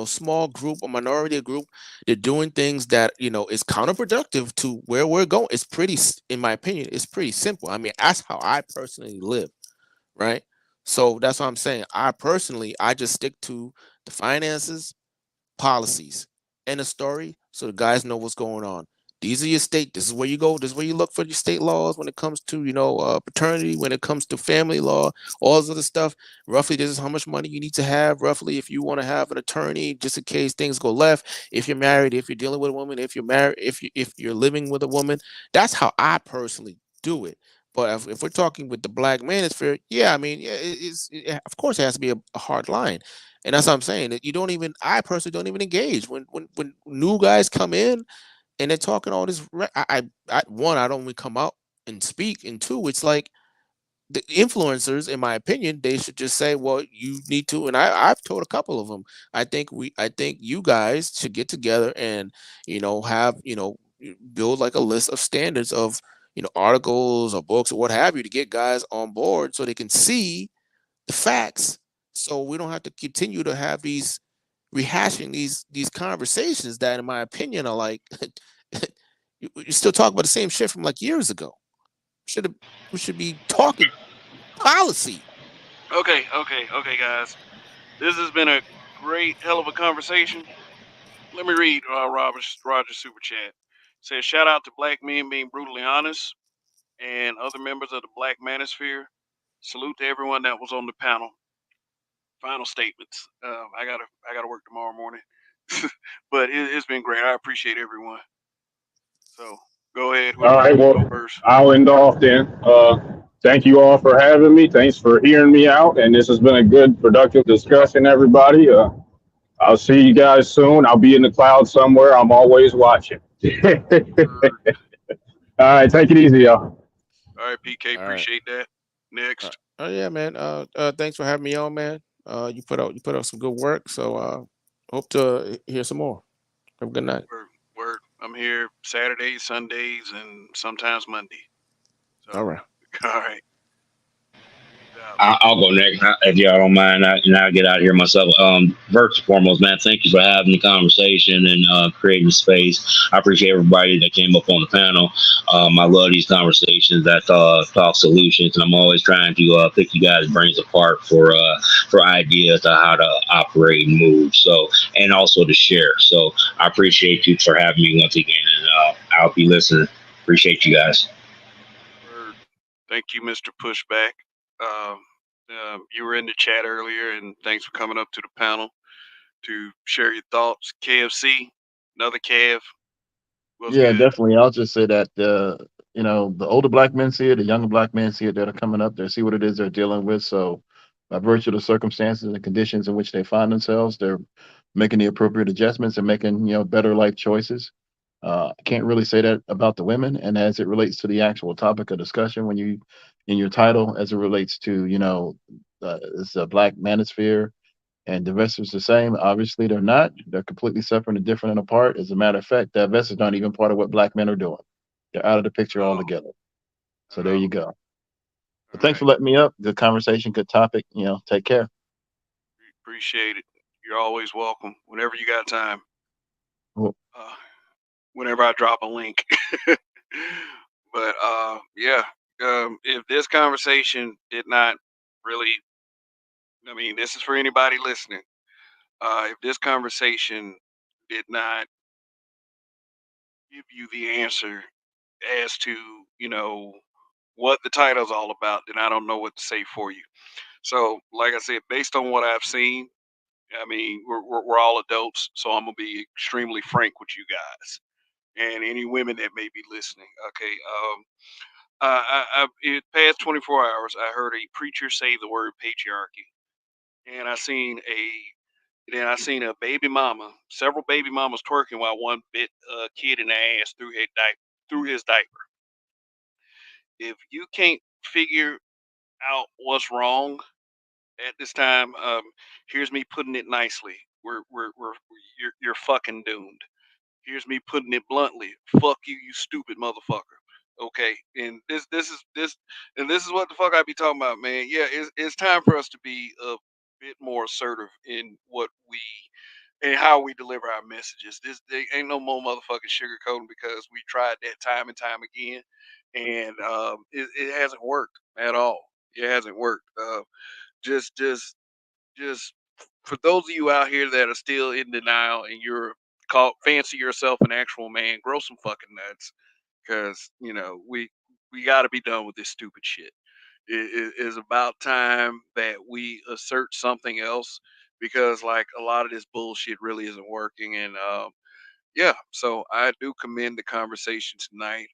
small group or minority group, they're doing things that is counterproductive to where we're going. It's pretty, in my opinion, it's pretty simple. I mean, that's how I personally live, right? So that's what I'm saying. I just stick to the finances, policies, and the story, so the guys know what's going on. These are your state. This is where you go. This is where you look for your state laws when it comes to, paternity, when it comes to family law, all this other stuff. Roughly, this is how much money you need to have. Roughly, if you want to have an attorney, just in case things go left. If you're married, if you're dealing with a woman, if you're married, if you're living with a woman, that's how I personally do it. But if we're talking with the black manosphere, yeah, I mean, yeah, of course it has to be a hard line, and that's what I'm saying. That you don't even, I personally don't even engage when new guys come in and they're talking all this. One, I don't even come out and speak, and two, it's like the influencers, in my opinion, they should just say, well, you need to, and I've told a couple of them, I think you guys should get together and have build like a list of standards of articles or books or what have you to get guys on board so they can see the facts, so we don't have to continue to have these rehashing these conversations that, in my opinion, are like you still talk about the same shit from like years ago. Should have We should be talking policy. Okay, guys. This has been a great, hell of a conversation. Let me read Roger's super chat. It says, shout out to black men being brutally honest and other members of the Black Manosphere. Salute to everyone that was on the panel. Final statements. I gotta work tomorrow morning, but it's been great. I appreciate everyone. So go ahead. All Whoever right, wants to go well, first. I'll end off then. Thank you all for having me. Thanks for hearing me out, and this has been a good, productive discussion, everybody. I'll see you guys soon. I'll be in the cloud somewhere. I'm always watching. All right, take it easy, y'all. All right, PK. All right. Appreciate that. Next. Oh yeah, man. Thanks for having me on, man. You put out some good work. So hope to hear some more. Have a good night. Word, word. I'm here Saturdays, Sundays, and sometimes Monday. So, All right. all right. Peace out. I'll go next if y'all don't mind, and I'll get out of here myself. First and foremost, man, thank you for having the conversation and creating the space. I appreciate everybody that came up on the panel. I love these conversations that talk solutions, and I'm always trying to pick you guys' brains apart for ideas on how to operate and move. So, and also to share. So, I appreciate you for having me once again, and I'll be listening. Appreciate you guys. Word. Thank you, Mr. Pushback. Um, you were in the chat earlier, and thanks for coming up to the panel to share your thoughts. KFC, another Kev. What's Yeah, good? definitely. I'll just say that the older black men see it, the younger black men see it that are coming up. They see what it is they're dealing with. So, by virtue of the circumstances and conditions in which they find themselves, they're making the appropriate adjustments and making better life choices. I can't really say that about the women. And as it relates to the actual topic of discussion, when you in your title, as it relates to it's a black manosphere and divestors the same. Obviously, they're not. They're completely separate and different and apart. As a matter of fact, divestors aren't even part of what black men are doing. They're out of the picture Oh, altogether. So there oh, you go. But all thanks right. for letting me up. Good conversation, good topic. Take care. Appreciate it. You're always welcome whenever you got time. Well, Uh, whenever I drop a link. But yeah, if this conversation did not really, I mean, this is for anybody listening. If this conversation did not give you the answer as to, you know, what the title's all about, then I don't know what to say for you. So, like I said, based on what I've seen, I mean, we're all adults, so I'm gonna be extremely frank with you guys and any women that may be listening. Okay, in past 24 hours, I heard a preacher say the word patriarchy, and I seen a baby mama, several baby mamas twerking while one bit a kid in the ass through his diaper. If you can't figure out what's wrong at this time, here's me putting it nicely. We're you're fucking doomed. Here's me putting it bluntly. Fuck you, you stupid motherfucker. Okay, and this is what the fuck I be talking about, man. Yeah, it's time for us to be a bit more assertive in what we and how we deliver our messages. This they ain't no more motherfucking sugarcoating because we tried that time and time again, and it hasn't worked at all. It hasn't worked. Just just for those of you out here that are still in denial and you're fancy yourself an actual man, grow some fucking nuts, because we got to be done with this stupid shit. It is about time that we assert something else, because like a lot of this bullshit really isn't working. And yeah, so I do commend the conversation tonight.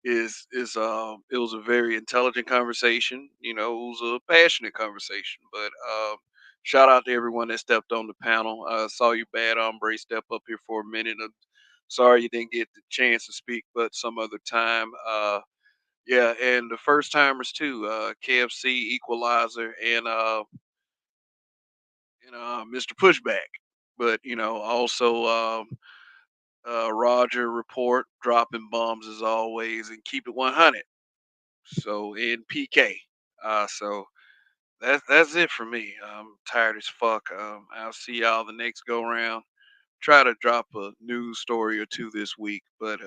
It was a very intelligent conversation. It was a passionate conversation. But shout out to everyone that stepped on the panel. Saw you, bad hombre, step up here for a minute. I'm sorry you didn't get the chance to speak, but some other time. Yeah, and the first timers too. KFC, Equalizer, and Mr. Pushback. But also Roger Report, dropping bombs as always, and keep it 100. So in PK. So that's it for me. I'm tired as fuck. I'll see y'all the next go round. Try to drop a news story or two this week, but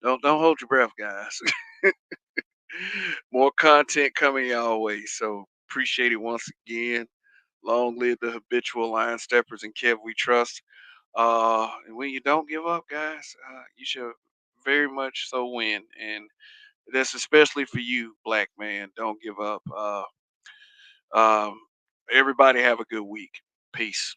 don't hold your breath, guys. More content coming your way. So appreciate it once again. Long live the habitual line steppers and Kev we trust. And when you don't give up, guys, you should very much so win. And that's especially for you, black man. Don't give up. Um, everybody have a good week. Peace.